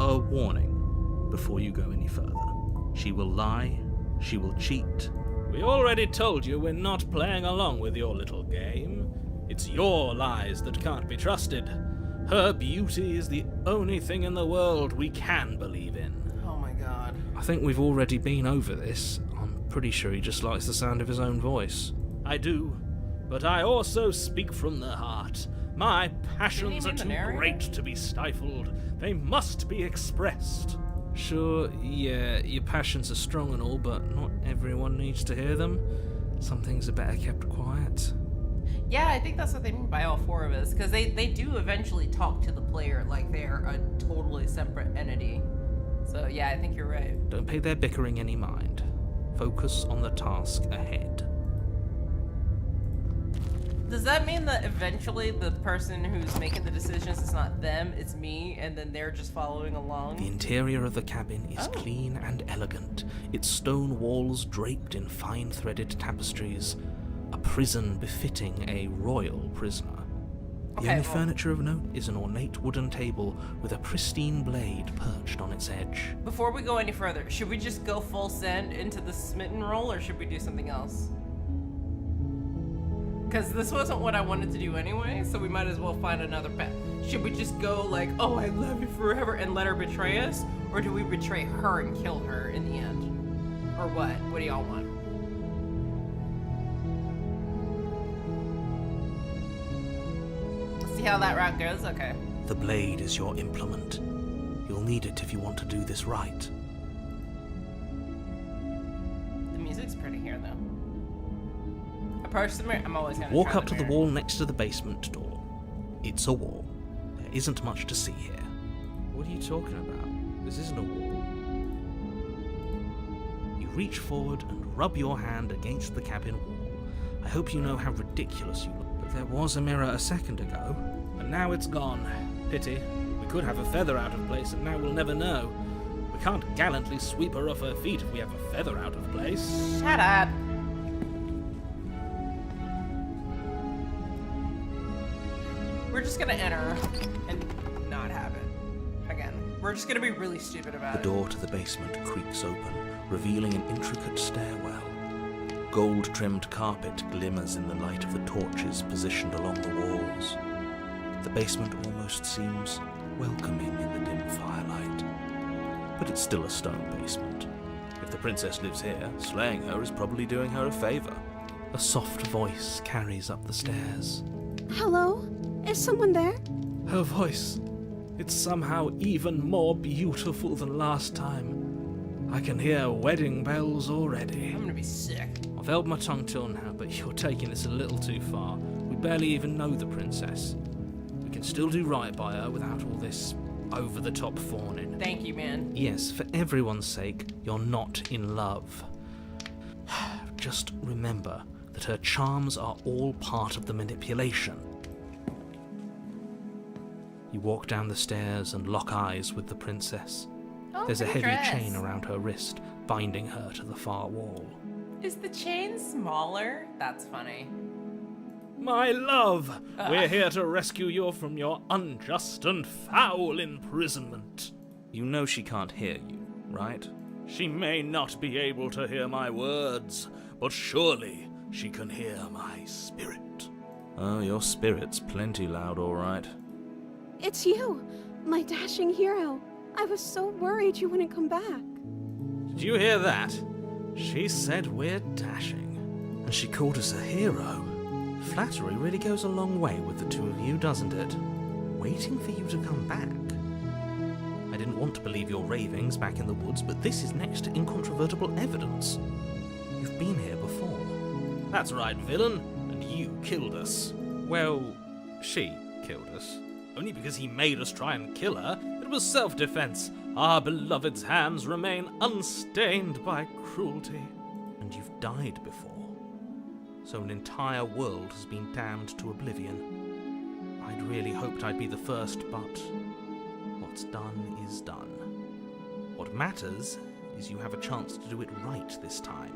A warning before you go any further. She will lie, she will cheat. We already told you we're not playing along with your little game. It's your lies that can't be trusted. Her beauty is the only thing in the world we can believe in. Oh my god. I think we've already been over this. I'm pretty sure he just likes the sound of his own voice. I do, but I also speak from the heart. My passions are too great to be stifled. They must be expressed. Sure, yeah, your passions are strong and all, but not everyone needs to hear them. Some things are better kept quiet. Yeah, I think that's what they mean by all four of us, because they do eventually talk to the player like they're a totally separate entity. So yeah, I think you're right. Don't pay their bickering any mind. Focus on the task ahead. Does that mean that eventually the person who's making the decisions is not them, it's me, and then they're just following along? The interior of the cabin is clean and elegant, its stone walls draped in fine threaded tapestries, a prison befitting a royal prisoner. The only furniture of note is an ornate wooden table with a pristine blade perched on its edge. Before we go any further, should we just go full send into the smitten roll, or should we do something else? Because this wasn't what I wanted to do anyway, so we might as well find another path. Should we just go like, oh, I love you forever, and let her betray us? Or do we betray her and kill her in the end? Or what? What do y'all want? See how that route goes? Okay. The blade is your implement. You'll need it if you want to do this right. The music's pretty here, though. Approach the mirror. I'm always gonna Walk try up to the mirror. wall next to the basement door. It's a wall. There isn't much to see here. What are you talking about? This isn't a wall. You reach forward and rub your hand against the cabin wall. I hope you know how ridiculous you look. But there was a mirror a second ago, and now it's gone. Pity. We could have a feather out of place, and now we'll never know. We can't gallantly sweep her off her feet if we have a feather out of place. Shut up. We're just gonna enter and not have it. Again, we're just gonna be really stupid about The it. door to the basement creaks open, revealing an intricate stairwell. Gold-trimmed carpet glimmers in the light of the torches positioned along the walls. The basement almost seems welcoming in the dim firelight. But it's still a stone basement. If the princess lives here, slaying her is probably doing her a favor. A soft voice carries up the stairs. Hello? Is someone there? Her voice. It's somehow even more beautiful than last time. I can hear wedding bells already. I'm gonna be sick. I've held my tongue till now, but you're taking this a little too far. We barely even know the princess. We can still do right by her without all this over-the-top fawning. Thank you, man. Yes, for everyone's sake, you're not in love. Just remember that her charms are all part of the manipulation. You walk down the stairs and lock eyes with the princess. Oh, There's a pretty heavy dress. chain around her wrist, binding her to the far wall. Is the chain smaller? That's funny. My love, we're here to rescue you from your unjust and foul imprisonment. You know she can't hear you, right? She may not be able to hear my words, but surely she can hear my spirit. Oh, your spirit's plenty loud, all right. It's you, my dashing hero. I was so worried you wouldn't come back. Did you hear that? She said we're dashing. And she called us a hero. Flattery really goes a long way with the two of you, doesn't it? Waiting for you to come back. I didn't want to believe your ravings back in the woods, but this is next to incontrovertible evidence. You've been here before. That's right, villain, and you killed us. Well, she killed us. Only because he made us try and kill her. It was self-defense. Our beloved's hands remain unstained by cruelty. And you've died before. So an entire world has been damned to oblivion. I'd really hoped I'd be the first, but what's done is done. What matters is you have a chance to do it right this time.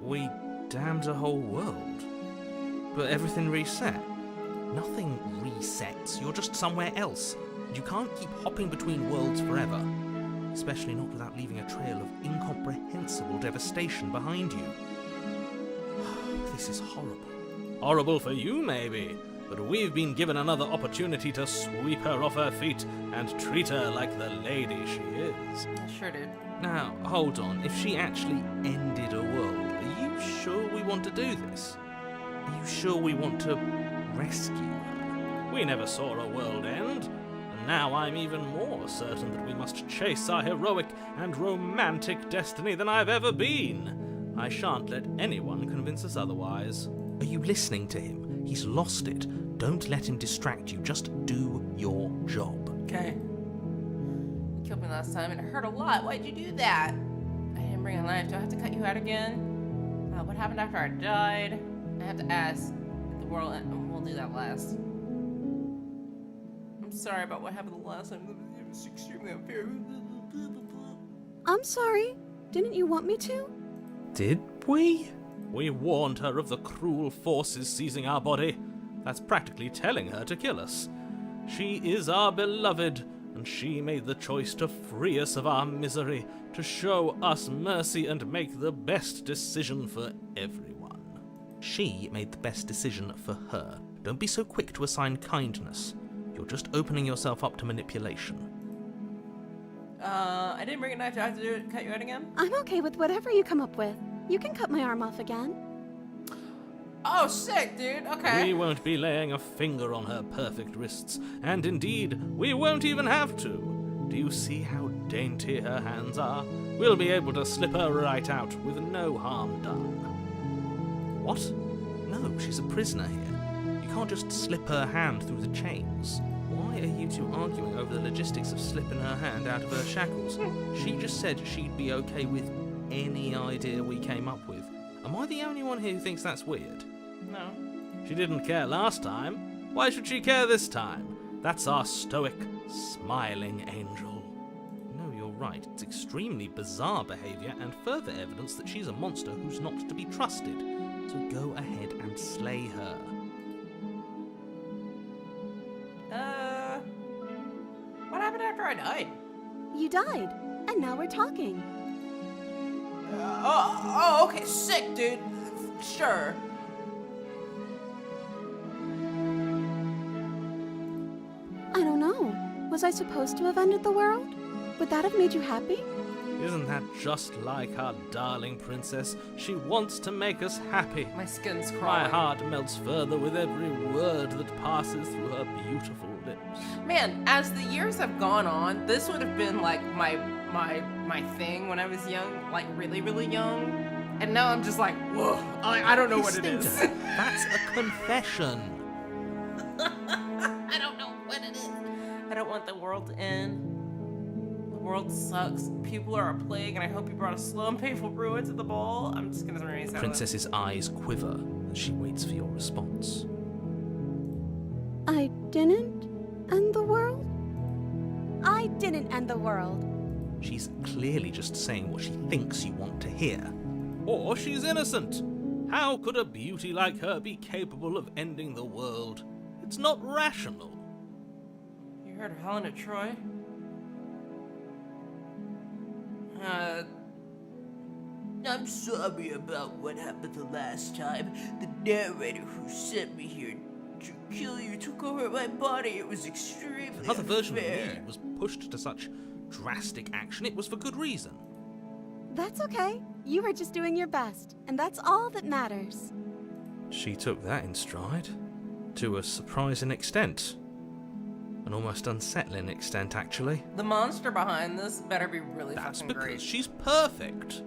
We damned a whole world. But everything reset. Nothing resets. You're just somewhere else. And you can't keep hopping between worlds forever. Especially not without leaving a trail of incomprehensible devastation behind you. This is horrible. Horrible for you, maybe, but we've been given another opportunity to sweep her off her feet and treat her like the lady she is. I sure did. Now, hold on. If she actually ended a world, are you sure we want to do this? Are you sure we want to rescue her? We never saw a world end, and now I'm even more certain that we must chase our heroic and romantic destiny than I've ever been. I shan't let anyone convince us otherwise. Are you listening to him? He's lost it. Don't let him distract you. Just do your job. Okay. You killed me last time and it hurt a lot. Why'd you do that? I didn't bring a knife. Do I have to cut you out again? What happened after I died? I have to ask. Did the world end. We'll do that last. I'm sorry about what happened the last time. It was extremely unfair. I'm sorry. Didn't you want me to? Did we? We warned her of the cruel forces seizing our body. That's practically telling her to kill us. She is our beloved, and she made the choice to free us of our misery, to show us mercy and make the best decision for everyone. She made the best decision for her. Don't be so quick to assign kindness. You're just opening yourself up to manipulation. I didn't bring a knife. Do I have to cut you out again? I'm okay with whatever you come up with. You can cut my arm off again. Oh, sick, dude. Okay. We won't be laying a finger on her perfect wrists, and indeed, we won't even have to. Do you see how dainty her hands are? We'll be able to slip her right out with no harm done. What? No, she's a prisoner here. You can't just slip her hand through the chains. Why are you two arguing over the logistics of slipping her hand out of her shackles? She just said she'd be okay with any idea we came up with. Am I the only one here who thinks that's weird? No. She didn't care last time. Why should she care this time? That's our stoic, smiling angel. No, you're right. It's extremely bizarre behavior and further evidence that she's a monster who's not to be trusted. So go ahead and slay her. What happened after I died? You died, and now we're talking. Okay, sick, dude. Sure. I don't know. Was I supposed to have ended the world? Would that have made you happy? Isn't that just like our darling princess? She wants to make us happy. My skin's My crawling. heart melts further with every word that passes through her beautiful lips. Man, as the years have gone on, this would have been like my thing when I was young, like really, really young. And now I'm just like, whoa, I don't know what it is. That's a confession. I don't know what it is. I don't want the world to end. The world sucks. People are a plague, and I hope you brought a slow and painful ruin to the ball. I'm just gonna remain silent. Princess's eyes quiver as she waits for your response. I didn't end the world? I didn't end the world. She's clearly just saying what she thinks you want to hear. Or she's innocent. How could a beauty like her be capable of ending the world? It's not rational. You heard of Helena Troy? I'm sorry about what happened the last time. The narrator who sent me here to kill you took over my body. It was extremely Another version of unfair. me was pushed to such drastic action. It was for good reason. That's okay. You were just doing your best, and that's all that matters. She took that in stride. To a surprising extent. An almost unsettling extent, actually. The monster behind this better be really That's fucking because great. she's perfect.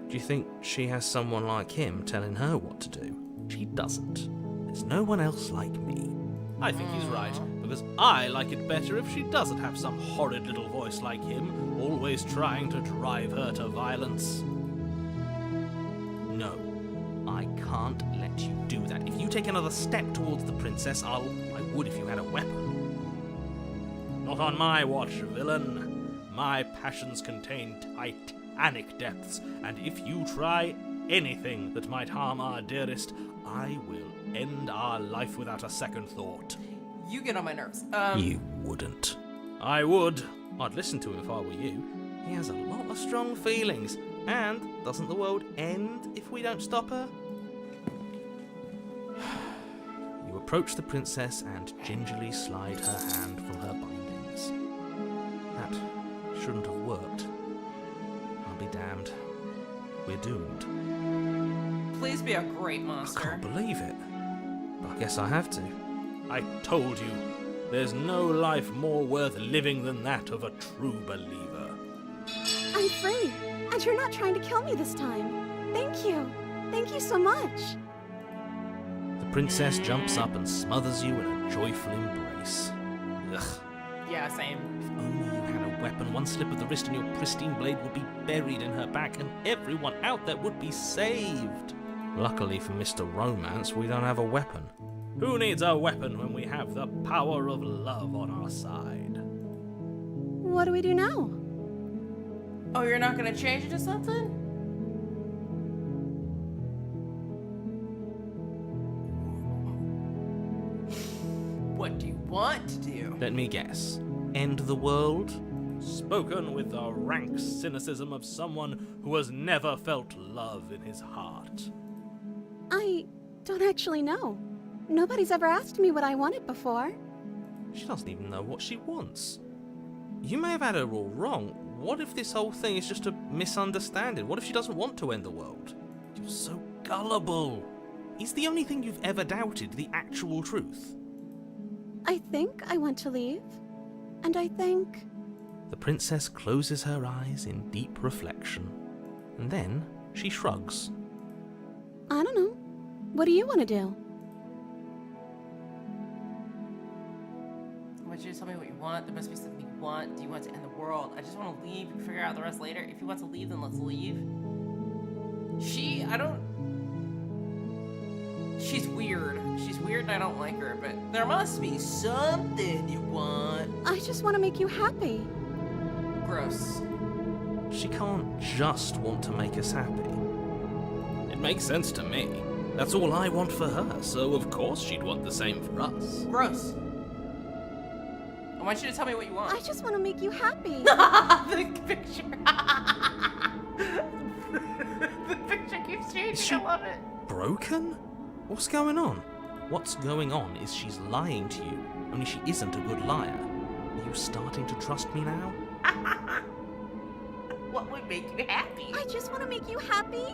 Do you think she has someone like him telling her what to do? She doesn't. There's no one else like me. I think he's right, because I like it better if she doesn't have some horrid little voice like him, always trying to drive her to violence. No, I can't let you do that. If you take another step towards the princess, I would if you had a weapon. Not on my watch, villain. My passions contain titanic depths, and if you try anything that might harm our dearest, I will end our life without a second thought. You get on my nerves. You wouldn't. I would. I'd listen to him if I were you. He has a lot of strong feelings. And doesn't the world end if we don't stop her? You approach the princess and gingerly slide her hand from her bindings. That shouldn't have worked. I'll be damned. We're doomed. Please be a great I monster. can't believe it. But I guess I have to. I told you, there's no life more worth living than that of a true believer. I'm free, and you're not trying to kill me this time. Thank you. Thank you so much. The princess jumps up and smothers you in a joyful embrace. Ugh. Yeah, same. If only you had a weapon, one slip of the wrist and your pristine blade would be buried in her back and everyone out there would be saved. Luckily for Mr. Romance, we don't have a weapon. Who needs a weapon when we have the power of love on our side? What do we do now? Oh, you're not gonna change it to something? What do you want to do? Let me guess. End the world? Spoken with the rank cynicism of someone who has never felt love in his heart. I don't actually know. Nobody's ever asked me what I wanted before. She doesn't even know what she wants. You may have had her all wrong. What if this whole thing is just a misunderstanding? What if she doesn't want to end the world? You're so gullible. Is the only thing you've ever doubted the actual truth? I think I want to leave. And I think... The princess closes her eyes in deep reflection. And then she shrugs. I don't know. What do you want to do? I want you to tell me what you want. There must be something you want. Do you want to end the world? I just want to leave. You can figure out the rest later. If you want to leave, then let's leave. She's weird. She's weird and I don't like her, but there must be something you want. I just want to make you happy. Gross. She can't just want to make us happy. It makes sense to me. That's all I want for her, so of course she'd want the same for us. Gross. I want you to tell me what you want. I just want to make you happy. The picture. The picture keeps changing. I love it. Broken? What's going on? What's going on is she's lying to you, only she isn't a good liar. Are you starting to trust me now? What would make you happy? I just want to make you happy.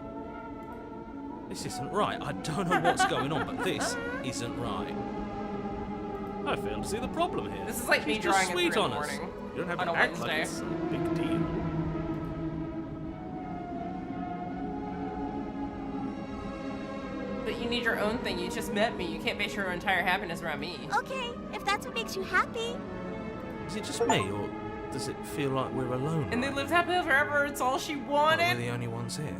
This isn't right. I don't know what's going on, but this isn't right. I fail to see the problem here. This is like me She's just drawing at 3 sweet in on the us. morning. You don't have On to a act like Wednesday. it's a big deal. But you need your own thing. You just met me. You can't base your entire happiness around me. Okay, if that's what makes you happy. Is it just me, or does it feel like we're alone? And they right lived happily forever. It's all she now? We're wanted. the only ones here.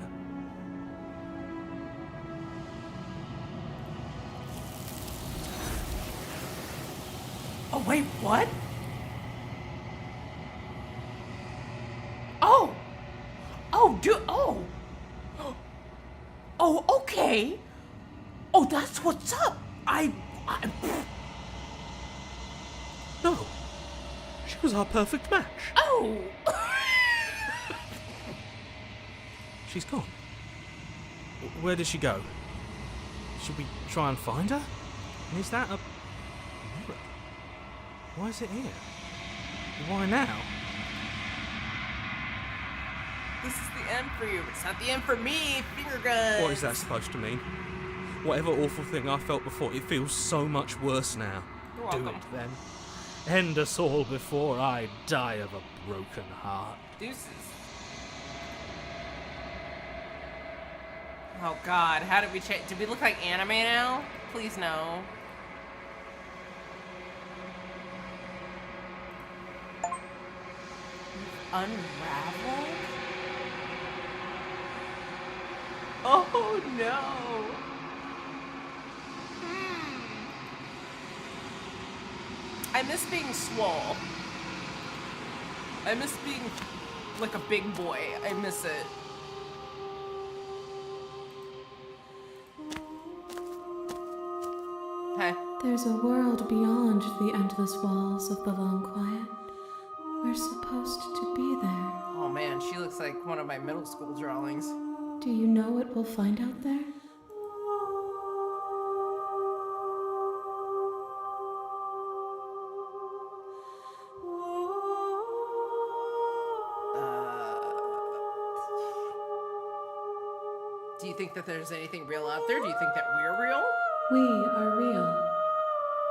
Oh, wait, what? Oh! Oh, dude, oh! Oh, okay! Oh, that's what's up! No! She was our perfect match. Oh! She's gone. Where did she go? Should we try and find her? And is that a mirror? Why is it here? Why now? This is the end for you, but it's not the end for me. Finger guns. What is that supposed to mean? Whatever awful thing I felt before, it feels so much worse now. You're Do welcome. it then. End us all before I die of a broken heart. Deuces. Oh God, how did we change? Did we look like anime now? Please no. Unraveled? Oh no. I miss being swole. I miss being like a big boy. I miss it. Hey. There's a world beyond the endless walls of the long quiet. We're supposed to be there. Oh man, she looks like one of my middle school drawings. Do you know what we'll find out there? Do you think that there's anything real out there? Do you think that we're real? We are real.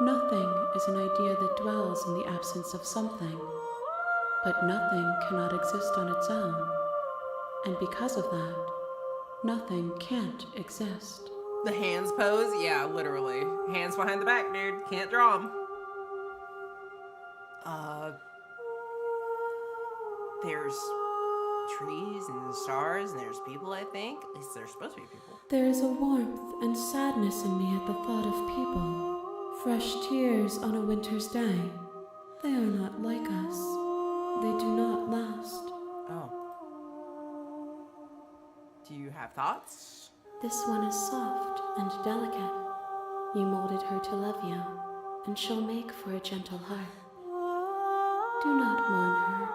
Nothing is an idea that dwells in the absence of something. But nothing cannot exist on its own. And because of that, nothing can't exist. The hands pose? Yeah, literally. Hands behind the back, dude. Can't draw them. There's trees and stars and there's people, I think. At least there's supposed to be people. There is a warmth and sadness in me at the thought of people. Fresh tears on a winter's day. They are not like us. They do not last. Oh. Do you have thoughts? This one is soft and delicate. You molded her to love you, and she'll make for a gentle heart. Do not mourn her.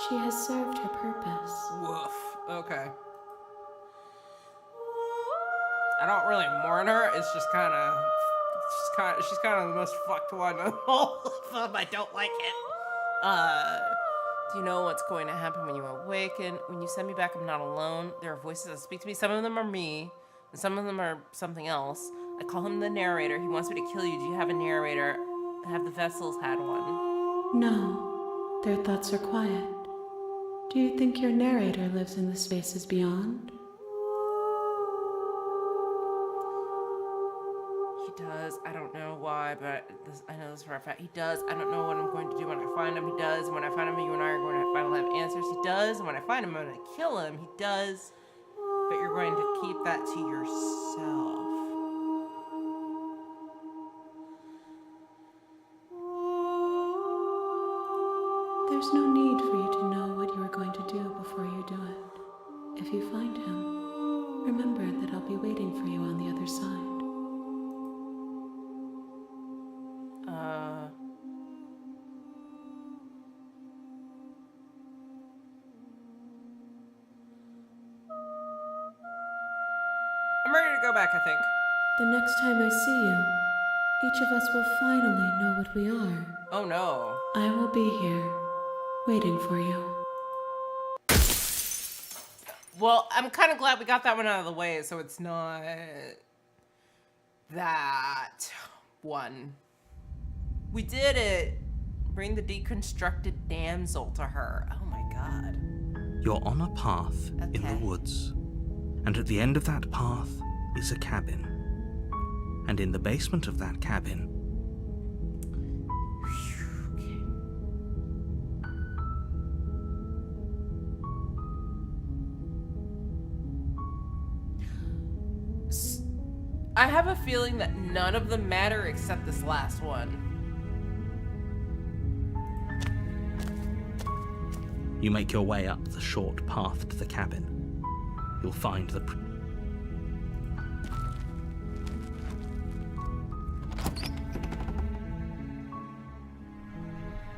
She has served her purpose. Woof. Okay. I don't really mourn her. It's just she's kind of the most fucked one of all of them. I don't like it. Do you know what's going to happen when you awaken? When you send me back, I'm not alone. There are voices that speak to me. Some of them are me, and some of them are something else. I call him the narrator. He wants me to kill you. Do you have a narrator? Have the vessels had one? No, their thoughts are quiet. Do you think your narrator lives in the spaces beyond? He does. I don't know why, but I know this for a fact. He does. I don't know what I'm going to do when I find him. He does. And when I find him, you and I are going to finally have answers. He does. And when I find him, I'm going to kill him. He does. But you're going to keep that to yourself. There's no need for you to know what you are going to do before you do it. If you find him, remember that I'll be waiting for you on the other side. I'm ready to go back, I think. The next time I see you, each of us will finally know what we are. Oh no. I will be here, waiting for you. Well, I'm kind of glad we got that one out of the way, so it's not that one. We did it. Bring the deconstructed damsel to her. Oh my god. You're on a path in the woods, and at the end of that path is a cabin. And in the basement of that cabin, I have a feeling that none of them matter except this last one. you make your way up the short path to the cabin. You'll find the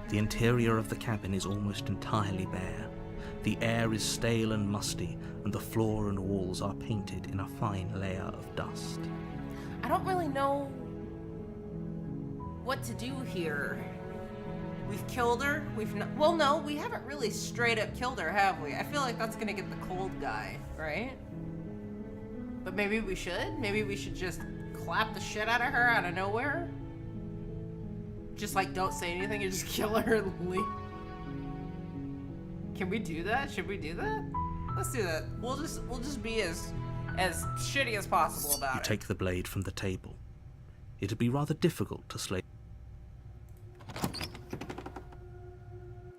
The interior of the cabin is almost entirely bare. The air is stale and musty, and the floor and walls are painted in a fine layer of dust. I don't really know what to do here. We've killed her. We've not. Well, no, we haven't really straight up killed her, have we? I feel like that's gonna get the cold guy, right? But maybe we should. Maybe we should just clap the shit out of her out of nowhere. Just like don't say anything and just kill her and leave. Can we do that? Should we do that? Let's do that. We'll just be as shitty as possible about You it. take the blade from the table. It'd be rather difficult to slay.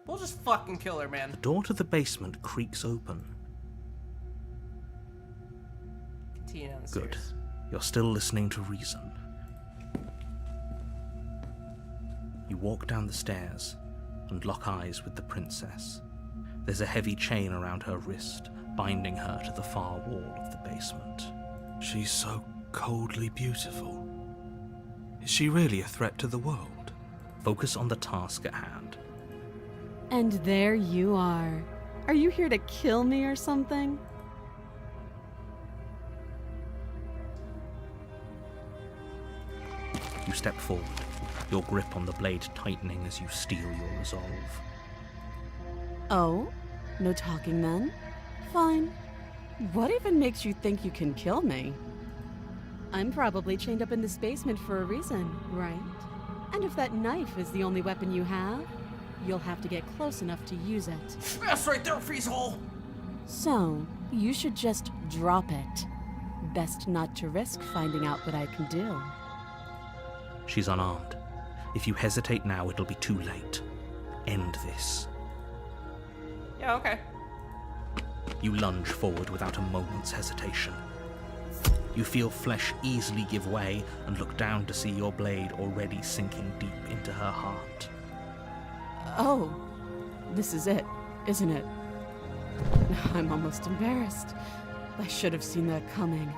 We'll just fucking kill her, man. The door to the basement creaks open. Continue down the Good. stairs. You're still listening to reason. You walk down the stairs and lock eyes with the princess. There's a heavy chain around her wrist, binding her to the far wall of the basement. She's so coldly beautiful. Is she really a threat to the world? Focus on the task at hand. And there you are. Are you here to kill me or something? You step forward, your grip on the blade tightening as you steel your resolve. Oh? No talking then? Fine. What even makes you think you can kill me? I'm probably chained up in this basement for a reason, right? And if that knife is the only weapon you have, you'll have to get close enough to use it. That's right there, Freezehole! So, you should just drop it. Best not to risk finding out what I can do. She's unarmed. If you hesitate now, it'll be too late. End this. Yeah, okay. You lunge forward without a moment's hesitation. You feel flesh easily give way and look down to see your blade already sinking deep into her heart. Oh, this is it, isn't it? I'm almost embarrassed. I should have seen that coming.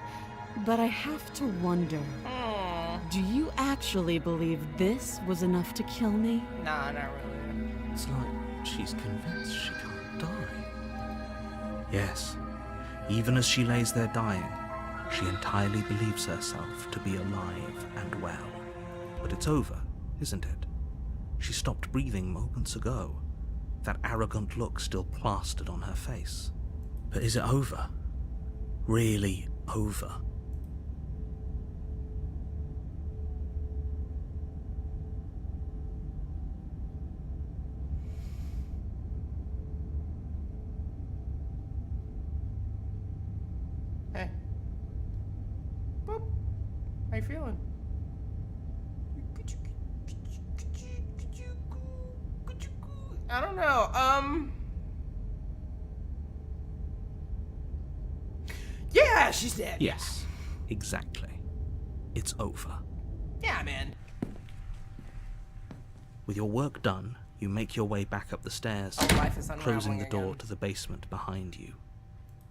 But I have to wonder, do you actually believe this was enough to kill me? Nah, not really. It's like she's convinced she can't die. Yes, even as she lays there dying, she entirely believes herself to be alive and well. But it's over, isn't it? She stopped breathing moments ago, that arrogant look still plastered on her face. But is it over? Really over? Hey. Boop. How you feeling? I don't know. Yeah, she's dead. Yes, exactly. It's over. Yeah, man. With your work done, you make your way back up the stairs, Life is closing the unraveling door again. to the basement behind you.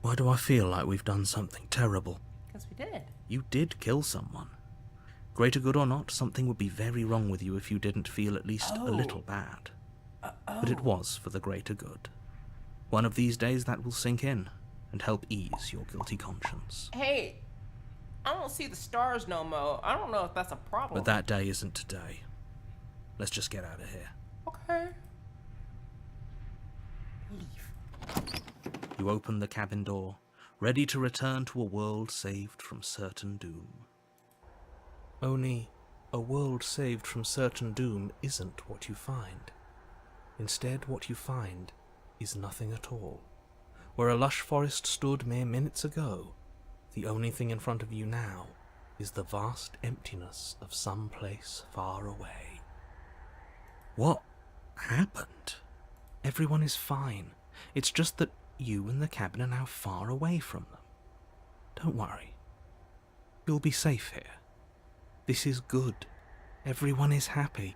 Why do I feel like we've done something terrible? Because we did. You did kill someone. Greater good or not, something would be very wrong with you if you didn't feel at least a little bad. But it was for the greater good. One of these days that will sink in and help ease your guilty conscience. Hey, I don't see the stars no more. I don't know if that's a problem. But that day isn't today. Let's just get out of here. Okay. You open the cabin door, ready to return to a world saved from certain doom. Only, a world saved from certain doom isn't what you find. Instead, what you find is nothing at all. Where a lush forest stood mere minutes ago, the only thing in front of you now is the vast emptiness of some place far away. What happened? Everyone is fine. It's just that you and the cabin are now far away from them. Don't worry. You'll be safe here. This is good. Everyone is happy.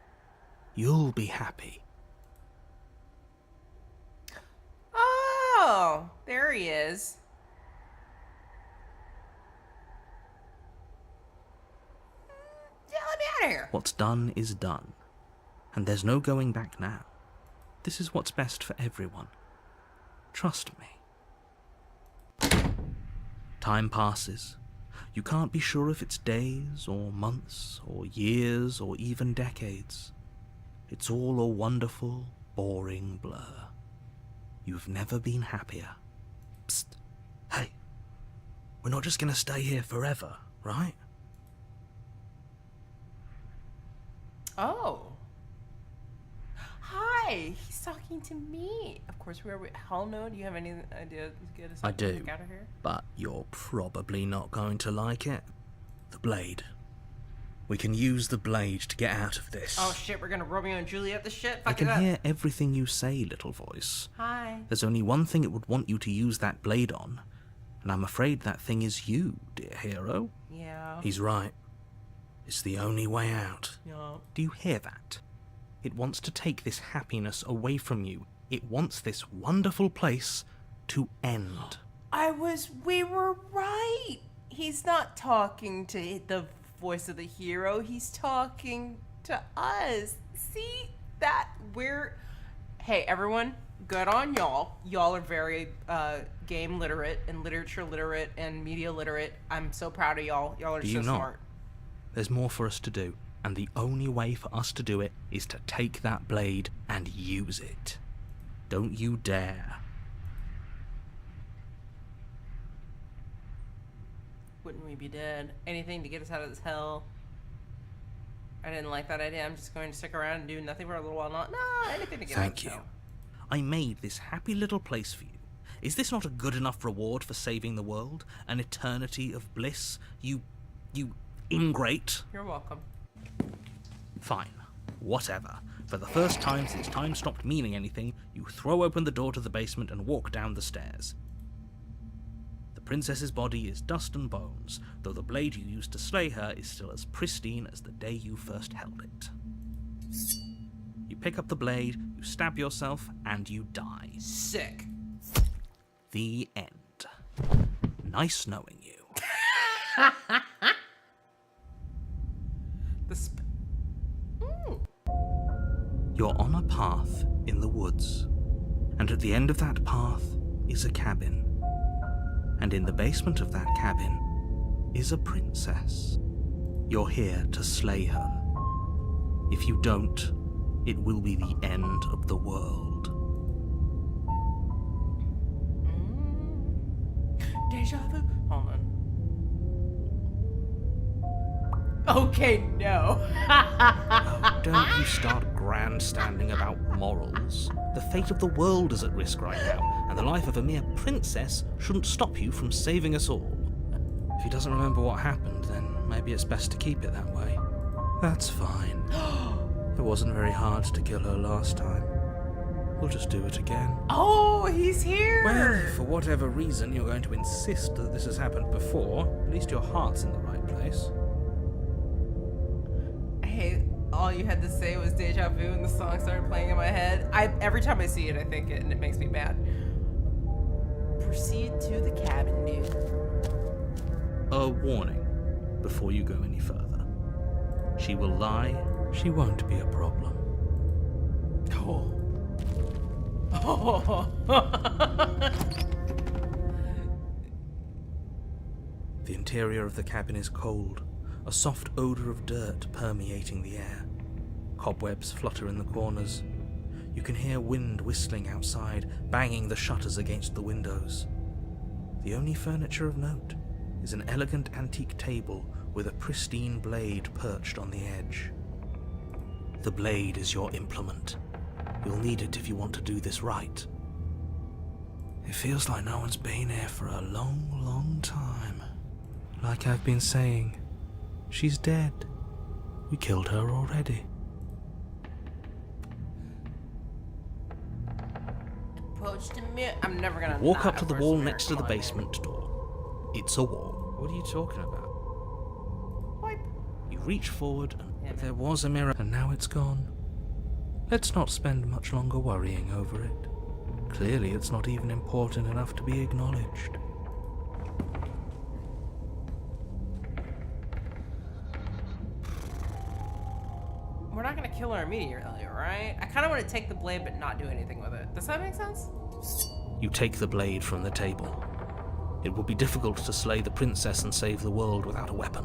You'll be happy. Oh, there he is. Yeah, let me out of here. What's done is done. And there's no going back now. This is what's best for everyone. Trust me. Time passes. You can't be sure if it's days, or months, or years, or even decades. It's all a wonderful, boring blur. You've never been happier. Psst. Hey. We're not just gonna stay here forever, right? Oh. Hi, he's talking to me. Of course, where we... Hell no, do you have any idea to get us I do, out of here? but you're probably not going to like it. The blade. We can use the blade to get out of this. Oh shit, we're gonna Romeo and Juliet the shit? I Fuck can it up. hear everything you say, little voice. Hi. There's only one thing it would want you to use that blade on, and I'm afraid that thing is you, dear hero. Yeah. He's right. It's the only way out. Yeah. Do you hear that? It wants to take this happiness away from you. It wants this wonderful place to end. We were right. He's not talking to the voice of the hero. He's talking to us. See that hey everyone, good on y'all. Y'all are very game literate and literature literate and media literate. I'm so proud of y'all. Y'all are Do so you not? smart. There's more for us to do, and the only way for us to do it is to take that blade and use it. Don't you dare. Wouldn't we be dead? Anything to get us out of this hell. I didn't like that idea. I'm just going to stick around and do nothing for a little while. Nah, anything to get out of Thank this you. hell. I made this happy little place for you. Is this not a good enough reward for saving the world? An eternity of bliss? You ingrate? You're welcome. Fine. Whatever. For the first time since time stopped meaning anything, you throw open the door to the basement and walk down the stairs. The princess's body is dust and bones, though the blade you used to slay her is still as pristine as the day you first held it. You pick up the blade, you stab yourself, and you die. Sick. The end. Nice knowing you. You're on a path in the woods, and at the end of that path is a cabin. And in the basement of that cabin is a princess. You're here to slay her. If you don't, it will be the end of the world. Deja vu? Hold on. Okay, no. Don't you start grandstanding about morals. The fate of the world is at risk right now, and the life of a mere princess shouldn't stop you from saving us all. If he doesn't remember what happened, then maybe it's best to keep it that way. That's fine. It wasn't very hard to kill her last time. We'll just do it again. Oh, he's here! Well, if for whatever reason you're going to insist that this has happened before, at least your heart's in the right place. Hey, all you had to say was deja vu and the song started playing in my head. Every time I see it, I think it and it makes me mad. Proceed to the cabin, dude. A warning before you go any further. She will lie. She won't be a problem. Oh. Oh. The interior of the cabin is cold, a soft odor of dirt permeating the air. Cobwebs flutter in the corners. You can hear wind whistling outside, banging the shutters against the windows. The only furniture of note is an elegant antique table with a pristine blade perched on the edge. The blade is your implement. You'll need it if you want to do this right. It feels like no one's been here for a long, long time. Like I've been saying, she's dead. We killed her already. Approach the mirror. I'm never gonna Walk up to the wall next to the basement door. It's a wall. What are you talking about? Wipe. You reach forward, but there was a mirror, and now it's gone. Let's not spend much longer worrying over it. Clearly, it's not even important enough to be acknowledged. We're not gonna kill her immediately, right? I kind of want to take the blade but not do anything with it. Does that make sense? You take the blade from the table. It will be difficult to slay the princess and save the world without a weapon.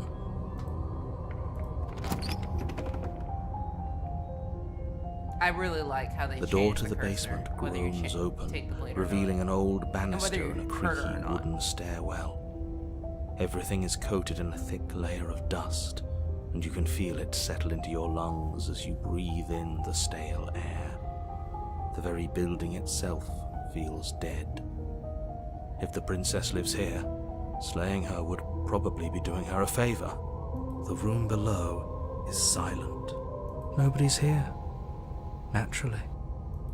I really like how they The door changed to the cursor, basement whether you groans open, take the blade or revealing not. an old And banister whether and a you hurt her creaky or not. wooden stairwell. Everything is coated in a thick layer of dust, and you can feel it settle into your lungs as you breathe in the stale air. The very building itself feels dead. If the princess lives here, slaying her would probably be doing her a favor. The room below is silent. Nobody's here. Naturally.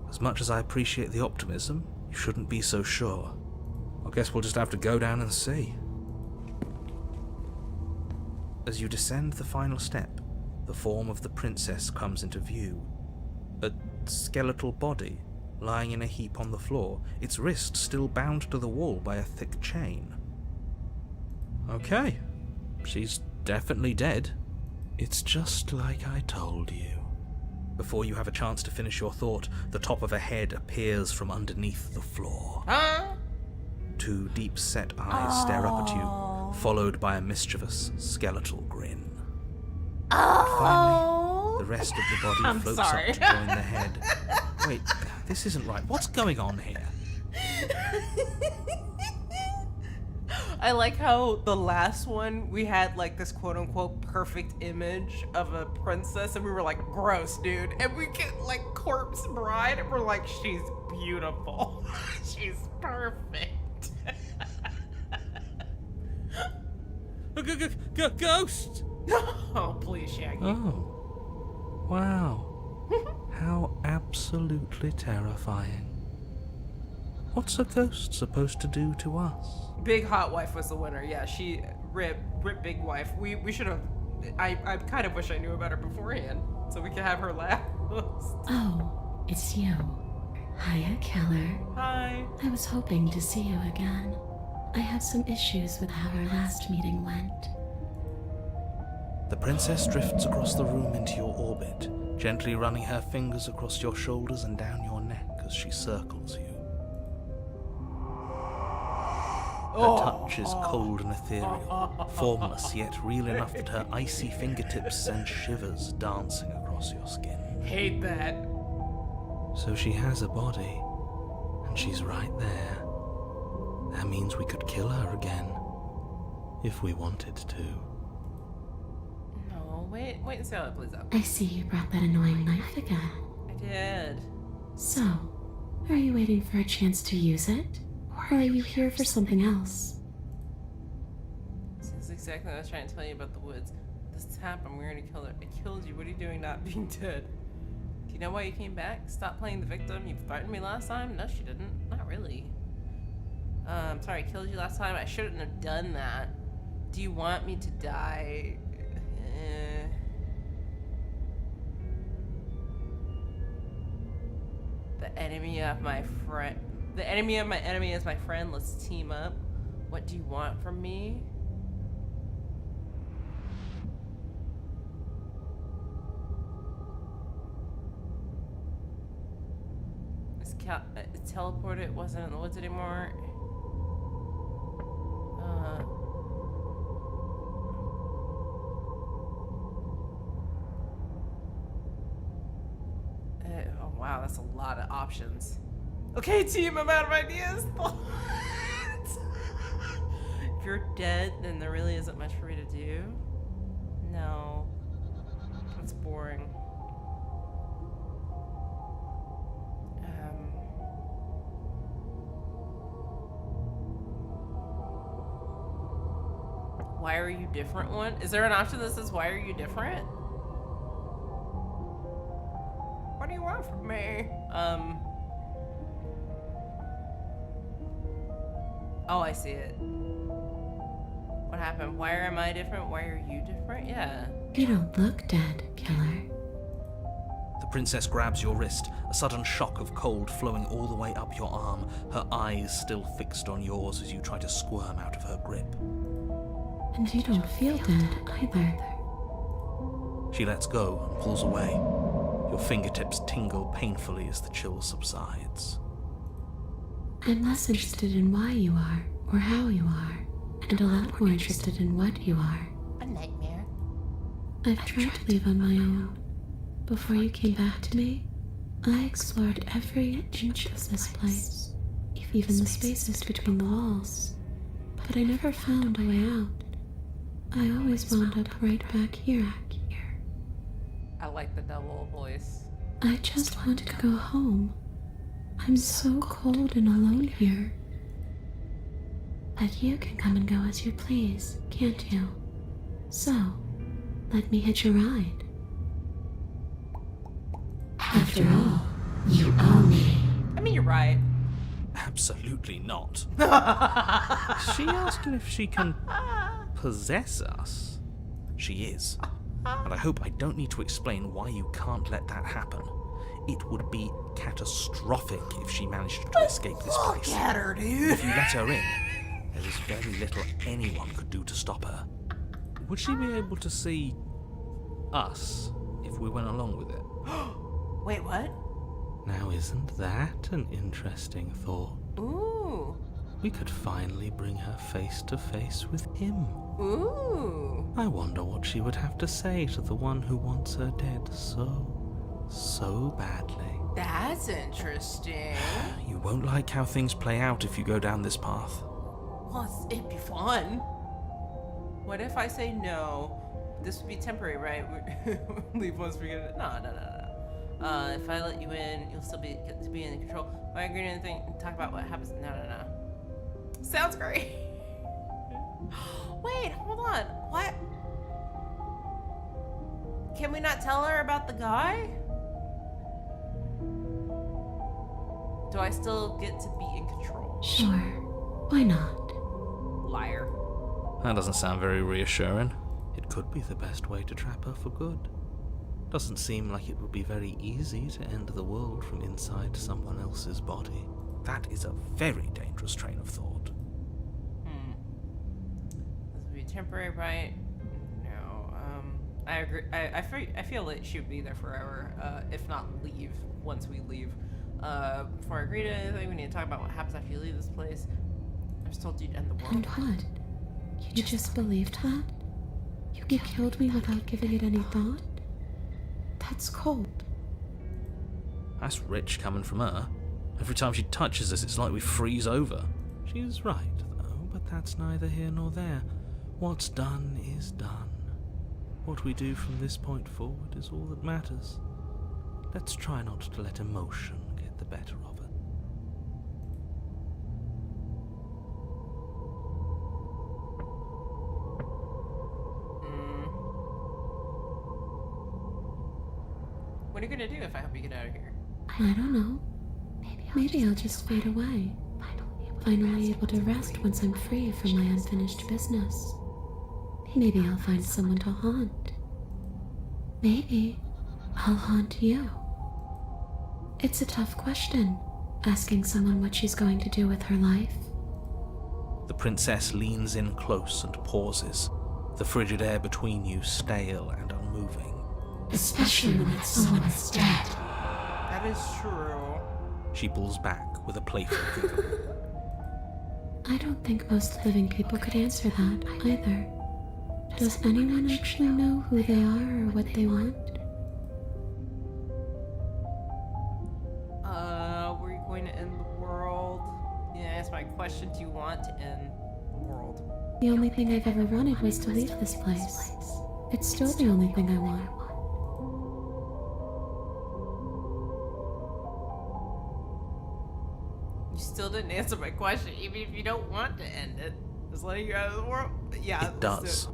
As much as I appreciate the optimism, you shouldn't be so sure. I guess we'll just have to go down and see. As you descend the final step, the form of the princess comes into view. A skeletal body, lying in a heap on the floor, its wrist still bound to the wall by a thick chain. Okay, she's definitely dead. It's just like I told you. Before you have a chance to finish your thought, the top of a head appears from underneath the floor. Huh? Two deep-set eyes stare up at you, followed by a mischievous, skeletal grin. Finally, the rest of the body floats up to join the head. Wait, this isn't right. What's going on here? I like how the last one we had like this quote-unquote perfect image of a princess and we were like, gross, dude. And we get like corpse bride and we're like, she's beautiful. She's perfect. Ghost! Oh, please, Shaggy. Oh. Wow. How absolutely terrifying. What's a ghost supposed to do to us? Big Hot Wife was the winner. Yeah, she rip Big Wife. We should have. I kind of wish I knew about her beforehand, so we could have her last. Oh, it's you. Hiya, Killer. Hi. I was hoping to see you again. I have some issues with how our last meeting went. The princess drifts across the room into your orbit, gently running her fingers across your shoulders and down your neck as she circles you. Her touch is cold and ethereal, formless yet real enough that her icy fingertips send shivers dancing across your skin. Hate that. So she has a body, and she's right there. That means we could kill her again, if we wanted to. No, wait and see how it plays out. I see you brought that annoying knife again. I did. So, are you waiting for a chance to use it? Or are you here for something else? This is exactly what I was trying to tell you about the woods. This happened, we were gonna kill her. I killed you, what are you doing not being dead? Do you know why you came back? Stop playing the victim. You threatened me last time? No, she didn't. Not really. I'm sorry, I killed you last time. I shouldn't have done that. Do you want me to die? The enemy of my friend. The enemy of my enemy is my friend. Let's team up. What do you want from me? It's teleported. It wasn't in the woods anymore. Oh wow, that's a lot of options. Okay, team, I'm out of ideas. If you're dead, then there really isn't much for me to do. No, that's boring. Why are you different one? Is there an option that says why are you different? What do you want from me? Oh, I see it. What happened? Why am I different? Why are you different? Yeah. You don't look dead, Killer. The princess grabs your wrist, a sudden shock of cold flowing all the way up your arm, her eyes still fixed on yours as you try to squirm out of her grip. And you don't feel dead either. She lets go and pulls away. Your fingertips tingle painfully as the chill subsides. I'm less interested in why you are, or how you are, and a lot more interested in what you are. A nightmare. I've tried to leave on my own. Before you came back to me, I explored every inch of this place, even the spaces between the walls. But I never found a way out. I always wound up right back here. I like the double voice. I just want to go home. I'm so cold and alone here. But you can come and go as you please, can't you? So, let me hitch a ride. After all, you owe me. I mean, you're right. Absolutely not. She asking if she can possess us? She is. But I hope I don't need to explain why you can't let that happen. It would be catastrophic if she managed to escape this place. Look at her, dude. If you let her in, there is very little anyone could do to stop her. Would she be able to see us if we went along with it? Wait, what? Now isn't that an interesting thought? Ooh. We could finally bring her face to face with him. Ooh. I wonder what she would have to say to the one who wants her dead so badly. That's interesting. You won't like how things play out if you go down this path. Well, it'd be fun. What if I say no? This would be temporary, right? Leave once we get it. No. If I let you in, you'll still get to be in control. Why agree to anything? Talk about what happens. No. Sounds great. Wait, hold on. What? Can we not tell her about the guy? Do I still get to be in control? Sure. Why not? Liar. That doesn't sound very reassuring. It could be the best way to trap her for good. Doesn't seem like it would be very easy to end the world from inside someone else's body. That is a very dangerous train of thought. This would be temporary, right? No. I agree. I feel it should be there forever, if not leave once we leave. Before I agree to anything, we need to talk about what happens after you leave this place. I was told you'd end the world. And what? You just believed that? You killed me without giving it any thought? That's cold. That's rich coming from her. Every time she touches us, it's like we freeze over. She's right, though, but that's neither here nor there. What's done is done. What we do from this point forward is all that matters. Let's try not to let emotion get the better of it. What are you gonna do if I help you get out of here? I don't know. Maybe I'll just fade away. Finally able to rest once I'm free from my unfinished business. Maybe I'll find someone to haunt. Maybe I'll haunt you. It's a tough question, asking someone what she's going to do with her life. The princess leans in close and pauses, the frigid air between you stale and unmoving. Especially when it's someone that's dead. That is true. She pulls back with a playful giggle. I don't think most living people could answer that either. Does anyone actually know who they are or what they want? Were you going to end the world? Yeah, that's my question. Do you want to end the world? The only thing I've ever wanted was to leave this place. It's still the only thing I want. You still didn't answer my question, even if you don't want to end it. Just letting you out of the world. Yeah, It does.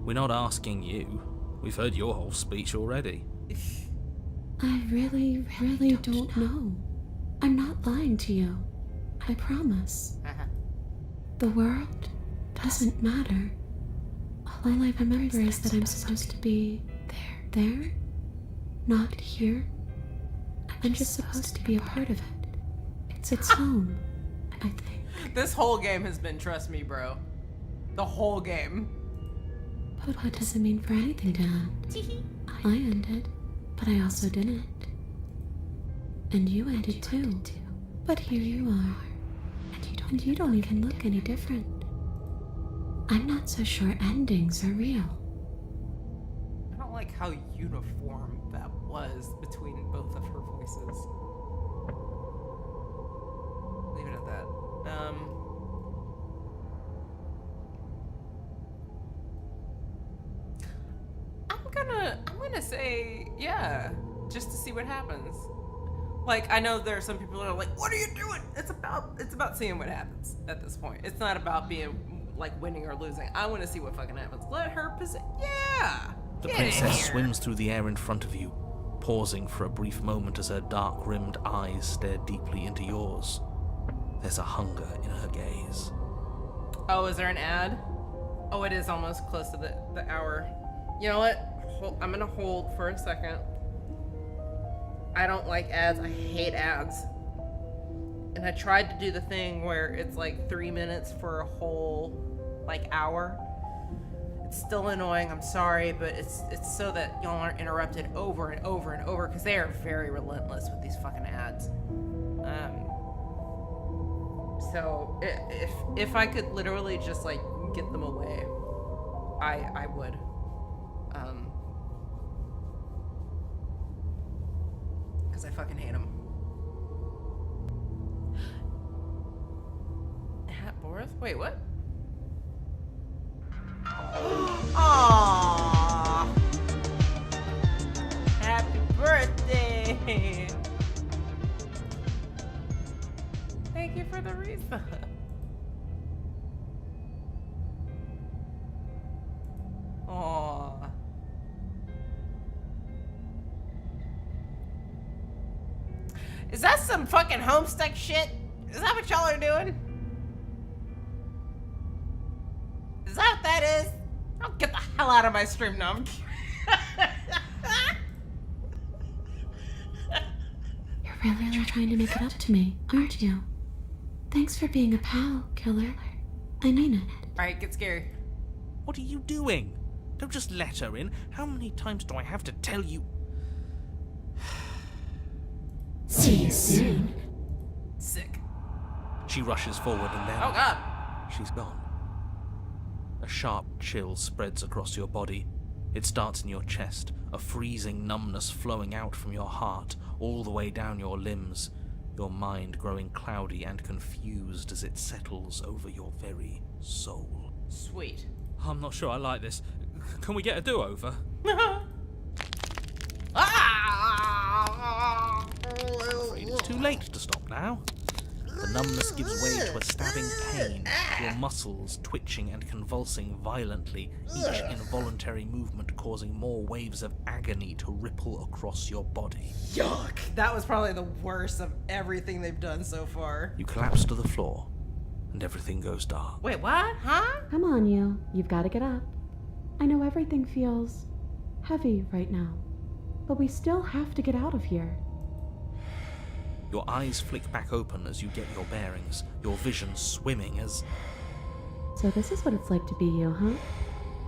We're not asking you. We've heard your whole speech already. I really don't know. I'm not lying to you. I promise. The world doesn't matter. All I remember is that I'm supposed to be there, not here. I'm just supposed to be a part of it. It's home, I think. This whole game has been trust me, bro. The whole game. But what does it mean for anything to end? I ended, but I also didn't. And you ended too. But here you are. And you don't even look any different. I'm not so sure endings are real. I don't like how uniform that was between both of her voices. Leave it at that. I'm gonna say yeah, just to see what happens. Like, I know there are some people that are like, what are you doing? It's about seeing what happens at this point. It's not about being like winning or losing. I want to see what fucking happens. Let her yeah. The princess swims through the air in front of you, pausing for a brief moment as her dark-rimmed eyes stare deeply into yours. There's a hunger in her gaze. Oh, is there an ad? Oh, it is almost close to the hour. You know what? I'm gonna hold for a second. I don't like ads. I hate ads. And I tried to do the thing where it's like 3 minutes for a whole like hour. It's still annoying. I'm sorry, but it's so that y'all aren't interrupted over and over and over, because they are very relentless with these fucking ads. So if I could literally just like get them away, I would. Because I fucking hate them. Hat Boris? Wait, what? Aww. Happy birthday. Thank you for the resub. Aww. Is that some fucking Homestuck shit? Is that what y'all are doing? Is that what that is? Oh, get the hell out of my stream now. You're really trying to make it up to me, aren't you? Thanks for being a pal, killer. I mean it. Alright, get scary. What are you doing? Don't just let her in. How many times do I have to tell you? See you soon. Sick. She rushes forward and then... Oh god. She's gone. A sharp chill spreads across your body. It starts in your chest, a freezing numbness flowing out from your heart, all the way down your limbs, your mind growing cloudy and confused as it settles over your very soul. Sweet. I'm not sure I like this. Can we get a do-over? It's too late to stop now. The numbness gives way to a stabbing pain, your muscles twitching and convulsing violently, each involuntary movement causing more waves of agony to ripple across your body. Yuck. That was probably the worst of everything they've done so far. You collapse to the floor, and everything goes dark. Wait, what? Huh? Come on, you. You've got to get up. I know everything feels heavy right now, but we still have to get out of here. Your eyes flick back open as you get your bearings, your vision swimming as... So this is what it's like to be you, huh?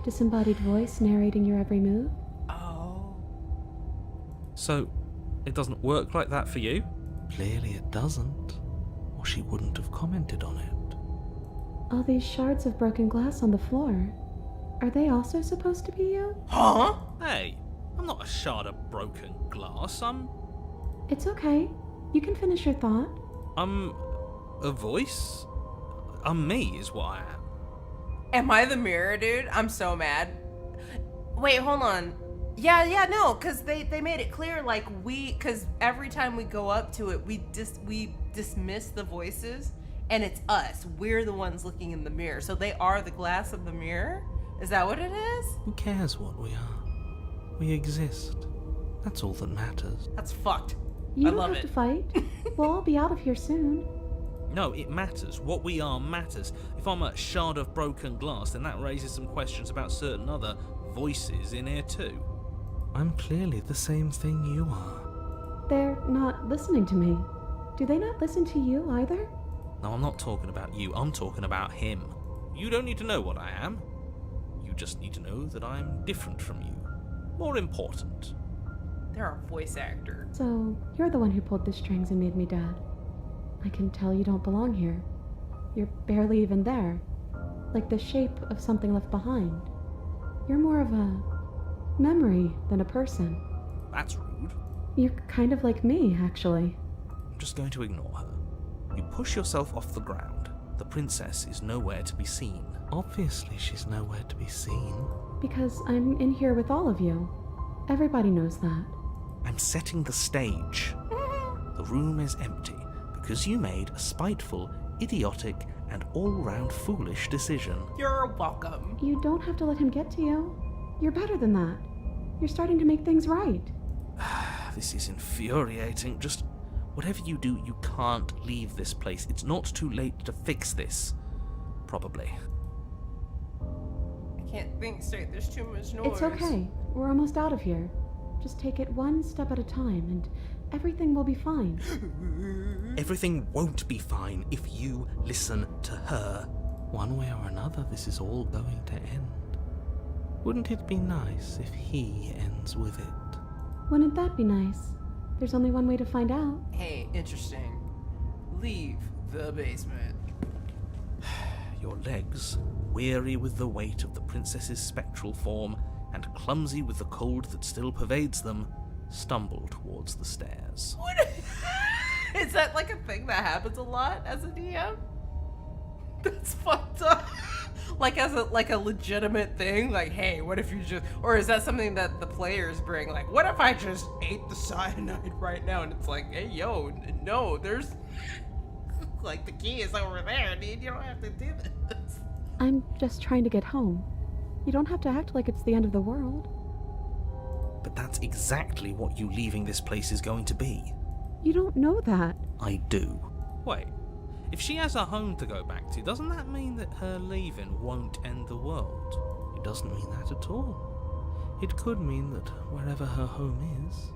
Disembodied voice narrating your every move? Oh. So, it doesn't work like that for you? Clearly it doesn't, or she wouldn't have commented on it. All these shards of broken glass on the floor. Are they also supposed to be you? Huh? Hey, I'm not a shard of broken glass. It's okay. You can finish your thought. I'm a voice? I'm me is what I am. Am I the mirror, dude? I'm so mad. Wait, hold on. Yeah, no, because they made it clear, like, because every time we go up to it, we dismiss the voices, and it's us. We're the ones looking in the mirror. So they are the glass of the mirror? Is that what it is? Who cares what we are? We exist. That's all that matters. That's fucked. You I don't love have it. to fight. We'll all be out of here soon. No, it matters. What we are matters. If I'm a shard of broken glass, then that raises some questions about certain other voices in here too. I'm clearly the same thing you are. They're not listening to me. Do they not listen to you either? No, I'm not talking about you. I'm talking about him. You don't need to know what I am. You just need to know that I'm different from you. More important. They're a voice actor. So, you're the one who pulled the strings and made me dead. I can tell you don't belong here. You're barely even there. Like the shape of something left behind. You're more of a memory than a person. That's rude. You're kind of like me, actually. I'm just going to ignore her. You push yourself off the ground. The princess is nowhere to be seen. Obviously, she's nowhere to be seen. Because I'm in here with all of you. Everybody knows that. I'm setting the stage. The room is empty because you made a spiteful, idiotic, and all-round foolish decision. You're welcome. You don't have to let him get to you. You're better than that. You're starting to make things right. This is infuriating. Just whatever you do, you can't leave this place. It's not too late to fix this. Probably. I can't think straight. There's too much noise. It's okay. We're almost out of here. Just take it one step at a time, and everything will be fine. Everything won't be fine if you listen to her. One way or another, this is all going to end. Wouldn't it be nice if he ends with it? Wouldn't that be nice? There's only one way to find out. Hey, interesting. Leave the basement. Your legs, weary with the weight of the princess's spectral form, and clumsy with the cold that still pervades them, stumble towards the stairs. What? Is that like a thing that happens a lot as a DM? That's fucked up. Like as a legitimate thing, like, hey, what if you just, or is that something that the players bring? Like, what if I just ate the cyanide right now? And it's like, hey, yo, no, there's, like, the key is over there, dude. You don't have to do this. I'm just trying to get home. You don't have to act like it's the end of the world. But that's exactly what you leaving this place is going to be. You don't know that. I do. Wait, if she has a home to go back to, doesn't that mean that her leaving won't end the world? It doesn't mean that at all. It could mean that wherever her home is,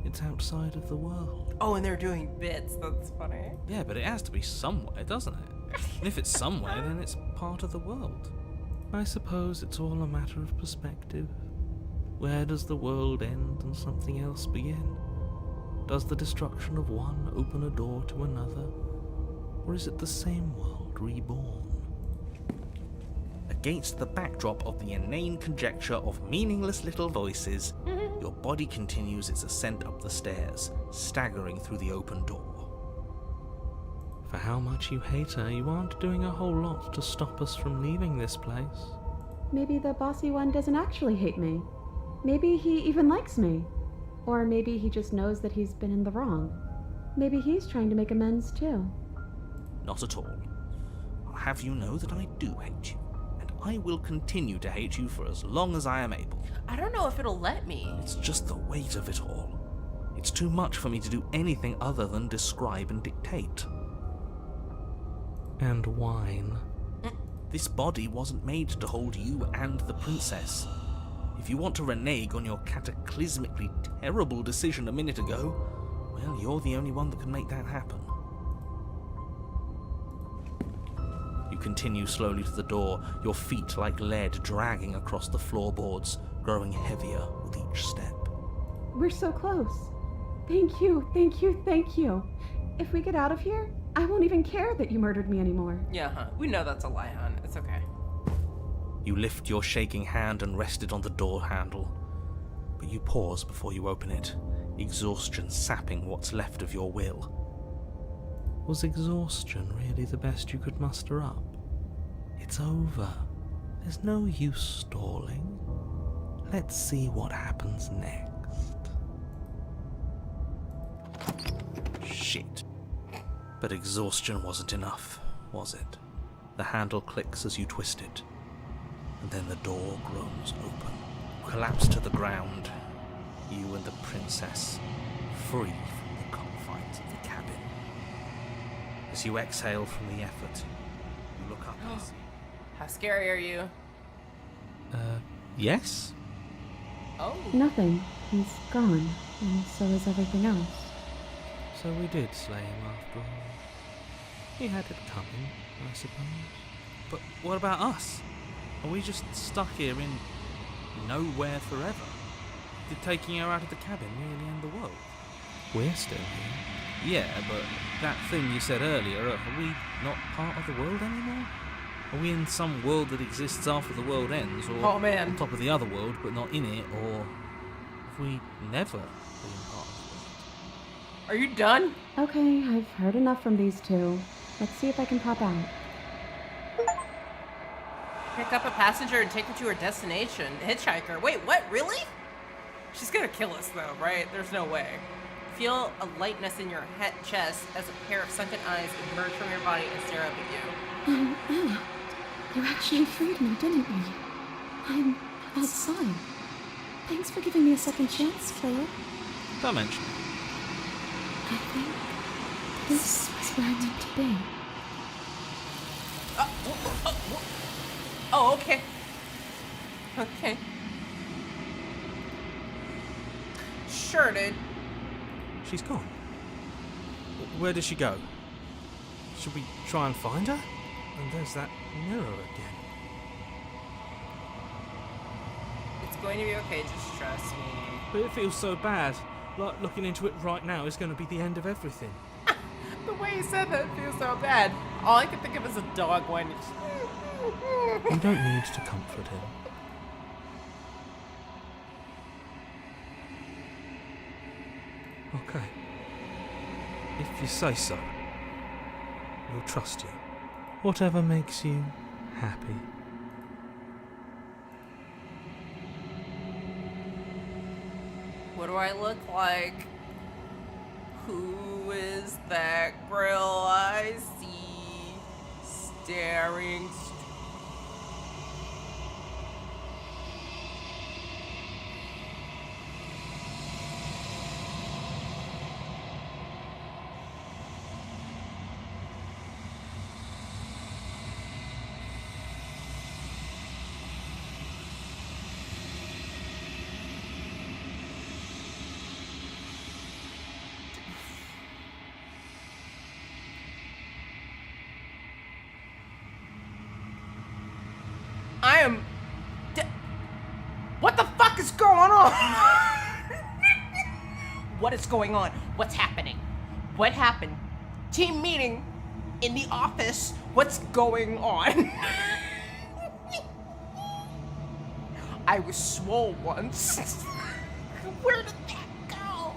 it's outside of the world. Oh, and they're doing bits. That's funny. Yeah, but it has to be somewhere, doesn't it? And if it's somewhere, then it's part of the world. I suppose it's all a matter of perspective. Where does the world end and something else begin? Does the destruction of one open a door to another? Or is it the same world reborn? Against the backdrop of the inane conjecture of meaningless little voices, your body continues its ascent up the stairs, staggering through the open door. For how much you hate her, you aren't doing a whole lot to stop us from leaving this place. Maybe the bossy one doesn't actually hate me. Maybe he even likes me. Or maybe he just knows that he's been in the wrong. Maybe he's trying to make amends too. Not at all. I'll have you know that I do hate you, and I will continue to hate you for as long as I am able. I don't know if it'll let me. It's just the weight of it all. It's too much for me to do anything other than describe and dictate. And whine. This body wasn't made to hold you and the princess. If you want to renege on your cataclysmically terrible decision a minute ago, well, you're the only one that can make that happen. You continue slowly to the door, your feet like lead dragging across the floorboards, growing heavier with each step. We're so close. Thank you, thank you, thank you. If we get out of here, I won't even care that you murdered me anymore. Yeah, huh? We know that's a lie, hon. It's okay. You lift your shaking hand and rest it on the door handle, but you pause before you open it, exhaustion sapping what's left of your will. Was exhaustion really the best you could muster up? It's over. There's no use stalling. Let's see what happens next. Shit. But exhaustion wasn't enough, was it? The handle clicks as you twist it, and then the door groans open. You collapse to the ground, you and the princess, free from the confines of the cabin. As you exhale from the effort, you look up and see... How scary are you? Yes? Oh. Nothing. He's gone, and so is everything else. So we did slay him after all. He had it coming, I suppose. But what about us? Are we just stuck here in nowhere forever? Did taking her out of the cabin really end the world? We're still here. Yeah, but that thing you said earlier, are we not part of the world anymore? Are we in some world that exists after the world ends, or on top of the other world but not in it, or have we never been part of the world? Are you done? Okay, I've heard enough from these two. Let's see if I can pop out. Pick up a passenger and take her to her destination. Hitchhiker. Wait, what? Really? She's gonna kill us though, right? There's no way. Feel a lightness in your chest as a pair of sunken eyes emerge from your body and stare up at you. Ella, you actually freed me, didn't you? I'm outside. Thanks for giving me a second chance, Philip. Don't mention it. I think this is where I meant to be. Oh, okay. Okay. Sure, dude. She's gone. Where did she go? Should we try and find her? And there's that mirror again. It's going to be okay, just trust me. But it feels so bad. Like looking into it right now is going to be the end of everything. The way you said that feels so bad. All I can think of is a dog whining. You don't need to comfort him. Okay. If you say so, we'll trust you. Whatever makes you happy. What do I look like? Who is that grill I see staring? going on? What is going on? What's happening? What happened? Team meeting in the office. What's going on? I was swole once. Where did that go?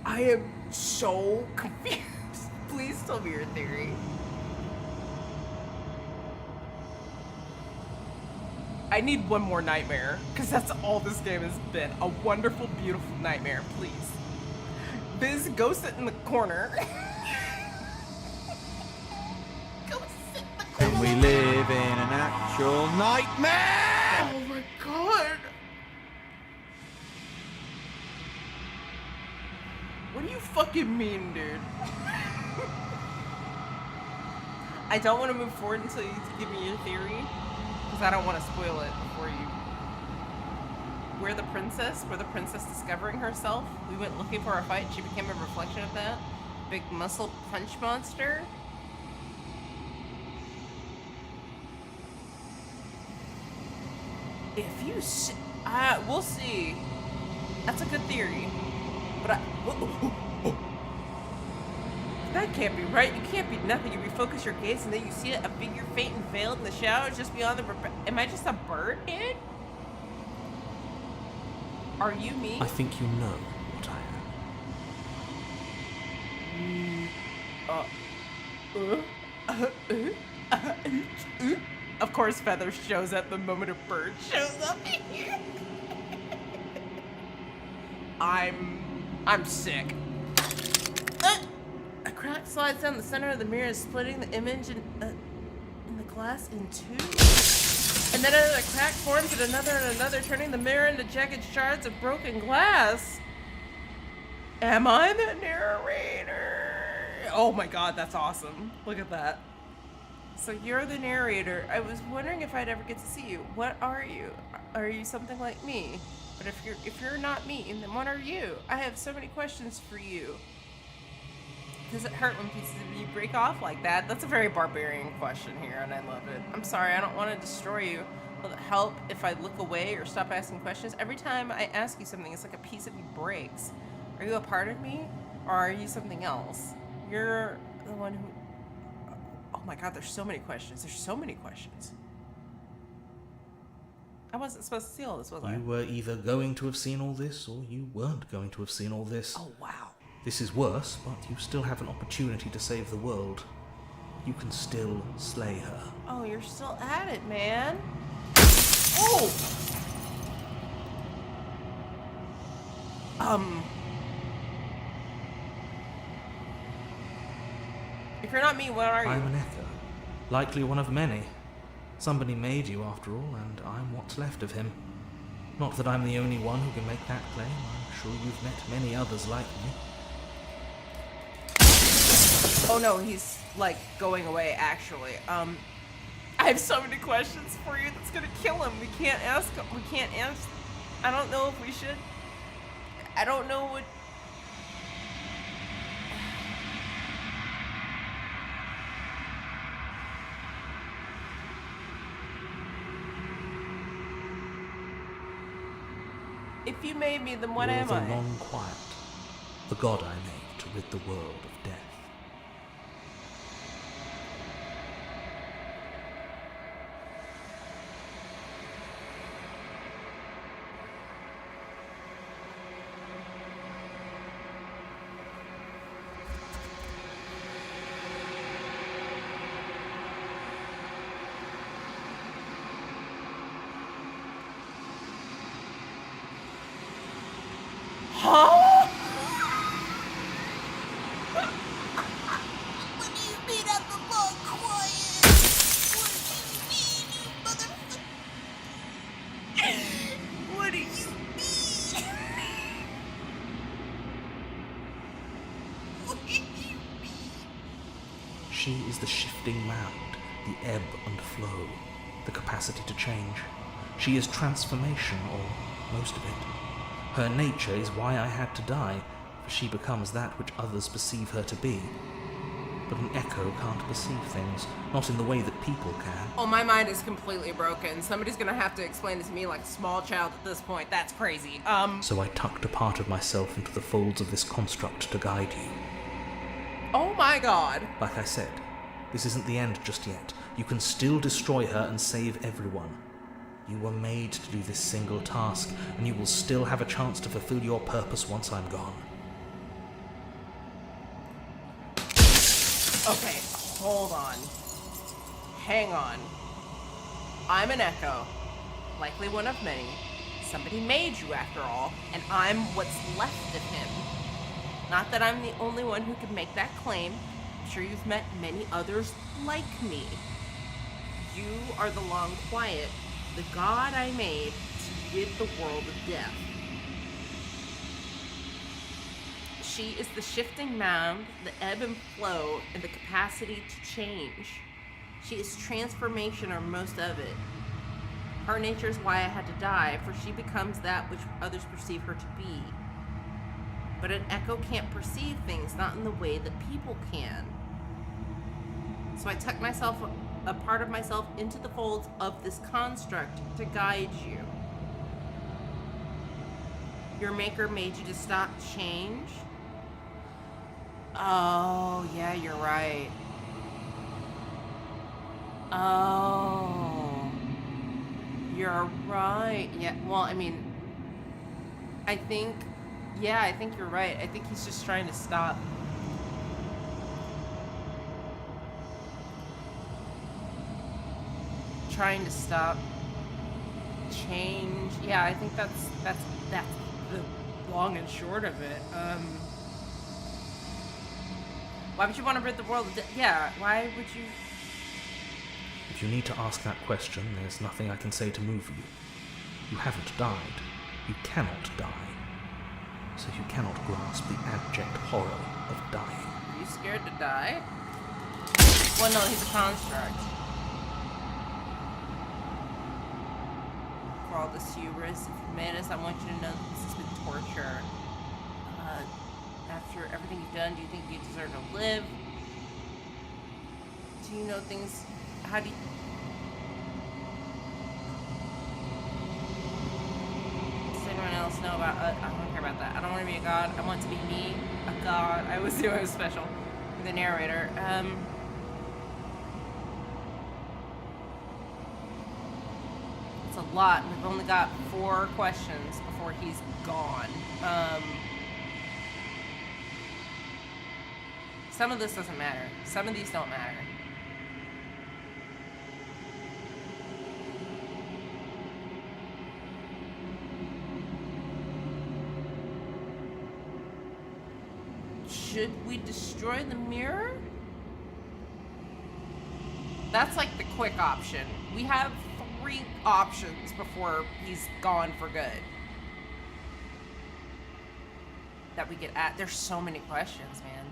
I am so confused. Please tell me your theory. I need one more nightmare, because that's all this game has been. A wonderful, beautiful nightmare, please. Biz, go sit in the corner. Go sit in the corner. And we live in an actual nightmare! Oh my god. What do you fucking mean, dude? I don't want to move forward until you give me your theory, because I don't want to spoil it before you. We're the princess discovering herself. We went looking for a fight. She became a reflection of that. Big muscle punch monster. If you we'll see. That's a good theory. But that can't be right. You can't be nothing. You refocus your gaze and then you see a figure faint and veiled in the shadows just beyond the... Am I just a bird, dude? Are you me? I think you know what I am. Of course, Feather shows up the moment a bird shows up. I'm sick. A crack slides down the center of the mirror, splitting the image in the glass in two. And then another crack forms and another, turning the mirror into jagged shards of broken glass. Am I the narrator? Oh my god, that's awesome. Look at that. So you're the narrator. I was wondering if I'd ever get to see you. What are you? Are you something like me? But if you're not me, then what are you? I have so many questions for you. Does it hurt when pieces of you break off like that? That's a very barbarian question here, and I love it. I'm sorry, I don't want to destroy you. Will it help if I look away or stop asking questions? Every time I ask you something, it's like a piece of you breaks. Are you a part of me, or are you something else? You're the one who... Oh my god, there's so many questions. There's so many questions. I wasn't supposed to see all this, was I? You were either going to have seen all this, or you weren't going to have seen all this. Oh, wow. This is worse, but you still have an opportunity to save the world. You can still slay her. Oh, you're still at it, man. Oh! If you're not me, what are you? I'm an echo. Likely one of many. Somebody made you, after all, and I'm what's left of him. Not that I'm the only one who can make that claim. I'm sure you've met many others like me. Oh no, he's like going away actually. I have so many questions for you that's gonna kill him. We can't ask. I don't know if we should. I don't know what... If you made me, then what am I? You're the long quiet, the god I made to rid the world of death. Huh? What do you mean I'm the long quiet? What do you mean, you motherfucker? What do you mean? What do you mean? She is the shifting round, the ebb and flow, the capacity to change. She is transformation, or most of it. Her nature is why I had to die, for she becomes that which others perceive her to be. But an echo can't perceive things, not in the way that people can. Oh, my mind is completely broken. Somebody's gonna have to explain it to me like a small child at this point. That's crazy. So I tucked a part of myself into the folds of this construct to guide you. Oh my god. Like I said, this isn't the end just yet. You can still destroy her and save everyone. You were made to do this single task, and you will still have a chance to fulfill your purpose once I'm gone. Okay, hold on. Hang on. I'm an echo, likely one of many. Somebody made you after all, and I'm what's left of him. Not that I'm the only one who could make that claim. I'm sure you've met many others like me. You are the long quiet, the god I made to rid the world of death. She is the shifting mound, the ebb and flow, and the capacity to change. She is transformation, or most of it. Her nature is why I had to die, for she becomes that which others perceive her to be. But an echo can't perceive things, not in the way that people can. So I tuck myself, a part of myself, into the folds of this construct to guide you. Your maker made you to stop change? Oh, yeah, you're right. Oh, you're right. Yeah, well, I mean, I think you're right. I think he's just trying to stop. Trying to stop change. Yeah, I think that's the long and short of it. Why would you want to rid the world of yeah, why would you? If you need to ask that question, there's nothing I can say to move you. You haven't died. You cannot die. So you cannot grasp the abject horror of dying. Are you scared to die? Well, no, he's a construct. For all this hubris, if you made us, I want you to know that this has been torture. After everything you've done, do you think you deserve to live? Do you know things? How do you... Does anyone else know about... I don't care about that. I don't want to be a god. I want to be me, a god. I always knew I was special. The narrator. It's a lot. We've only got 4 questions before he's gone. Some of this doesn't matter. Some of these don't matter. Should we destroy the mirror? That's like the quick option. We have 3 options before he's gone for good. That we get at. There's so many questions, man.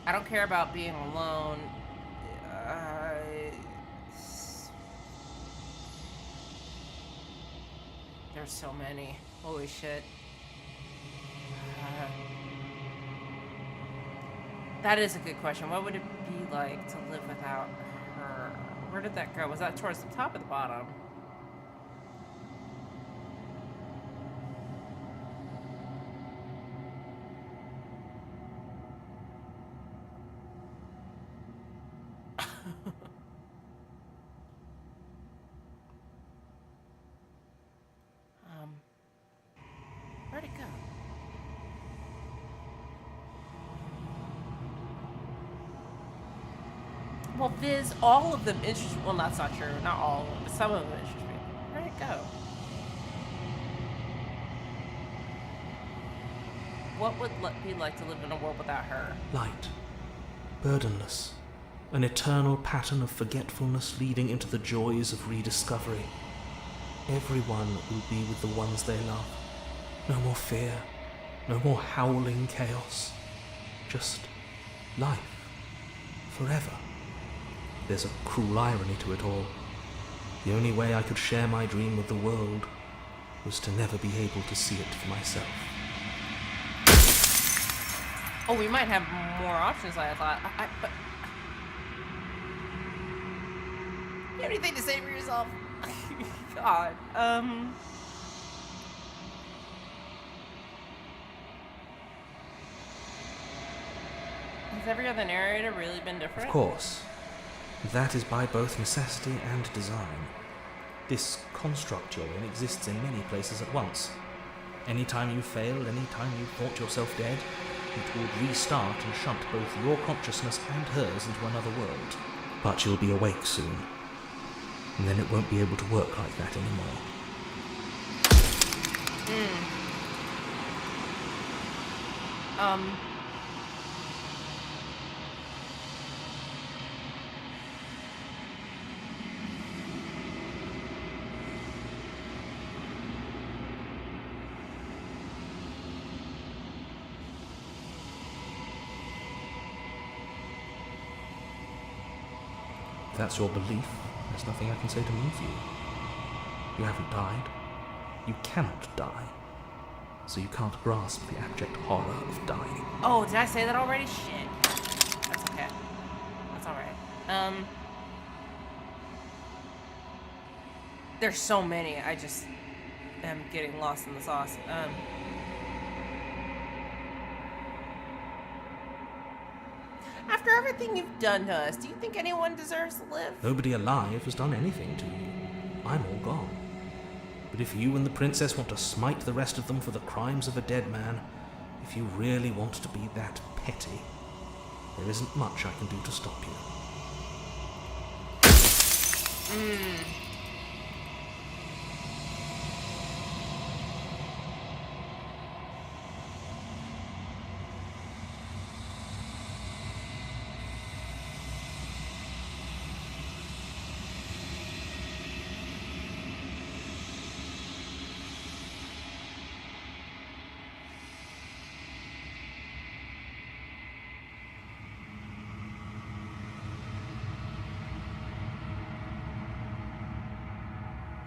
I don't care about being alone. There's so many. Holy shit. That is a good question. What would it be like to live without her? Where did that go? Was that towards the top or the bottom? Where'd it go? Well, Viz, all of them interest me. Well, that's not true. Not all of them, but some of them interest me. Where'd it go? What would it be like to live in a world without her? Light. Burdenless. An eternal pattern of forgetfulness leading into the joys of rediscovery. Everyone will be with the ones they love. No more fear. No more howling chaos. Just life. Forever. There's a cruel irony to it all. The only way I could share my dream with the world was to never be able to see it for myself. Oh, we might have more options than I thought. But you have anything to say for yourself? God. Has every other narrator really been different? Of course. That is by both necessity and design. This construct you're in exists in many places at once. Anytime you failed, anytime you thought yourself dead, it would restart and shunt both your consciousness and hers into another world. But you'll be awake soon, and then it won't be able to work like that anymore. If that's your belief, there's nothing I can say to move you. You haven't died. You cannot die. So you can't grasp the abject horror of dying. Oh, did I say that already? Shit. That's okay. That's alright. There's so many, I just am getting lost in the sauce. After everything you've done to us, do you think anyone deserves to live? Nobody alive has done anything to you. I'm all gone. But if you and the princess want to smite the rest of them for the crimes of a dead man, if you really want to be that petty, there isn't much I can do to stop you.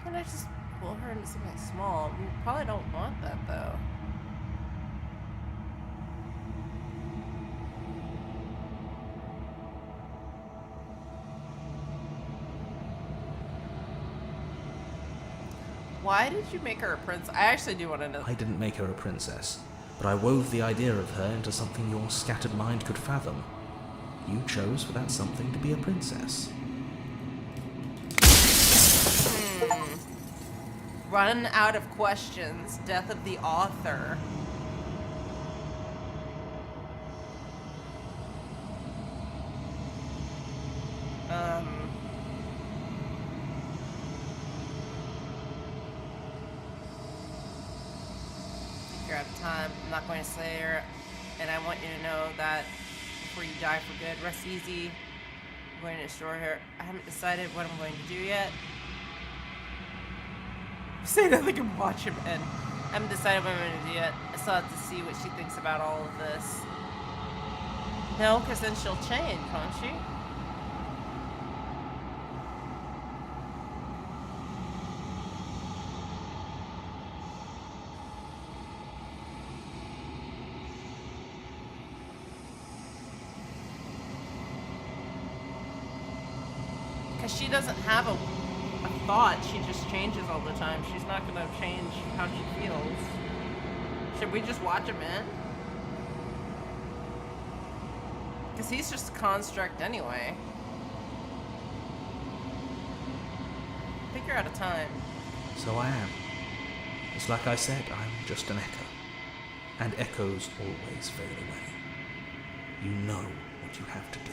Can I just pull her into something small? We probably don't want that, though. Why did you make her a prince? I actually do want to know. I didn't make her a princess, but I wove the idea of her into something your scattered mind could fathom. You chose for that something to be a princess. Run out of questions. Death of the author. You're out of time. I'm not going to slay her, and I want you to know that before you die for good, rest easy. I'm going to destroy her. I haven't decided what I'm going to do yet. Say nothing and watch him end. I haven't decided what I'm going to do yet. I still have to see what she thinks about all of this. No, because then she'll change, won't she? Because she doesn't have a thought, she just changes all the time. She's not gonna change how she feels. Should we just watch him end? Because he's just a construct anyway. I think you're out of time. So I am. It's like I said, I'm just an echo. And echoes always fade away. You know what you have to do.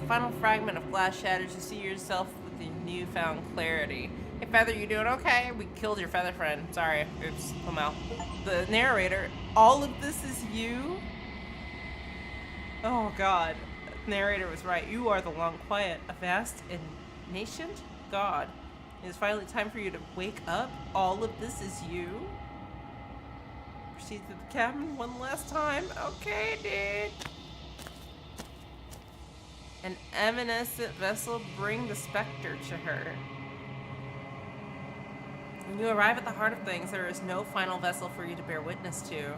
Final fragment of glass shatters. You see yourself with your newfound clarity. Hey, Feather, you doing okay? We killed your feather friend. Sorry. Oops. Come out. The narrator. All of this is you? Oh, God. The narrator was right. You are the long quiet. A vast and nascent God. It is finally time for you to wake up. All of this is you? Proceed to the cabin one last time. Okay, dude. An evanescent vessel, bring the specter to her. When you arrive at the heart of things, there is no final vessel for you to bear witness to.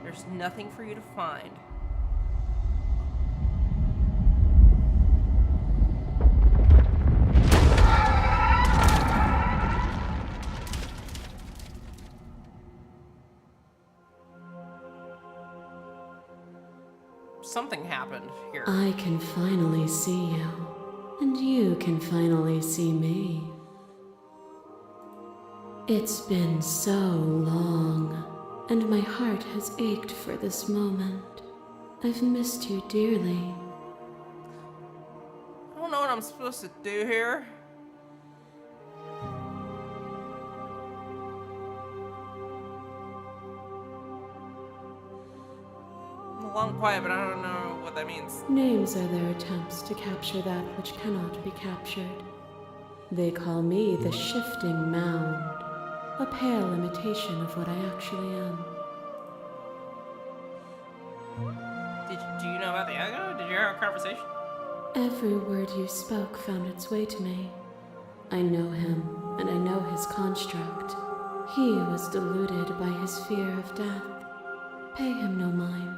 There's nothing for you to find. Something happened here. I can finally see you, and you can finally see me. It's been so long, and my heart has ached for this moment. I've missed you dearly. I don't know what I'm supposed to do here. I'm quiet, but I don't know what that means. Names are their attempts to capture that which cannot be captured. They call me the Shifting Mound, a pale imitation of what I actually am. Do you know about the Echo? Did you hear our conversation? Every word you spoke found its way to me. I know him, and I know his construct. He was deluded by his fear of death. Pay him no mind.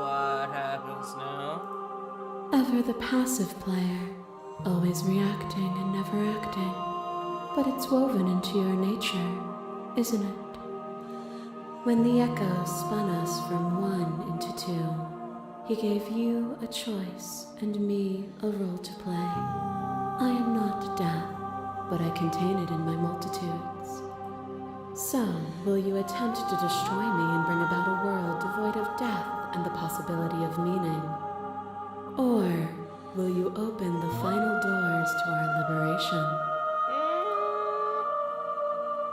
What happens now? Ever the passive player, always reacting and never acting. But it's woven into your nature, isn't it? When the Echo spun us from one into two, he gave you a choice and me a role to play. I am not death, but I contain it in my multitudes. So, will you attempt to destroy me and bring about a world devoid of death and the possibility of meaning? Or will you open the final doors to our liberation?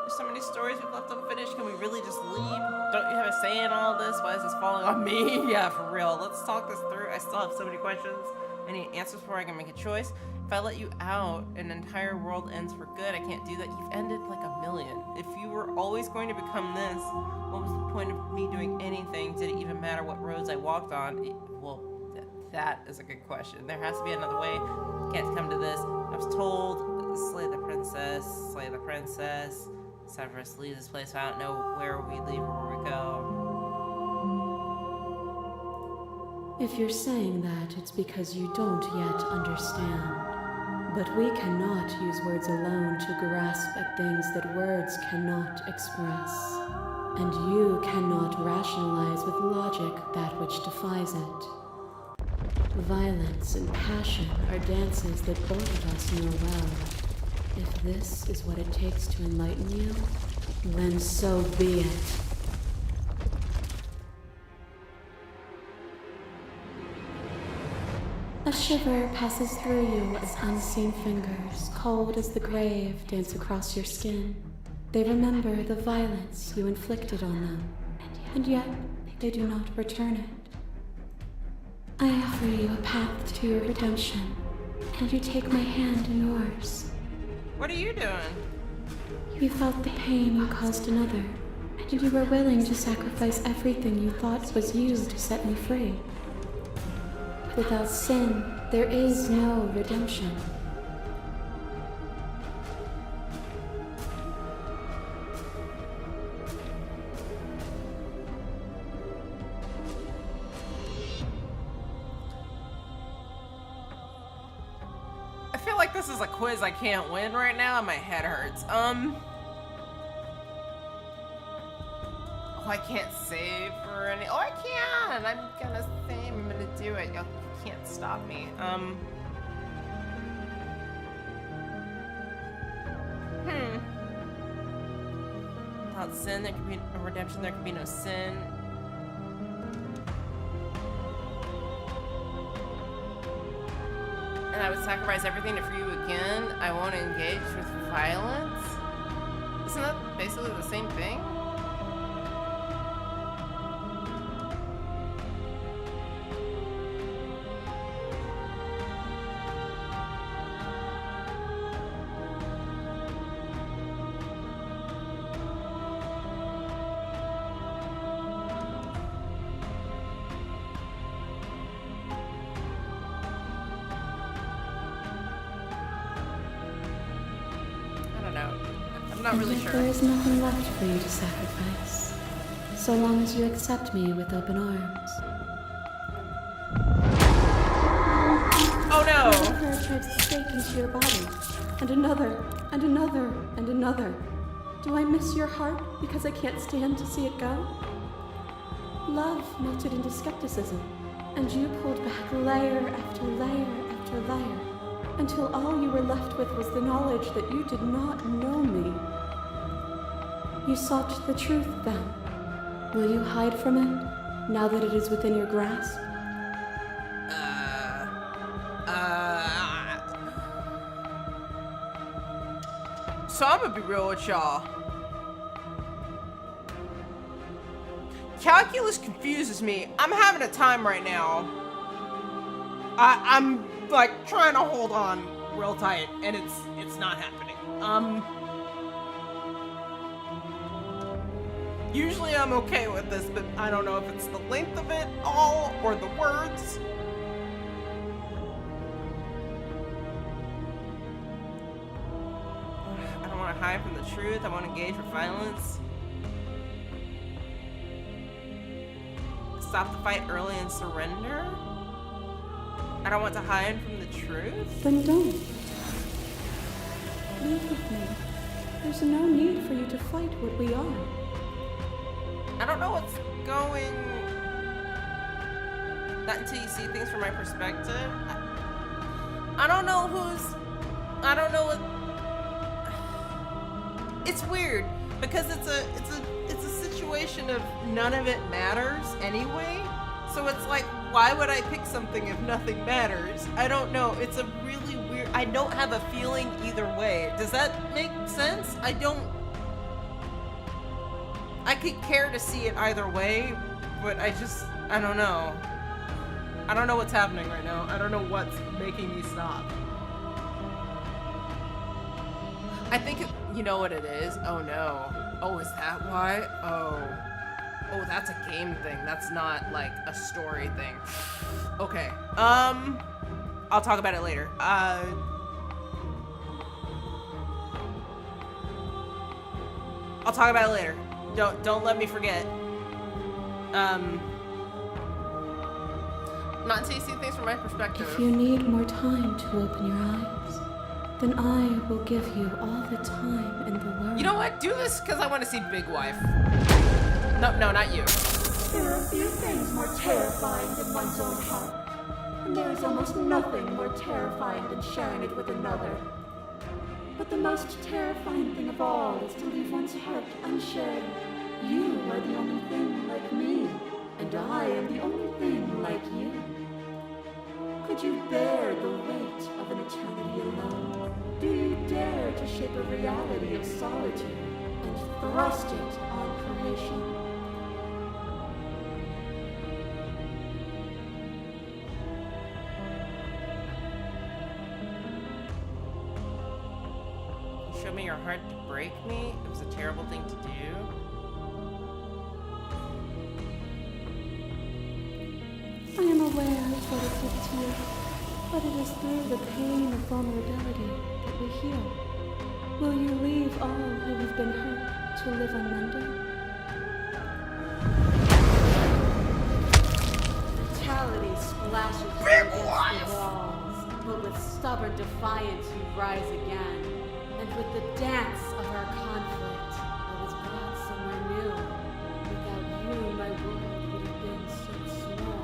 There's so many stories we've left unfinished. Can we really just leave? Don't you have a say in all this? Why is this falling on me? Yeah, for real. Let's talk this through. I still have so many questions. I need answers before I can make a choice. If I let you out, an entire world ends for good. I can't do that. You've ended like a million. If you were always going to become this, what was the point of me doing anything? Did it even matter what roads I walked on? Well, that is a good question. There has to be another way. Can't come to this. I was told, slay the princess, slay the princess. Severus, leave this place. I don't know where we leave or where we go. If you're saying that, it's because you don't yet understand. But we cannot use words alone to grasp at things that words cannot express. And you cannot rationalize with logic that which defies it. Violence and passion are dances that both of us know well. If this is what it takes to enlighten you, then so be it. A shiver passes through you as unseen fingers, cold as the grave, dance across your skin. They remember the violence you inflicted on them, and yet they do not return it. I offer you a path to your redemption, and you take my hand in yours. What are you doing? You felt the pain you caused another, and you were willing to sacrifice everything you thought was you to set me free. Without sin, there is no redemption. I feel like this is a quiz I can't win right now and my head hurts. Oh, I can't save for any. Oh, I can! I'm gonna save. I'm gonna do it. You can't stop me. Without sin, there can be no redemption. There can be no sin. And I would sacrifice everything to free you again. I won't engage with violence. Isn't that basically the same thing? Not and really yet sure. there is nothing left for you to sacrifice, so long as you accept me with open arms. Oh no! Another drives a stake into your body, and another, and another, and another. Do I miss your heart because I can't stand to see it go? Love melted into skepticism, and you pulled back layer after layer after layer, until all you were left with was the knowledge that you did not know me. You sought the truth then. Will you hide from it, now that it is within your grasp? So I'm gonna be real with y'all. Calculus confuses me. I'm having a time right now. I'm like trying to hold on real tight, and it's not happening. Usually I'm okay with this, but I don't know if it's the length of it all or the words. I don't want to hide from the truth. I want to engage with violence. Stop the fight early and surrender. I don't want to hide from the truth. Then don't. Leave with me. There's no need for you to fight what we are. I don't know what's going. Not until you see things from my perspective. I don't know who's. I don't know what. It's weird because it's a situation of none of it matters anyway. So it's like, why would I pick something if nothing matters? I don't know. It's a really weird. I don't have a feeling either way. Does that make sense? I could care to see it either way, but I don't know. I don't know what's happening right now. I don't know what's making me stop. I think you know what it is? Oh no. Oh, is that why? Oh, that's a game thing. That's not like a story thing. Okay. I'll talk about it later. I'll talk about it later. Don't let me forget. Not until you see things from my perspective. If you need more time to open your eyes, then I will give you all the time in the world. You know what? Do this because I want to see Big Wife. No, not you. There are few things more terrifying than one's own heart. And there is almost nothing more terrifying than sharing it with another. But the most terrifying thing of all is to leave one's heart unshared. You are the only thing like me, and I am the only thing like you. Could you bear the weight of an eternity alone? Do you dare to shape a reality of solitude and thrust it on creation? You showed me your heart to break me. It was a terrible thing to do. I am aware of what it did to you, but it is through the pain of vulnerability that we heal. Will you leave all who have been hurt to live unmended? Brutality splashes you against the walls, but with stubborn defiance you rise again. And with the dance of our conflict, I was brought somewhere new. Without you, my world would have been so small.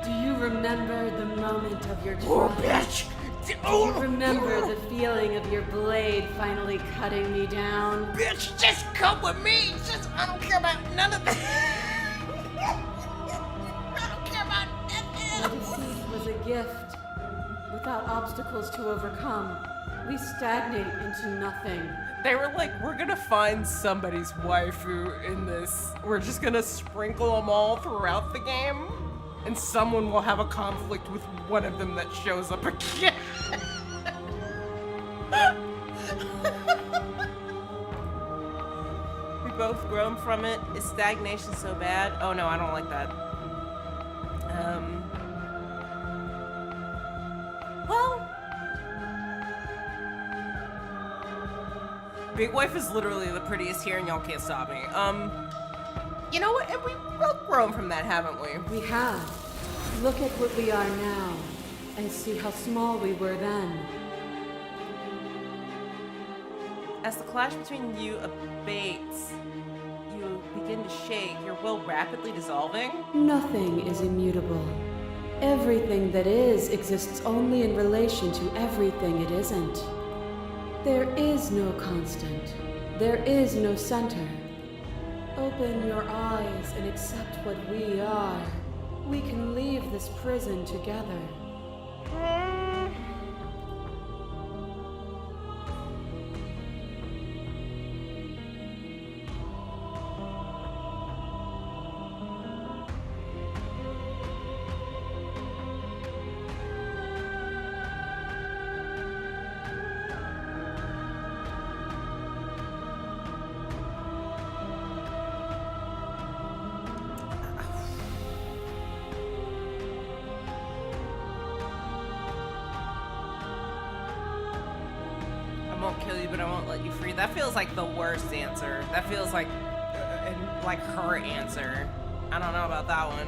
Do you remember the moment of your triumph? Oh, bitch! Do you remember the feeling of your blade finally cutting me down? Bitch, just come with me! I don't care about none of that! I don't care about My defeat was a gift. Without obstacles to overcome, we stagnate into nothing. They were like, we're gonna find somebody's waifu in this. We're just gonna sprinkle them all throughout the game, and someone will have a conflict with one of them that shows up again. We both grown from it. Is stagnation so bad? Oh no, I don't like that. Well, Big Wife is literally the prettiest here, and y'all can't stop me. You know what? And we've both grown from that, haven't we? We have. Look at what we are now, and see how small we were then. As the clash between you abates, you begin to shake, your will rapidly dissolving. Nothing is immutable. Everything that is exists only in relation to everything it isn't. There is no constant. There is no center. Open your eyes and accept what we are. We can leave this prison together. I won't kill you, but I won't let you free. That feels like the worst answer. That feels like her answer. I don't know about that one.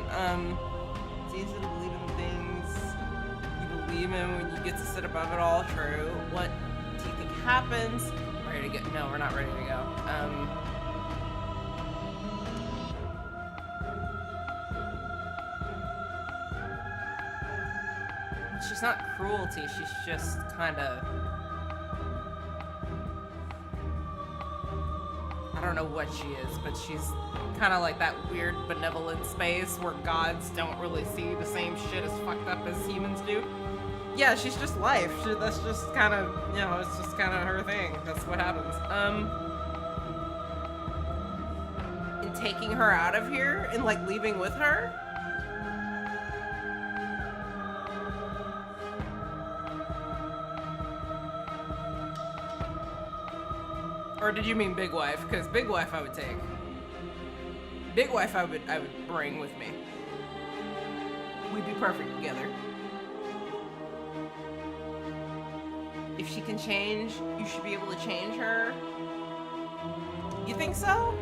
It's easy to believe in things you believe in when you get to sit above it all. True. What do you think happens? Ready to go? No, we're not ready to go. She's not cruelty. She's just kind of. I don't know what she is, but she's kind of like that weird benevolent space where gods don't really see the same shit as fucked up as humans do. Yeah, she's just life. That's just kind of, you know, it's just kind of her thing. That's what happens. And taking her out of here and like leaving with her. Or did you mean Big Wife? Because Big Wife I would take. Big Wife I would bring with me. We'd be perfect together. If she can change, you should be able to change her. You think so?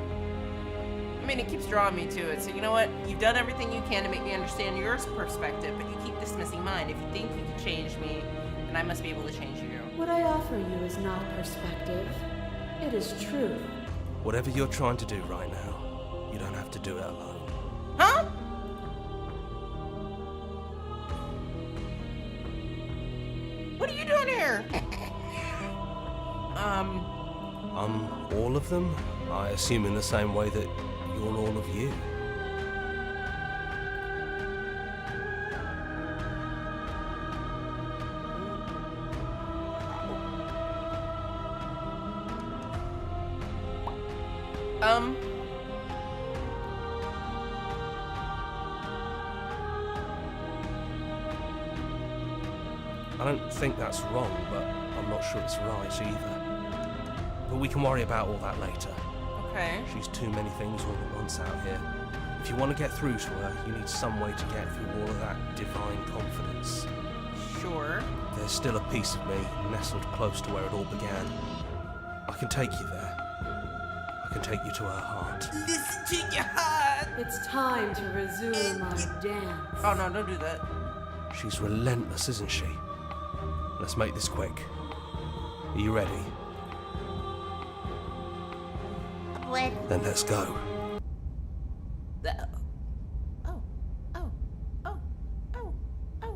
I mean, it keeps drawing me to it. So you know what? You've done everything you can to make me understand your perspective, but you keep dismissing mine. If you think you can change me, then I must be able to change you. What I offer you is not perspective. It is truth. Whatever you're trying to do right now, you don't have to do it alone. Huh? What are you doing here? I'm all of them? I assume in the same way that you're all of you. I don't think that's wrong, but I'm not sure it's right either. But we can worry about all that later. Okay. She's too many things all at once out here. If you want to get through to her, you need some way to get through all of that divine confidence. Sure. There's still a piece of me nestled close to where it all began. I can take you there. I can take you to her heart. Listen to your heart. It's time to resume our dance. Oh no, don't do that. She's relentless, isn't she? Let's make this quick. Are you ready? What? Then let's go.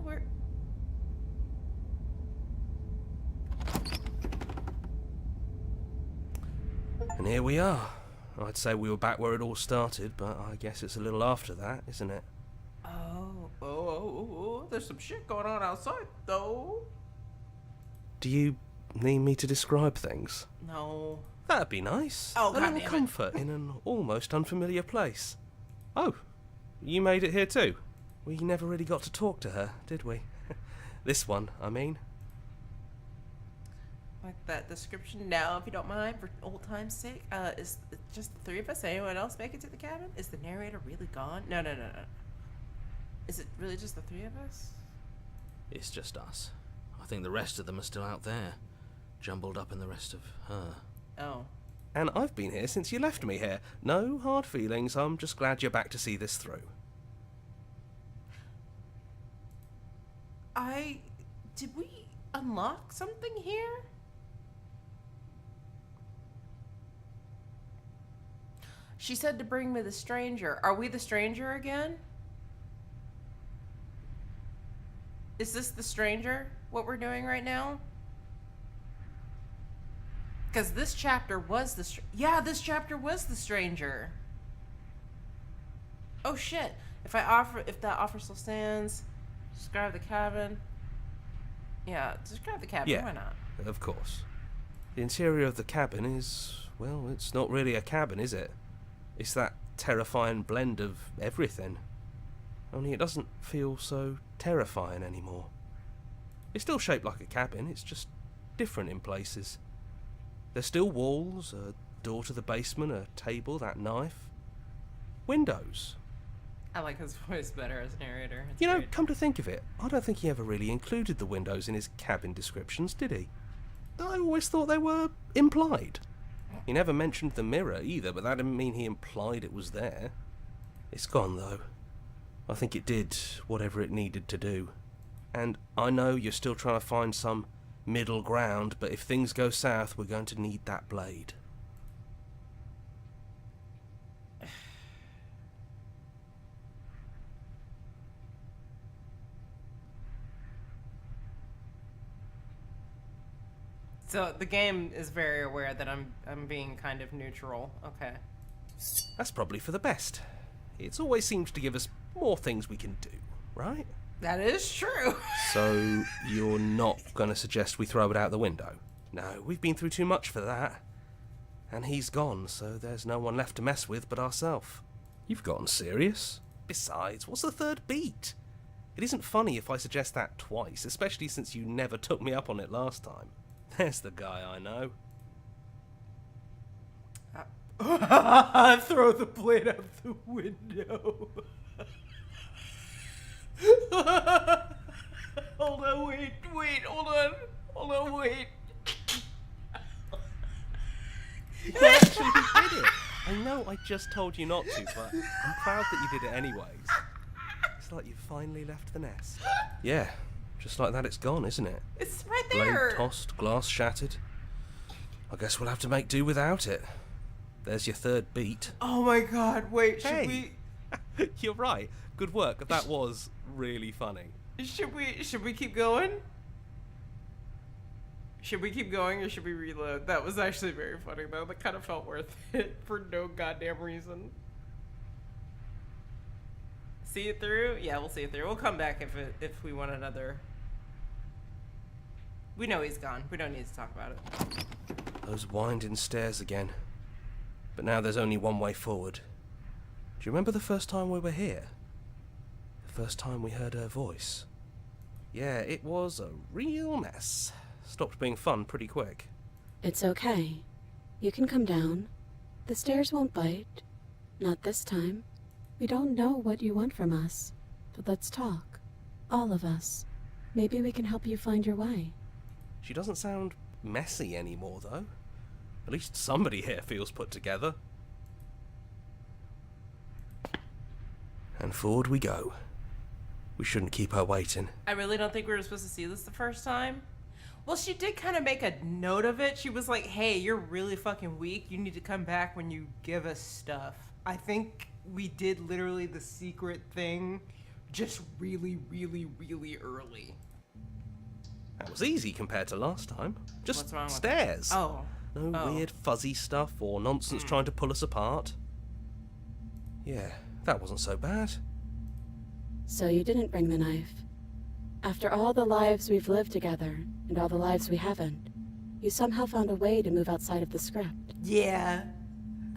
We're... And here we are. I'd say we were back where it all started, but I guess it's a little after that, isn't it? Oh, there's some shit going on outside, though. Do you need me to describe things? No. That'd be nice. Oh, a God little damn it. comfort in an almost unfamiliar place. Oh, you made it here too? We never really got to talk to her, did we? This one, I mean. Like that description now, if you don't mind, for old time's sake. Is it just the three of us? Anyone else make it to the cabin? Is the narrator really gone? No. Is it really just the three of us? It's just us. I think the rest of them are still out there, jumbled up in the rest of her. Oh. And I've been here since you left me here. No hard feelings, I'm just glad you're back to see this through. Did we unlock something here? She said to bring me the stranger. Are we the stranger again? Is this the stranger, what we're doing right now? Because this chapter was the yeah, this chapter was the stranger. Oh shit. If that offer still stands, describe the cabin. Yeah, describe the cabin, Yeah, why not? of course. The interior of the cabin is, well, it's not really a cabin, is it? It's that terrifying blend of everything. Only it doesn't feel so terrifying anymore. It's still shaped like a cabin, it's just different in places. There's still walls, a door to the basement, a table, that knife. Windows. I like his voice better as narrator. It's You know, great. come to think of it, I don't think he ever really included the windows in his cabin descriptions, did he? I always thought they were implied. He never mentioned the mirror either, but that didn't mean he implied it was there. It's gone, though. I think it did whatever it needed to do. And I know you're still trying to find some middle ground, but if things go south, we're going to need that blade. So the game is very aware that I'm being kind of neutral. Okay. That's probably for the best. It's always seems to give us more things we can do, right? That is true. So you're not going to suggest we throw it out the window? No, we've been through too much for that. And he's gone, so there's no one left to mess with but ourselves. You've gotten serious. Besides, what's the third beat? It isn't funny if I suggest that twice, especially since you never took me up on it last time. There's the guy I know. Throw the blade out the window. Hold on, wait, hold on, wait. You actually did it. I know I just told you not to, but I'm proud that you did it anyways. It's like you finally left the nest. Yeah, just like that it's gone, isn't it? It's right there. Blade tossed, glass shattered. I guess we'll have to make do without it. There's your third beat. Oh my god, wait, should Hey. You're right. Good work. That was really funny. should we keep going? Should we keep going or should we reload? That was actually very funny though. That kind of felt worth it for no goddamn reason. See it through? Yeah, we'll see it through. We'll come back if we want another. We know he's gone. We don't need to talk about it. Those winding stairs again. But now there's only one way forward. Do you remember the first time we were here? The first time we heard her voice? Yeah, it was a real mess. Stopped being fun pretty quick. It's okay. You can come down. The stairs won't bite. Not this time. We don't know what you want from us. But let's talk. All of us. Maybe we can help you find your way. She doesn't sound messy anymore, though. At least somebody here feels put together. And forward we go. We shouldn't keep her waiting. I really don't think we were supposed to see this the first time. Well, she did kind of make a note of it. She was like, hey, you're really fucking weak. You need to come back when you give us stuff. I think we did literally the secret thing just really, really, really early. That was easy compared to last time. Just What's wrong with stairs. that? Oh. No Oh. weird fuzzy stuff or nonsense trying to pull us apart. Yeah, that wasn't so bad. So you didn't bring the knife. After all the lives we've lived together, and all the lives we haven't, you somehow found a way to move outside of the script. Yeah.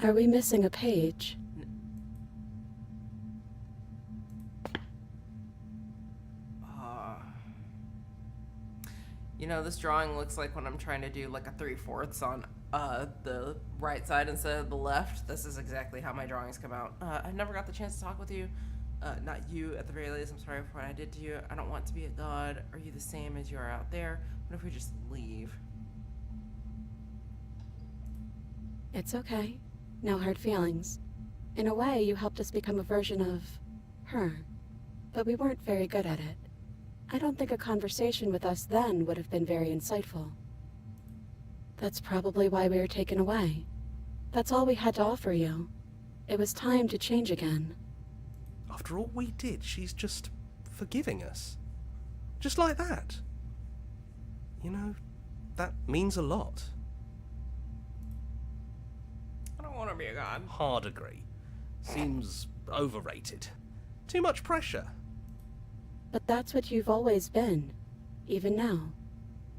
Are we missing a page? You know, this drawing looks like when I'm trying to do like a 3/4 on the right side instead of the left. This is exactly how my drawings come out. I never got the chance to talk with you. Not you, at the very least. I'm sorry for what I did to you. I don't want to be a god. Are you the same as you are out there? What if we just leave? It's okay. No hard feelings. In a way, you helped us become a version of her. But we weren't very good at it. I don't think a conversation with us then would have been very insightful. That's probably why we were taken away. That's all we had to offer you. It was time to change again. After all we did, she's just forgiving us. Just like that. You know, that means a lot. I don't want to be a god. Hard agree. Seems overrated. Too much pressure. But that's what you've always been, even now.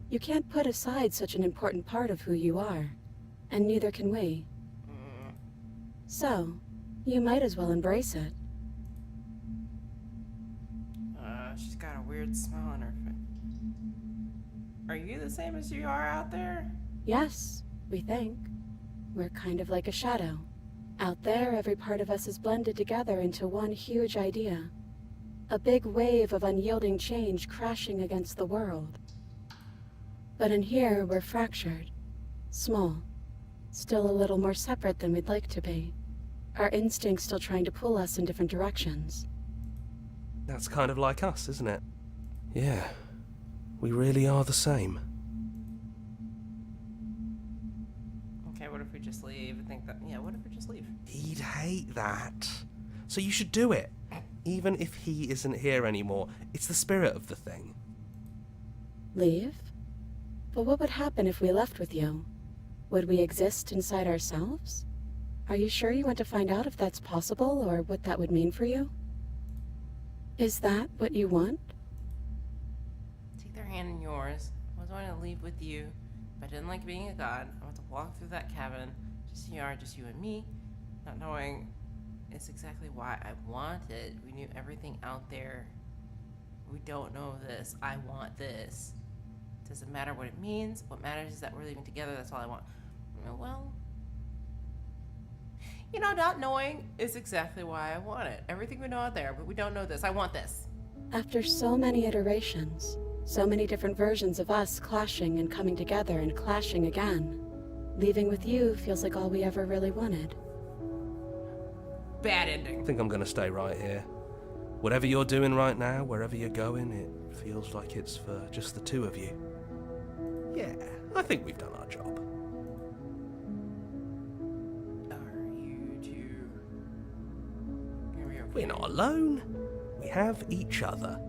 You can't put aside such an important part of who you are, and neither can we. So, you might as well embrace it. She's got a weird smile on her face. Are you the same as you are out there? Yes, we think. We're kind of like a shadow. Out there, every part of us is blended together into one huge idea. A big wave of unyielding change crashing against the world. But in here, we're fractured. Small. Still a little more separate than we'd like to be. Our instincts still trying to pull us in different directions. That's kind of like us, isn't it? Yeah. We really are the same. Okay, what if we just leave? I think that, yeah, what if we just leave? He'd hate that. So you should do it. Even if he isn't here anymore. It's the spirit of the thing. Leave? But what would happen if we left with you? Would we exist inside ourselves? Are you sure you want to find out if that's possible, or what that would mean for you? Is that what you want? Take their hand in yours. I was wanting to leave with you, but I didn't like being a god. I want to walk through that cabin, just you and me, not knowing it's exactly why I want it. We knew everything out there. We don't know this. I want this. Doesn't matter what it means. What matters is that we're leaving together. That's all I want. Well, you know, not knowing is exactly why I want it. Everything we know out there, but we don't know this. I want this. After so many iterations, so many different versions of us clashing and coming together and clashing again, leaving with you feels like all we ever really wanted. Bad ending. I think I'm gonna stay right here. Whatever you're doing right now, wherever you're going, it feels like it's for just the two of you. Yeah, I think we've done our job. Are you two? Are we okay? We're not alone. We have each other.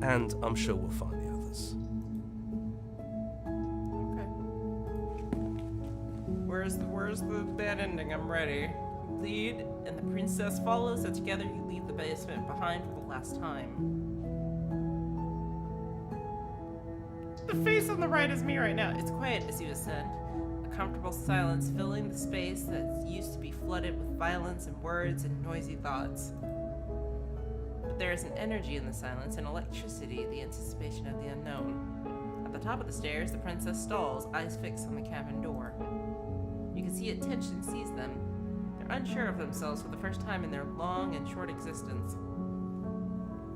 And I'm sure we'll find the others. Okay. Where's the bad ending? I'm ready. Lead, and the princess follows, so together you leave the basement behind for the last time. The face on the right is me right now. It's quiet as you ascend. A comfortable silence filling the space that used to be flooded with violence and words and noisy thoughts. But there is an energy in the silence, an electricity, the anticipation of the unknown. At the top of the stairs, the princess stalls, eyes fixed on the cabin door. You can see a tension seize them. They're unsure of themselves for the first time in their long and short existence.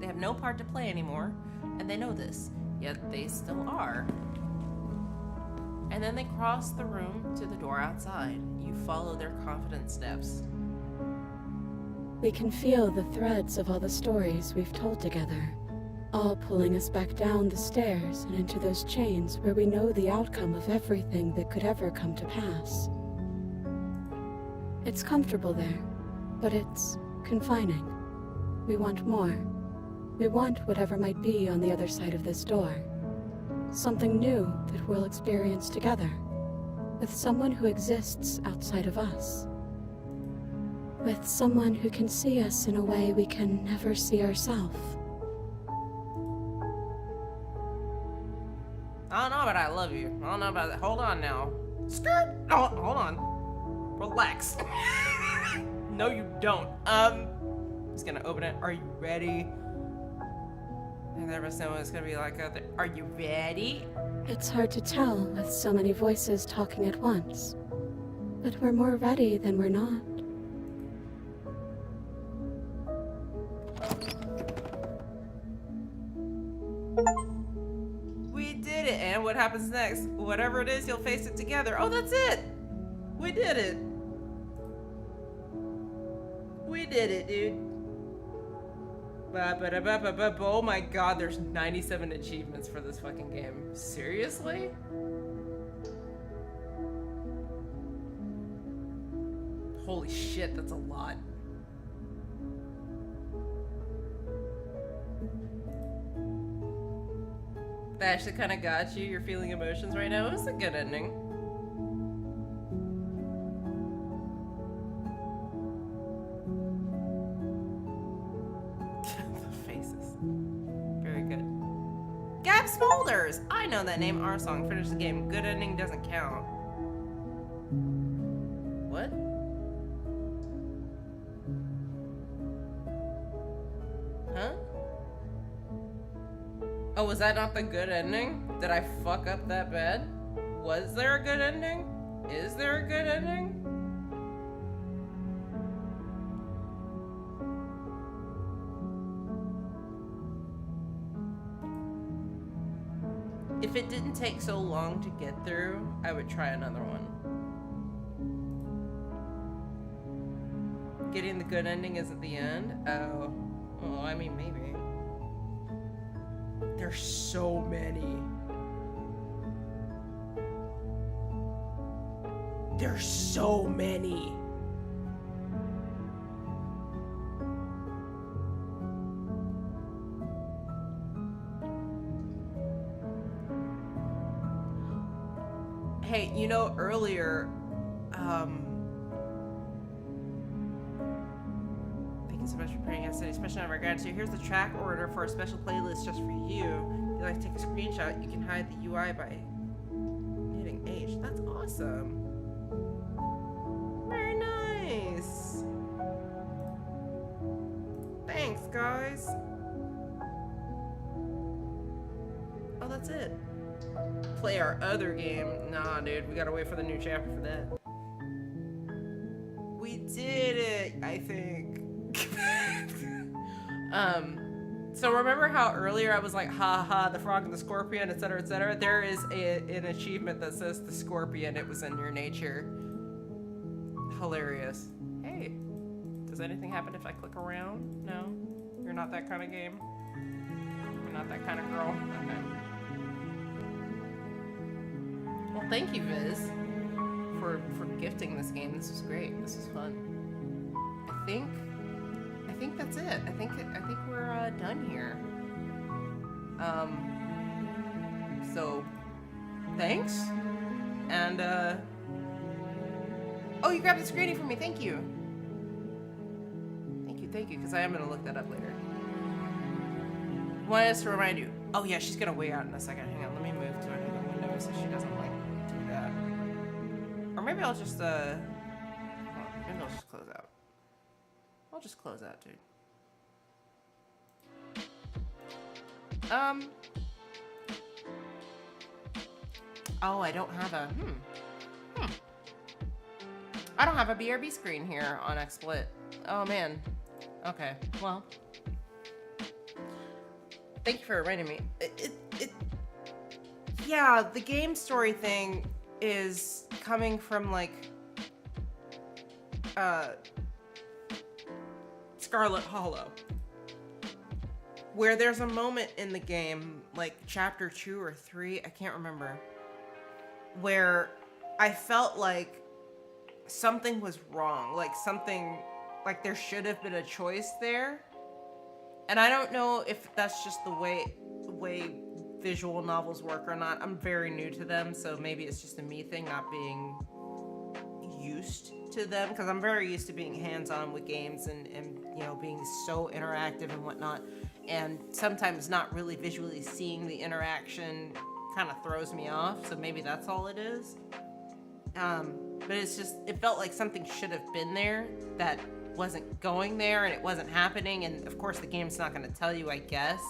They have no part to play anymore, and they know this, yet they still are. And then they cross the room to the door outside. You follow their confident steps. We can feel the threads of all the stories we've told together, all pulling us back down the stairs and into those chains where we know the outcome of everything that could ever come to pass. It's comfortable there, but it's confining. We want more. We want whatever might be on the other side of this door. Something new that we'll experience together, with someone who exists outside of us. With someone who can see us in a way we can never see ourselves. I don't know about I love you. I don't know about that. Hold on now. Skirt! Oh, hold on. Relax. No, you don't. Just gonna open it. Are you ready? I never know what it's gonna be like out there. Are you ready? It's hard to tell with so many voices talking at once. But we're more ready than we're not. We did it, and what happens next? Whatever it is, you'll face it together. Oh, that's it! We did it! We did it, dude. Oh my god, there's 97 achievements for this fucking game. Seriously? Holy shit, that's a lot. That actually kind of got you. You're feeling emotions right now. It was a good ending. The faces. Very good. Gab Smolders! I know that name. Our song. Finish the game. Good ending doesn't count. What? Huh? Oh, was that not the good ending? Did I fuck up that bad? Was there a good ending? Is there a good ending? If it didn't take so long to get through, I would try another one. Getting the good ending isn't the end? Oh. Well, I mean, maybe. There's so many. There's so many. Hey, you know, earlier, thank you so much for praying us, especially on our gratitude. Here's the track order for a special playlist just for you. If you like to take a screenshot, you can hide the UI by hitting H. That's awesome. Very nice. Thanks, guys. Oh, that's it. Play our other game. Nah, dude, we gotta wait for the new chapter for that. We did it, I think. So remember how earlier I was like, ha ha, the frog and the scorpion, etc., etc.? There is an achievement that says the scorpion, it was in your nature. Hilarious. Hey, does anything happen if I click around? No? You're not that kind of game? You're not that kind of girl? Okay. Well, thank you, Viz, for gifting this game. This was great. This was fun. I think that's it. I think we're done here. So thanks. And oh, you grabbed the screening for me. Thank you. Thank you, because I am gonna look that up later. Want us to remind you? Oh yeah, she's gonna wait out in a second. Hang on, let me move to another window so she doesn't like do that. Or maybe I'll just maybe I'll just close out. I'll just close out, dude. Oh, I don't have a I don't have a BRB screen here on XSplit. Oh man. Okay. Well. Thank you for reminding me. Yeah, the game story thing is coming from like Scarlet Hollow, where there's a moment in the game, like chapter 2 or 3, I can't remember, where I felt like something was wrong, like there should have been a choice there. And I don't know if that's just the way visual novels work or not. I'm very new to them, so maybe it's just a me thing, not being used to them, because I'm very used to being hands-on with games and you know, being so interactive and whatnot, and sometimes not really visually seeing the interaction kind of throws me off, so maybe that's all it is. But it's just, it felt like something should have been there that wasn't going there, and it wasn't happening, and of course the game's not going to tell you, I guess,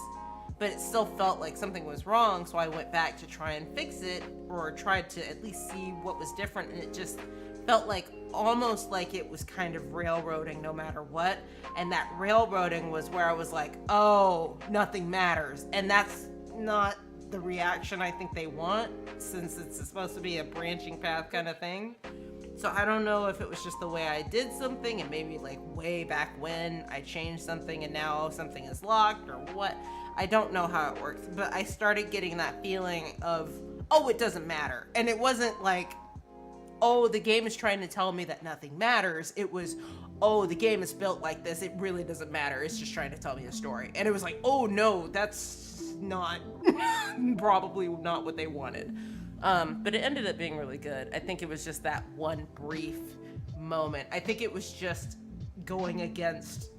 but it still felt like something was wrong, so I went back to try and fix it, or tried to at least see what was different, and it just felt like almost like it was kind of railroading no matter what, and that railroading was where I was like, oh, nothing matters, and that's not the reaction I think they want, since it's supposed to be a branching path kind of thing. So I don't know if it was just the way I did something and maybe like way back when I changed something and now something is locked or what. I don't know how it works, but I started getting that feeling of, oh, it doesn't matter. And it wasn't like, oh, the game is trying to tell me that nothing matters. It was, oh, the game is built like this. It really doesn't matter. It's just trying to tell me a story. And it was like, oh no, that's not, probably not what they wanted. But it ended up being really good. I think it was just that one brief moment. I think it was just going against,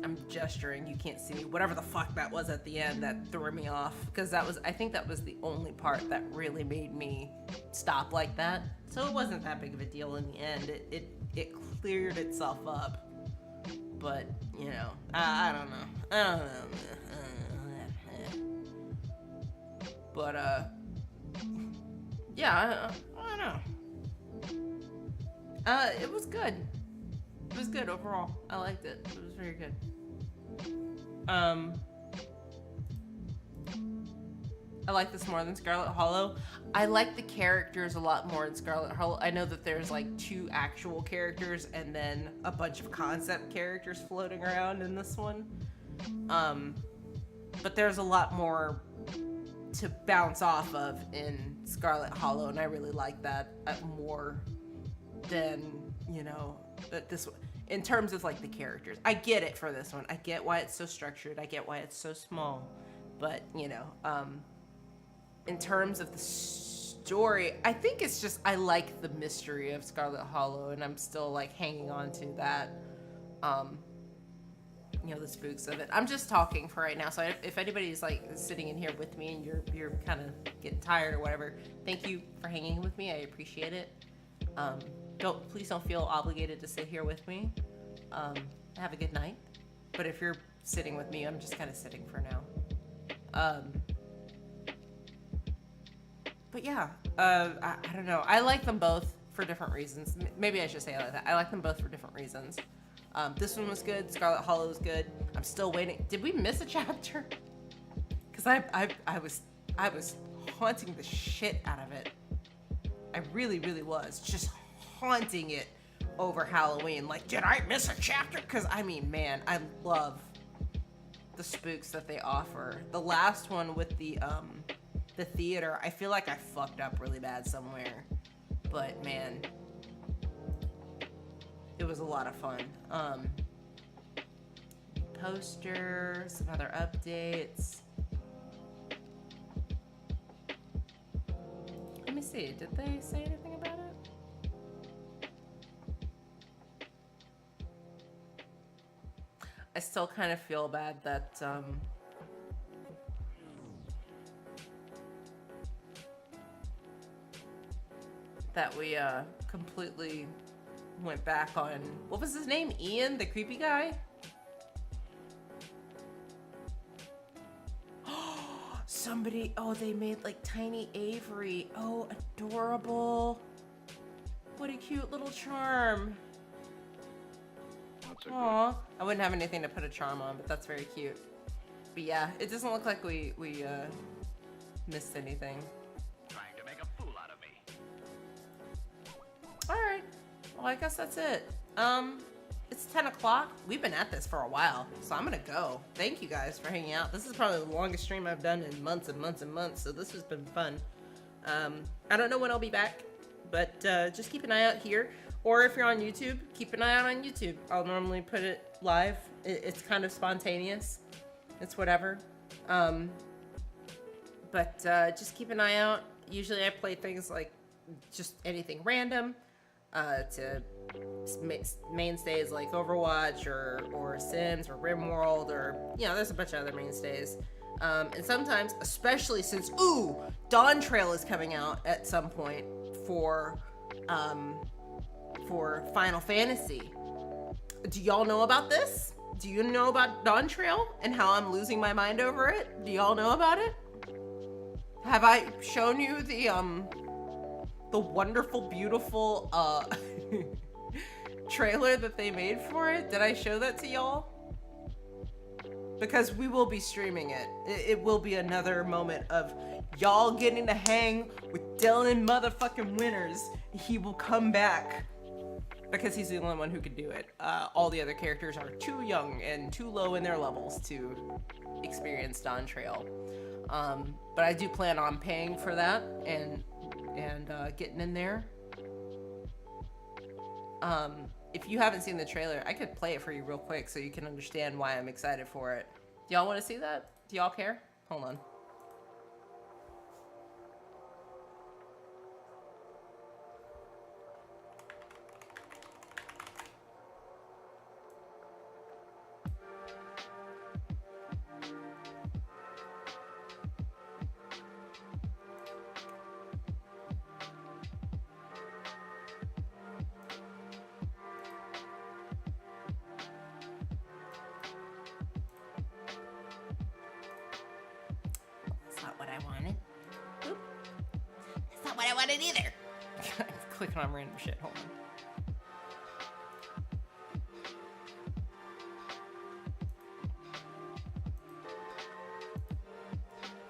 I'm gesturing, you can't see, whatever the fuck that was at the end that threw me off. Because I think that was the only part that really made me stop like that. So it wasn't that big of a deal in the end. It cleared itself up. But, you know, I don't know. But, yeah, I don't know. It was good. It was good overall. I liked it. It was very good. I like this more than Scarlet Hollow. I like the characters a lot more in Scarlet Hollow. I know that there's like 2 actual characters and then a bunch of concept characters floating around in this one. But there's a lot more to bounce off of in Scarlet Hollow, and I really like that more than, you know, this one. In terms of like the characters, I get it for this one. I get why it's so structured. I get why it's so small. But, you know, in terms of the story, I think it's just, I like the mystery of Scarlet Hollow, and I'm still like hanging on to that. You know, the spooks of it. I'm just talking for right now, so if anybody's like sitting in here with me and you're kind of getting tired or whatever, thank you for hanging with me. I appreciate it. Please don't feel obligated to sit here with me. Have a good night. But if you're sitting with me, I'm just kind of sitting for now. But yeah, I don't know. I like them both for different reasons. Maybe I should say it like that. I like them both for different reasons. This one was good. Scarlet Hollow was good. I'm still waiting. Did we miss a chapter? Because I was haunting the shit out of it. I really, really was. Just haunting it over Halloween. Like, did I miss a chapter? Because, I mean, man, I love the spooks that they offer. The last one with the theater, I feel like I fucked up really bad somewhere. But, man, it was a lot of fun. Posters, some other updates. Let me see, did they say anything about it? I still kind of feel bad that, that we, completely went back on, what was his name? Ian, the creepy guy? Somebody, oh, they made like tiny Avery. Oh, adorable. What a cute little charm. Aw, I wouldn't have anything to put a charm on, but that's very cute. But yeah, it doesn't look like we missed anything. Trying to make a fool out of me. Alright, well I guess that's it. It's 10 o'clock. We've been at this for a while, so I'm gonna go. Thank you guys for hanging out. This is probably the longest stream I've done in months and months and months, so this has been fun. I don't know when I'll be back, but just keep an eye out here. Or if you're on YouTube, keep an eye out on YouTube. I'll normally put it live. It's kind of spontaneous. It's whatever. But just keep an eye out. Usually I play things like just anything random to mainstays like Overwatch or Sims or RimWorld, or, you know, there's a bunch of other mainstays. And sometimes, especially since, Dawntrail is coming out at some point for Final Fantasy. Do y'all know about this? Do you know about Dawntrail and how I'm losing my mind over it? Do y'all know about it? Have I shown you the wonderful, beautiful trailer that they made for it? Did I show that to y'all? Because we will be streaming it. It will be another moment of y'all getting to hang with Dylan motherfucking Winters, he will come back. Because he's the only one who can do it. All the other characters are too young and too low in their levels to experience Dawn Trail. But I do plan on paying for that and getting in there. If you haven't seen the trailer, I could play it for you real quick so you can understand why I'm excited for it. Do y'all want to see that? Do y'all care? Hold on. Either. Clicking on random shit. Hold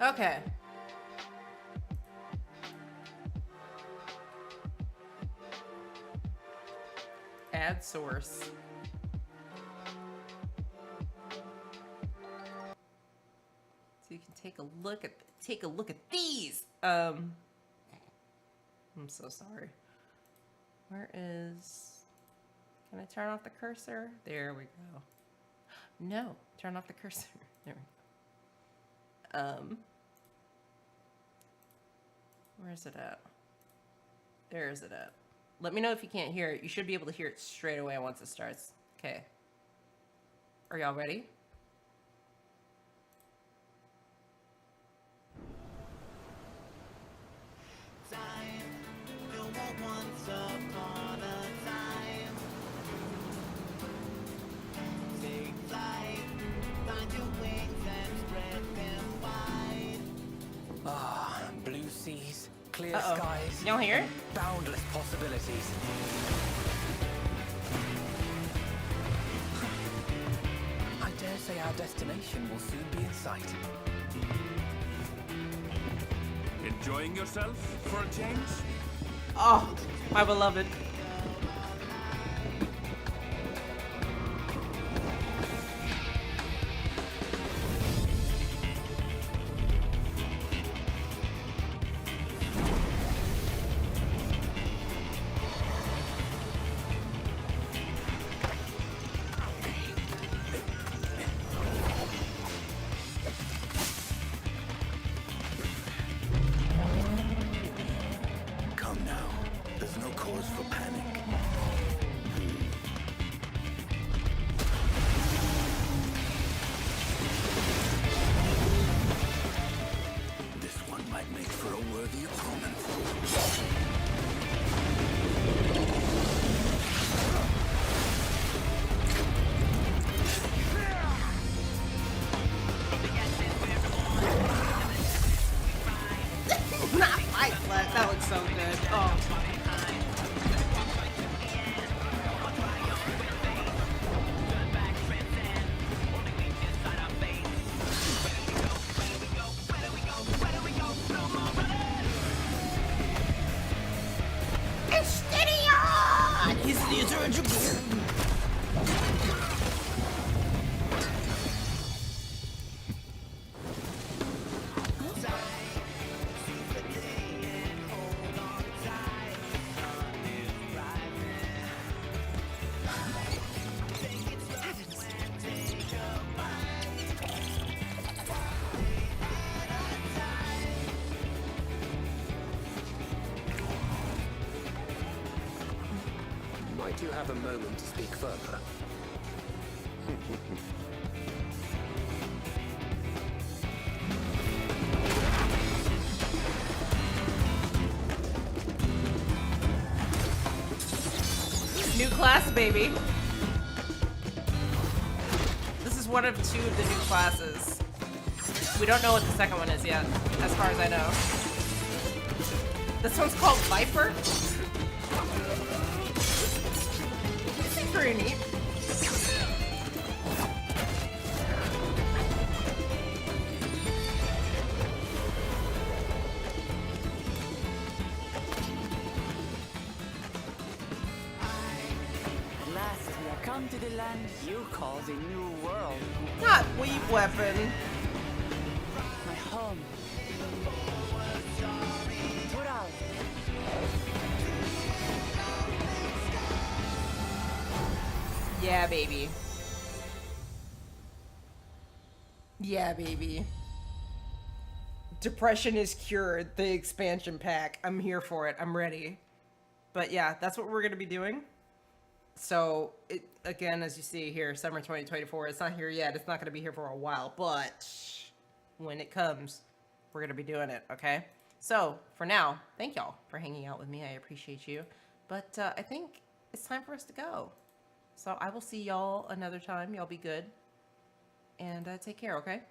on. Okay. Add source. So you can take a look at these. I'm so sorry. Where is... Can I turn off the cursor? There we go. No, turn off the cursor. There we go. Where is it at? There is it at. Let me know if you can't hear it. You should be able to hear it straight away once it starts. Okay. Are y'all ready? Blue seas, clear Uh-oh. skies. Y'all hear it? Boundless possibilities. I dare say our destination will soon be in sight. Enjoying yourself for a change? Oh, my beloved. Come now. There's no cause for panic. This one might make for a worthy opponent. Not fight, but that looks so good. Oh. Steady on! He's Might you have a moment to speak further? New class, baby. This is one of 2 of the new classes. We don't know what the second one is yet, as far as I know. This one's called Viper. This is pretty neat. to the land you call the New World. Not weave weapon. My home. Tural. Yeah, baby. Yeah, baby. Depression is cured. The expansion pack. I'm here for it. I'm ready. But yeah, that's what we're going to be doing. So, it, again, as you see here, summer 2024, it's not here yet. It's not going to be here for a while. But when it comes, we're going to be doing it, okay? So, for now, thank y'all for hanging out with me. I appreciate you. But I think it's time for us to go. So, I will see y'all another time. Y'all be good. And take care, okay?